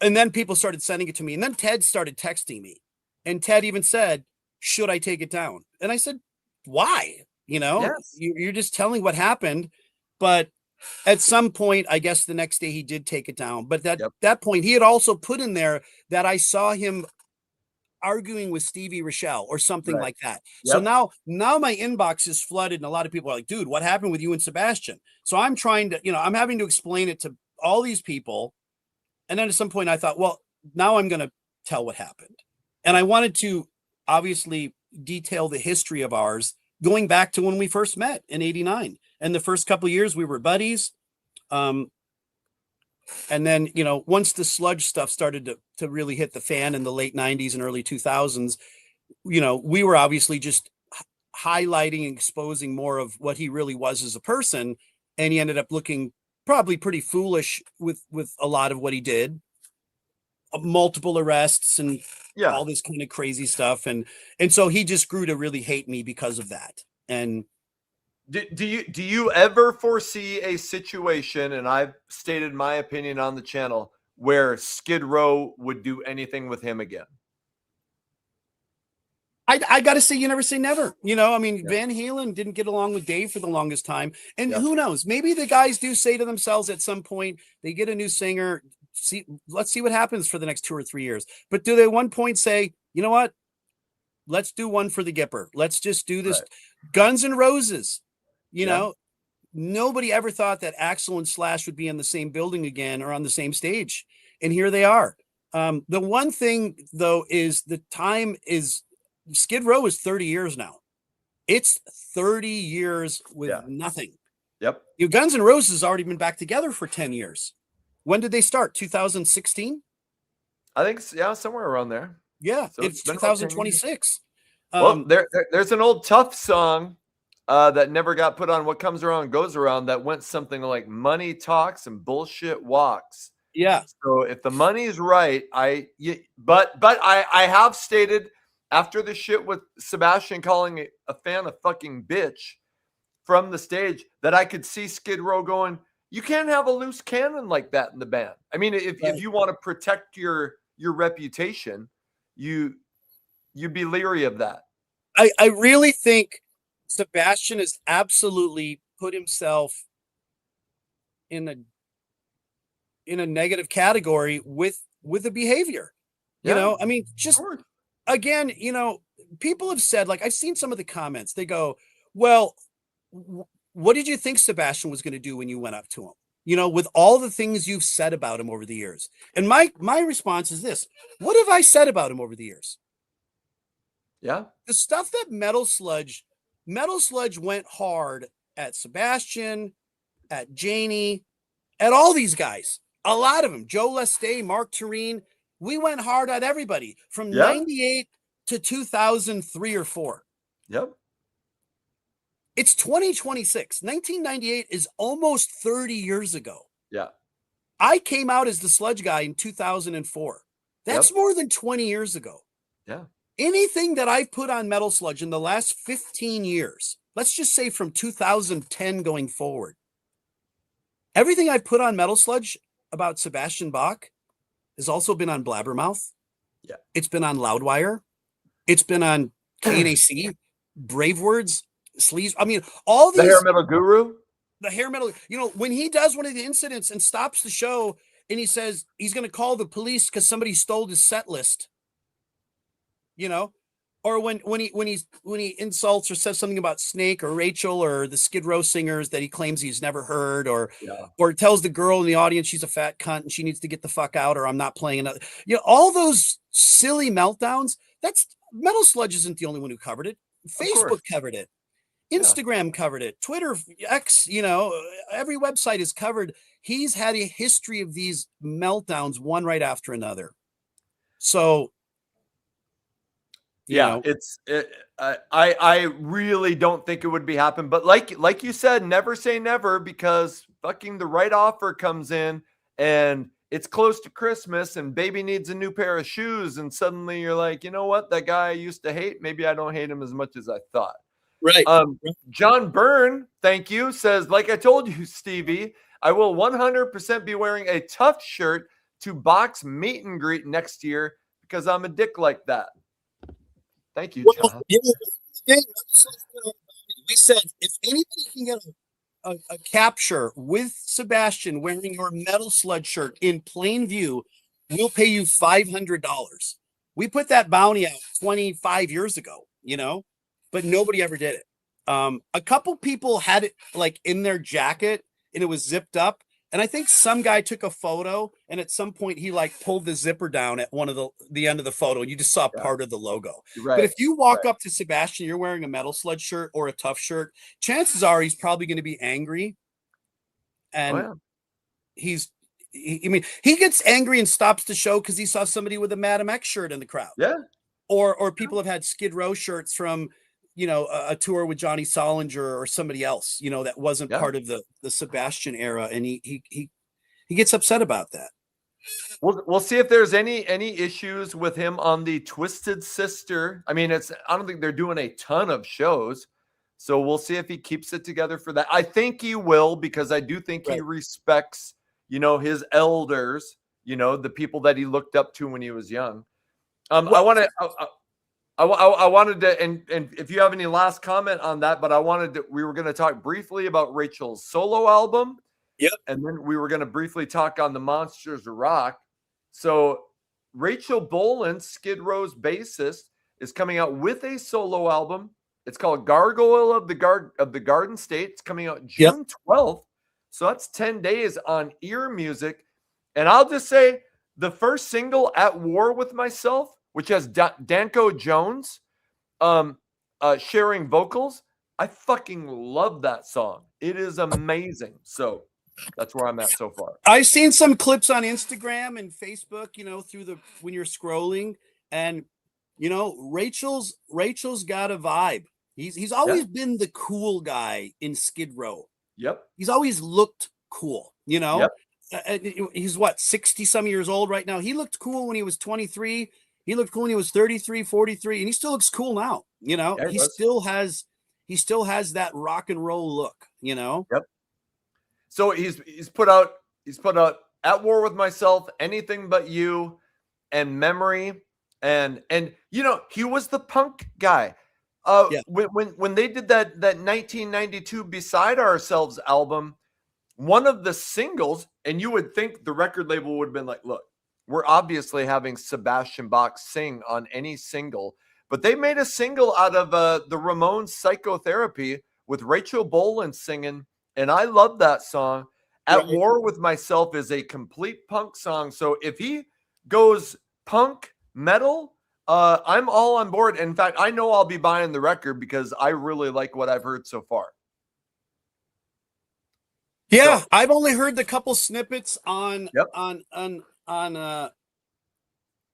Speaker 3: And then people started sending it to me. And then Ted started texting me. And Ted even said, should I take it down? And I said, why?
Speaker 1: Yes.
Speaker 3: You're just telling what happened. But at some point, I guess the next day he did take it down. But that point, he had also put in there that I saw him arguing with Stevie Rachelle or something like that.
Speaker 1: Yep.
Speaker 3: So now my inbox is flooded, and a lot of people are like, dude, what happened with you and Sebastian? So I'm trying to, I'm having to explain it to all these people. And then at some point I thought, well, now I'm going to tell what happened. And I wanted to obviously detail the history of ours going back to when we first met in 89. And the first couple of years we were buddies. And then, once the Sludge stuff started to really hit the fan in the late 90s and early 2000s, we were obviously just highlighting and exposing more of what he really was as a person. And he ended up looking probably pretty foolish with a lot of what he did. Multiple arrests and all this kind of crazy stuff. And so he just grew to really hate me because of that. And
Speaker 1: do you ever foresee a situation, and I've stated my opinion on the channel, where Skid Row would do anything with him again?
Speaker 3: I got to say, you never say never. Van Halen didn't get along with Dave for the longest time. And who knows? Maybe the guys do say to themselves at some point, they get a new singer. Let's see what happens for the next 2 or 3 years. But do they at one point say, you know what? Let's do one for the Gipper. Let's just do this. Right. Guns N' Roses. Nobody ever thought that Axl and Slash would be in the same building again or on the same stage. And here they are. The one thing, though, is the time is Skid Row is 30 years now. It's 30 years with nothing.
Speaker 1: Yep.
Speaker 3: Guns N' Roses has already been back together for 10 years. When did they start? 2016?
Speaker 1: I think, somewhere around there.
Speaker 3: Yeah, so it's 2026.
Speaker 1: Well, there's an old Tough song that never got put on What Comes Around Goes Around that went something like money talks and bullshit walks.
Speaker 3: Yeah.
Speaker 1: So if the money's right, but I have stated after the shit with Sebastian calling a fan a fucking bitch from the stage that I could see Skid Row going, you can't have a loose cannon like that in the band. I mean, if you want to protect your reputation, you'd be leery of that.
Speaker 3: I really think Sebastian has absolutely put himself in a negative category with the behavior. Just again, people have said, like, I've seen some of the comments. They go, well, what did you think Sebastian was going to do when you went up to him? With all the things you've said about him over the years. And my response is this: what have I said about him over the years?
Speaker 1: Yeah. The
Speaker 3: stuff that Metal Sludge went hard at Sebastian, at Janie, at all these guys. A lot of them. Joe Leste, Mark Tureen. We went hard at everybody from 98 to 2003 or 4.
Speaker 1: Yep.
Speaker 3: It's 2026. 1998 is almost 30 years ago.
Speaker 1: Yeah.
Speaker 3: I came out as the Sludge guy in 2004. That's more than 20 years ago.
Speaker 1: Yeah.
Speaker 3: Anything that I've put on Metal Sludge in the last 15 years, let's just say from 2010 going forward, everything I've put on Metal Sludge about Sebastian Bach has also been on Blabbermouth.
Speaker 1: Yeah.
Speaker 3: It's been on Loudwire. It's been on KNAC, Brave Words, Sleaze. I mean, all these.
Speaker 1: The Hair Metal Guru.
Speaker 3: The Hair Metal. When he does one of the incidents and stops the show and he says he's going to call the police because somebody stole his set list. Or when he insults or says something about Snake or Rachel or the Skid Row singers that he claims he's never heard, or tells the girl in the audience she's a fat cunt and she needs to get the fuck out, or I'm not playing another. All those silly meltdowns. That's Metal Sludge isn't the only one who covered it. Facebook covered it. Instagram covered it. Twitter, X, every website is covered. He's had a history of these meltdowns, one right after another. So.
Speaker 1: I really don't think it would be happen, but like you said, never say never, because fucking the right offer comes in and it's close to Christmas and baby needs a new pair of shoes, and suddenly you're like, you know what, that guy I used to hate, maybe I don't hate him as much as I thought.
Speaker 3: Right.
Speaker 1: John Byrne, thank you, says, like I told you, Stevie, I will 100% be wearing a Tough shirt to box meet and greet next year because I'm a dick like that. Thank you, John.
Speaker 3: We said if anybody can get a capture with Sebastian wearing your Metal Sludge shirt in plain view, we'll pay you $500. We put that bounty out 25 years ago, but nobody ever did it. A couple people had it like in their jacket and it was zipped up. And I think some guy took a photo and at some point he like pulled the zipper down at one of the end of the photo and you just saw part of the logo.
Speaker 1: Right.
Speaker 3: But if you walk up to Sebastian, you're wearing a Metal Sludge shirt or a Tough shirt, chances are he's probably going to be angry. And he gets angry and stops the show because he saw somebody with a Madam X shirt in the crowd.
Speaker 1: Yeah.
Speaker 3: Or people have had Skid Row shirts from a tour with Johnny Solinger or somebody else, that wasn't part of the Sebastian era. And he gets upset about that.
Speaker 1: We'll see if there's any issues with him on the Twisted Sister. I mean, I don't think they're doing a ton of shows. So we'll see if he keeps it together for that. I think he will, because I do think he respects, his elders, the people that he looked up to when he was young. I wanted to, and if you have any last comment on that, but we were going to talk briefly about Rachel's solo album.
Speaker 3: Yep.
Speaker 1: And then we were going to briefly talk on the Monsters of Rock. So Rachel Bolan, Skid Row's bassist, is coming out with a solo album. It's called Gargoyle of the Garden State. It's coming out June 12th. So that's 10 days on Ear Music. And I'll just say the first single, At War With Myself, which has Danko Jones sharing vocals. I fucking love that song. It is amazing. So that's where I'm at so far.
Speaker 3: I've seen some clips on Instagram and Facebook, when you're scrolling, and Rachel's got a vibe. He's always been the cool guy in Skid Row.
Speaker 1: Yep.
Speaker 3: He's always looked cool,
Speaker 1: Yep.
Speaker 3: He's 60 some years old right now. He looked cool when he was 23. He looked cool when he was 33, 43, and he still looks cool now. He still has that rock and roll look,
Speaker 1: Yep. So he's put out At War With Myself, Anything But You, and Memory. And he was the punk guy. When they did that 1992 Beside Ourselves album, one of the singles, and you would think the record label would have been like, look, we're obviously having Sebastian Bach sing on any single, but they made a single out of the Ramones' Psychotherapy with Rachel Bolan singing, and I love that song. At War With Myself is a complete punk song, so if he goes punk metal, I'm all on board. In fact, I know I'll be buying the record because I really like what I've heard so far.
Speaker 3: Yeah, I've only heard the couple snippets on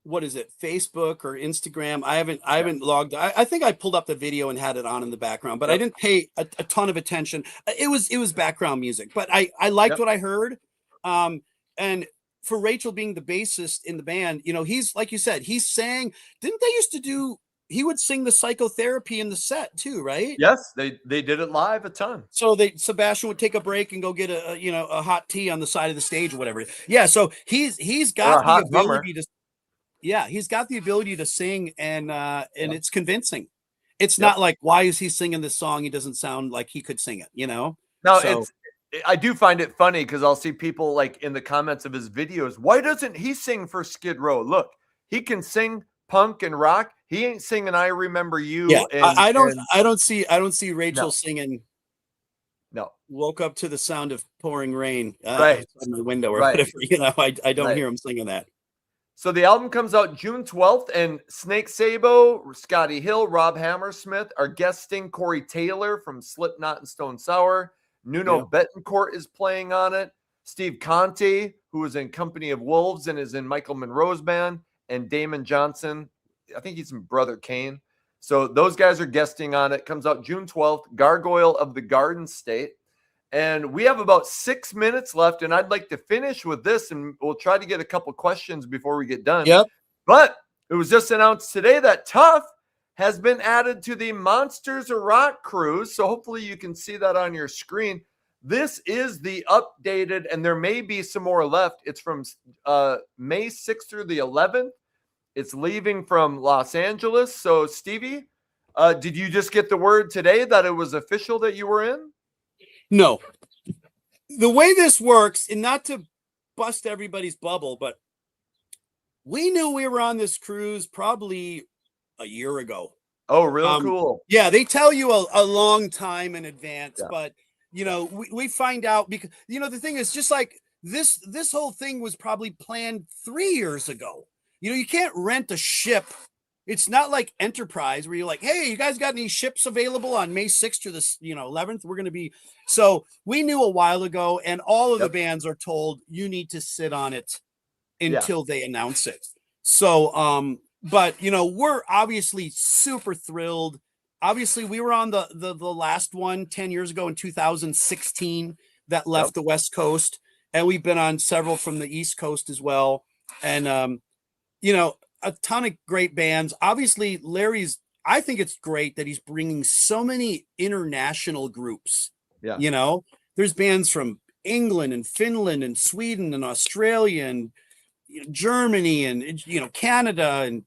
Speaker 3: what is it, Facebook or Instagram. I haven't logged. I think I pulled up the video and had it on in the background, but I didn't pay a ton of attention. It was background music, but I liked what I heard. And for Rachel being the bassist in the band, he's, like you said, he's sang. Didn't they used to do? He would sing the Psychotherapy in the set too, right?
Speaker 1: Yes, they did it live a ton.
Speaker 3: So Sebastian would take a break and go get a hot tea on the side of the stage or whatever. Yeah, so he's got the ability to. Yeah, he's got the ability to sing, and it's convincing. It's not like, why is he singing this song? He doesn't sound like he could sing it, No,
Speaker 1: I do find it funny because I'll see people like in the comments of his videos, why doesn't he sing for Skid Row? Look, he can sing punk and rock. He ain't singing I Remember You.
Speaker 3: Yeah, I don't see Rachel singing.
Speaker 1: No.
Speaker 3: Woke up to the sound of pouring rain
Speaker 1: on
Speaker 3: the window or whatever. I don't hear him singing that.
Speaker 1: So the album comes out June 12th, and Snake Sabo, Scotty Hill, Rob Hammersmith are guesting. Corey Taylor from Slipknot and Stone Sour. Nuno Betancourt is playing on it. Steve Conte, who is in Company of Wolves and is in Michael Monroe's band, and Damon Johnson. I think he's in Brother Kane. So those guys are guesting on it. Comes out June 12th, Gargoyle of the Garden State. And we have about 6 minutes left, and I'd like to finish with this, and we'll try to get a couple questions before we get done.
Speaker 3: Yep.
Speaker 1: But it was just announced today that Tough has been added to the Monsters of Rock cruise. So hopefully you can see that on your screen. This is the updated, and there may be some more left. It's from May 6th through the 11th. It's leaving from Los Angeles. So, Stevie, did you just get the word today that it was official that you were in?
Speaker 3: No. The way this works, and not to bust everybody's bubble, but we knew we were on this cruise probably a year ago.
Speaker 1: Oh, real cool.
Speaker 3: Yeah, they tell you a long time in advance, but we find out because the thing is, just like this whole thing was probably planned 3 years ago. You can't rent a ship. It's not like Enterprise where you're like, hey, you guys got any ships available on May 6th to the 11th? We're going to be. So we knew a while ago, and all of the bands are told you need to sit on it until they announce it. So, but we're obviously super thrilled. Obviously, we were on the last one 10 years ago in 2016 that left the West Coast, and we've been on several from the East Coast as well. And a ton of great bands. Obviously, I think it's great that he's bringing so many international groups. Yeah. There's bands from England and Finland and Sweden and Australia and Germany and, Canada and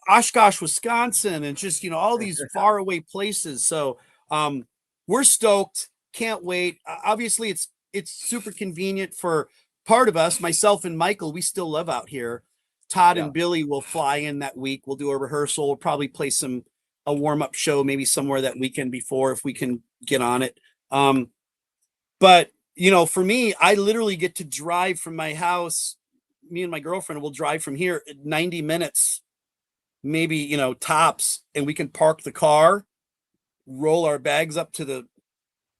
Speaker 3: Oshkosh, Wisconsin, and just, all these far away places. So we're stoked. Can't wait. Obviously, it's super convenient for part of us, myself and Michael. We still live out here. Todd and Billy will fly in that week. We'll do a rehearsal. We'll probably play a warm-up show maybe somewhere that weekend before if we can get on it. But for me, I literally get to drive from my house. Me and my girlfriend will drive from here 90 minutes, maybe, tops, and we can park the car, roll our bags up to the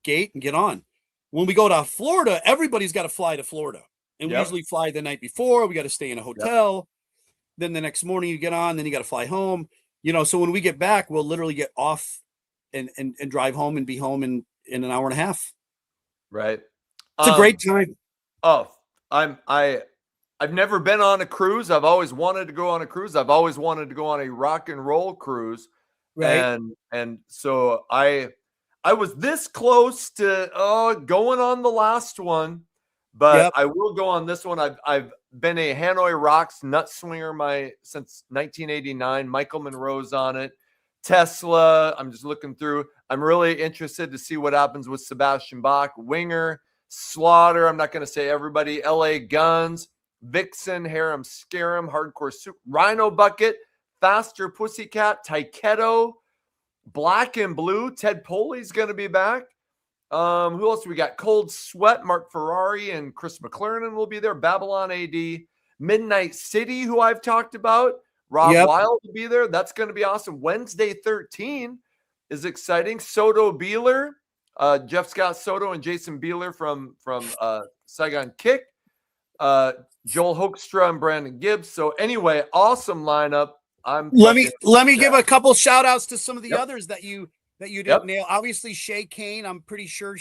Speaker 3: gate and get on. When we go to Florida, everybody's got to fly to Florida. And we usually fly the night before. We got to stay in a hotel. Then the next morning you get on, then you got to fly home. So when we get back, we'll literally get off and drive home and be home in an hour and a half.
Speaker 1: Right.
Speaker 3: It's a great time.
Speaker 1: Oh, I've never been on a cruise. I've always wanted to go on a cruise. I've always wanted to go on a rock and roll cruise. Right. And so I was this close to going on the last one, but I will go on this one. I've been a Hanoi Rocks nut swinger since 1989. Michael Monroe's on it. Tesla. I'm just looking through. I'm really interested to see what happens with Sebastian Bach, Winger, Slaughter. I'm not going to say everybody. LA Guns, Vixen, Harem Scarum, Hardcore Soup, Rhino Bucket, Faster Pussycat, Taiketo, Black and Blue. Ted Poley's going to be back. Who else we got? Cold Sweat, Mark Ferrari and Chris McLaren will be there. Babylon AD, Midnight City, who I've talked about. Rob Wild will be there. That's going to be awesome. Wednesday 13 is exciting. Soto Beeler, Jeff Scott Soto and Jason Beeler from Saigon Kick. Joel Hoekstra and Brandon Gibbs. So anyway, awesome lineup.
Speaker 3: Let me give a couple shout outs to some of the others that you didn't nail. Obviously, Shay Kane. I'm pretty sure I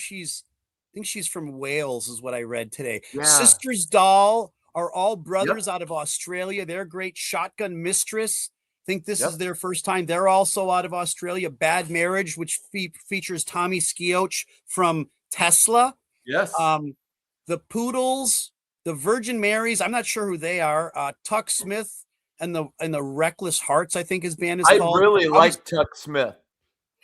Speaker 3: think she's from Wales, is what I read today. Yeah. Sisters Doll are all brothers out of Australia. They're great. Shotgun Mistress. I think this is their first time. They're also out of Australia. Bad Marriage, which features Tommy Skioch from Tesla. Yes. The Poodles, the Virgin Marys. I'm not sure who they are. Tuck Smith and the Reckless Hearts, I think his band is called. I really like Tuck Smith.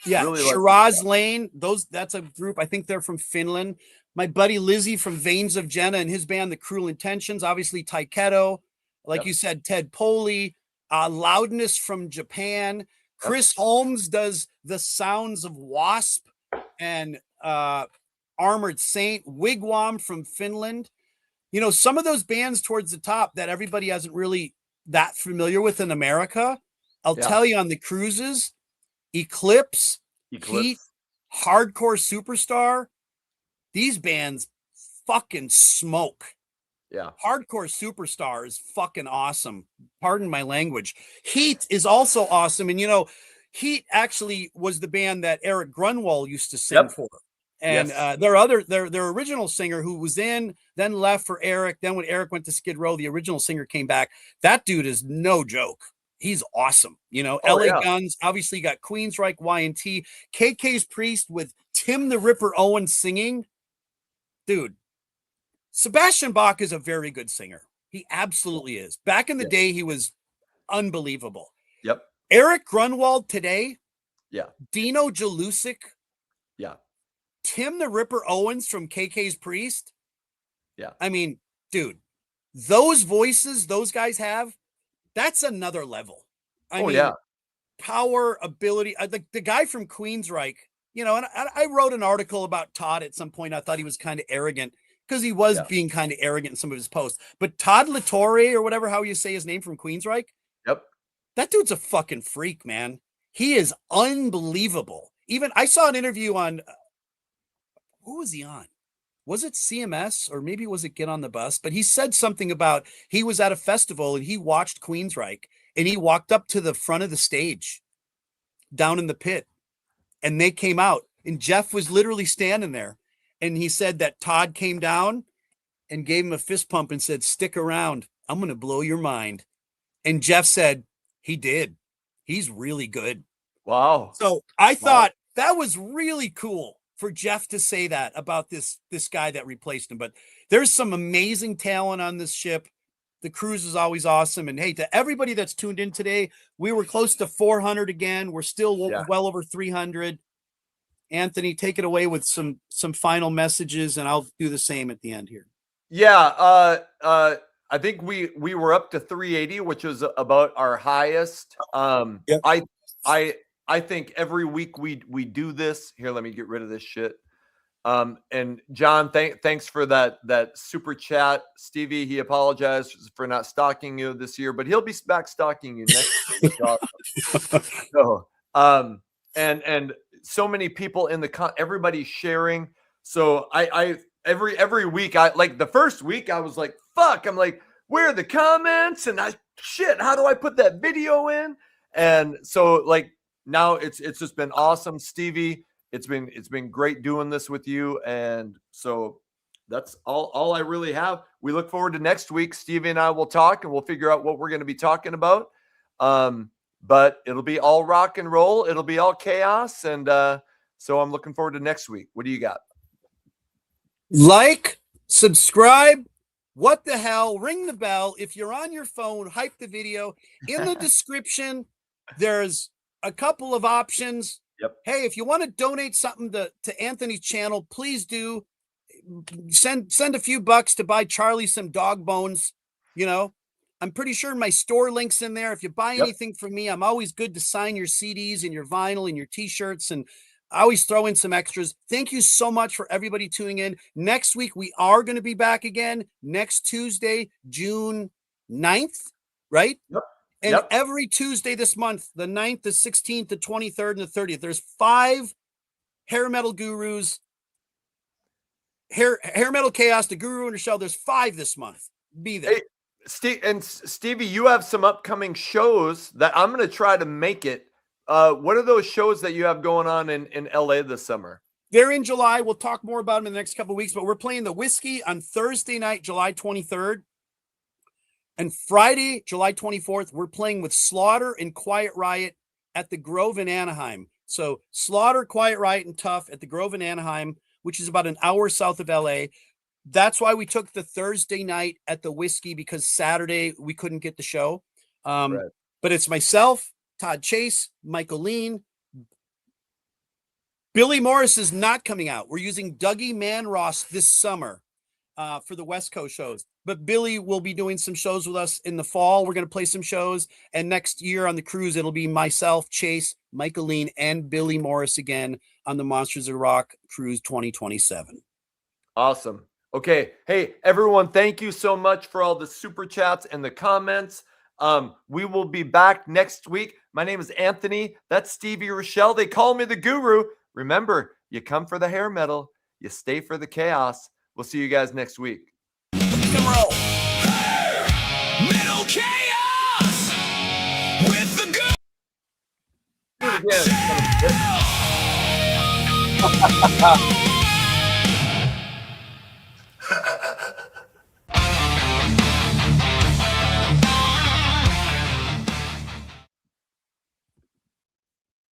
Speaker 3: Yeah, really Shiraz Lane. That's a group. I think they're from Finland. My buddy Lizzie from Veins of Jenna and his band, The Cruel Intentions. Obviously, Taiketo. Like you said, Ted Poley. Loudness from Japan. Chris Holmes does The Sounds of Wasp and Armored Saint. Wigwam from Finland. Some of those bands towards the top that everybody hasn't really that familiar with in America. I'll tell you on the cruises. Eclipse, Heat, Hardcore Superstar. These bands fucking smoke. Yeah. Hardcore Superstar is fucking awesome. Pardon my language. Heat is also awesome. And, Heat actually was the band that Eric Grunwald used to sing for. And their original singer who was then left for Eric. Then when Eric went to Skid Row, the original singer came back. That dude is no joke. He's awesome. LA Guns, obviously you got Queensryche, Y&T, KK's Priest with Tim the Ripper Owens singing. dude, Sebastian Bach is a very good singer. He absolutely is. Back in the day, he was unbelievable.
Speaker 1: Yep.
Speaker 3: Eric Grunwald today.
Speaker 1: Yeah.
Speaker 3: Dino Jalusic.
Speaker 1: Yeah.
Speaker 3: Tim the Ripper Owens from KK's Priest.
Speaker 1: Yeah.
Speaker 3: I mean, dude, those voices those guys have, that's another level. I mean, power, ability. The guy from Queensryche, you know, and I wrote an article about Todd at some point. I thought he was kind of arrogant because he was being kind of arrogant in some of his posts. But Todd Latore, or whatever, how you say his name, from Queensryche.
Speaker 1: Yep.
Speaker 3: That dude's a fucking freak, man. He is unbelievable. Even I saw an interview on, who was he on? Was it CMS or maybe was it Get on the Bus? But he said something about he was at a festival and he watched Queensryche and he walked up to the front of the stage down in the pit and they came out and Jeff was literally standing there. And he said that Todd came down and gave him a fist pump and said, "Stick around. I'm going to blow your mind." And Jeff said, he did. He's really good.
Speaker 1: Wow.
Speaker 3: So I thought that was really cool for Jeff to say that about this guy that replaced him. But there's some amazing talent on this ship. The cruise is always awesome. And hey, to everybody that's tuned in today, we were close to 400 again. We're still well over 300. Anthony, take it away with some final messages, and I'll do the same at the end here.
Speaker 1: Yeah. I think we were up to 380, which is about our highest. I think every week we do this. Here, let me get rid of this shit. And John, thanks for that super chat. Stevie, he apologized for not stalking you this year, but he'll be back stalking you next year. So, and so many people in everybody's sharing. So I every week, I like the first week I was like, fuck, I'm like, where are the comments? And how do I put that video in? And so like now it's just been awesome, Stevie. It's been great doing this with you. And so that's all I really have. We look forward to next week. Stevie and I will talk and we'll figure out what we're going to be talking about. But it'll be all rock and roll. It'll be all chaos. And so I'm looking forward to next week. What do you got?
Speaker 3: Like, subscribe, what the hell, ring the bell. If you're on your phone, hype the video. In the description, there's a couple of options.
Speaker 1: Yep.
Speaker 3: Hey, if you want to donate something to Anthony's channel, please do. Send a few bucks to buy Charlie some dog bones. You know, I'm pretty sure my store link's in there. If you buy anything from me, I'm always good to sign your CDs and your vinyl and your t-shirts, and I always throw in some extras. Thank you so much for everybody tuning in. Next week, we are going to be back again next Tuesday, June 9th, right?
Speaker 1: Yep.
Speaker 3: And every Tuesday this month, the 9th, the 16th, the 23rd, and the 30th, there's 5 hair metal gurus, hair metal chaos, the Guru and Rachelle. There's 5 this month. Be there.
Speaker 1: Hey, Stevie, you have some upcoming shows that I'm going to try to make it. What are those shows that you have going on in LA this summer?
Speaker 3: They're in July. We'll talk more about them in the next couple of weeks, but we're playing the Whiskey on Thursday night, July 23rd. And Friday, July 24th, we're playing with Slaughter and Quiet Riot at the Grove in Anaheim. So Slaughter, Quiet Riot, and Tough at the Grove in Anaheim, which is about an hour south of LA. That's why we took the Thursday night at the Whiskey, because Saturday we couldn't get the show. But it's myself, Todd Chase, Michael Lean. Billy Morris is not coming out. We're using Dougie Manross this summer for the West Coast shows. But Billy will be doing some shows with us in the fall. We're going to play some shows. And next year on the cruise, it'll be myself, Chase, Michael Lean, and Billy Morris again on the Monsters of Rock Cruise 2027.
Speaker 1: Awesome. Okay. Hey, everyone, thank you so much for all the super chats and the comments. We will be back next week. My name is Anthony. That's Stevie Rachelle. They call me the Guru. Remember, you come for the hair metal, you stay for the chaos. We'll see you guys next week.
Speaker 2: Metal chaos with the good.
Speaker 1: Do it again.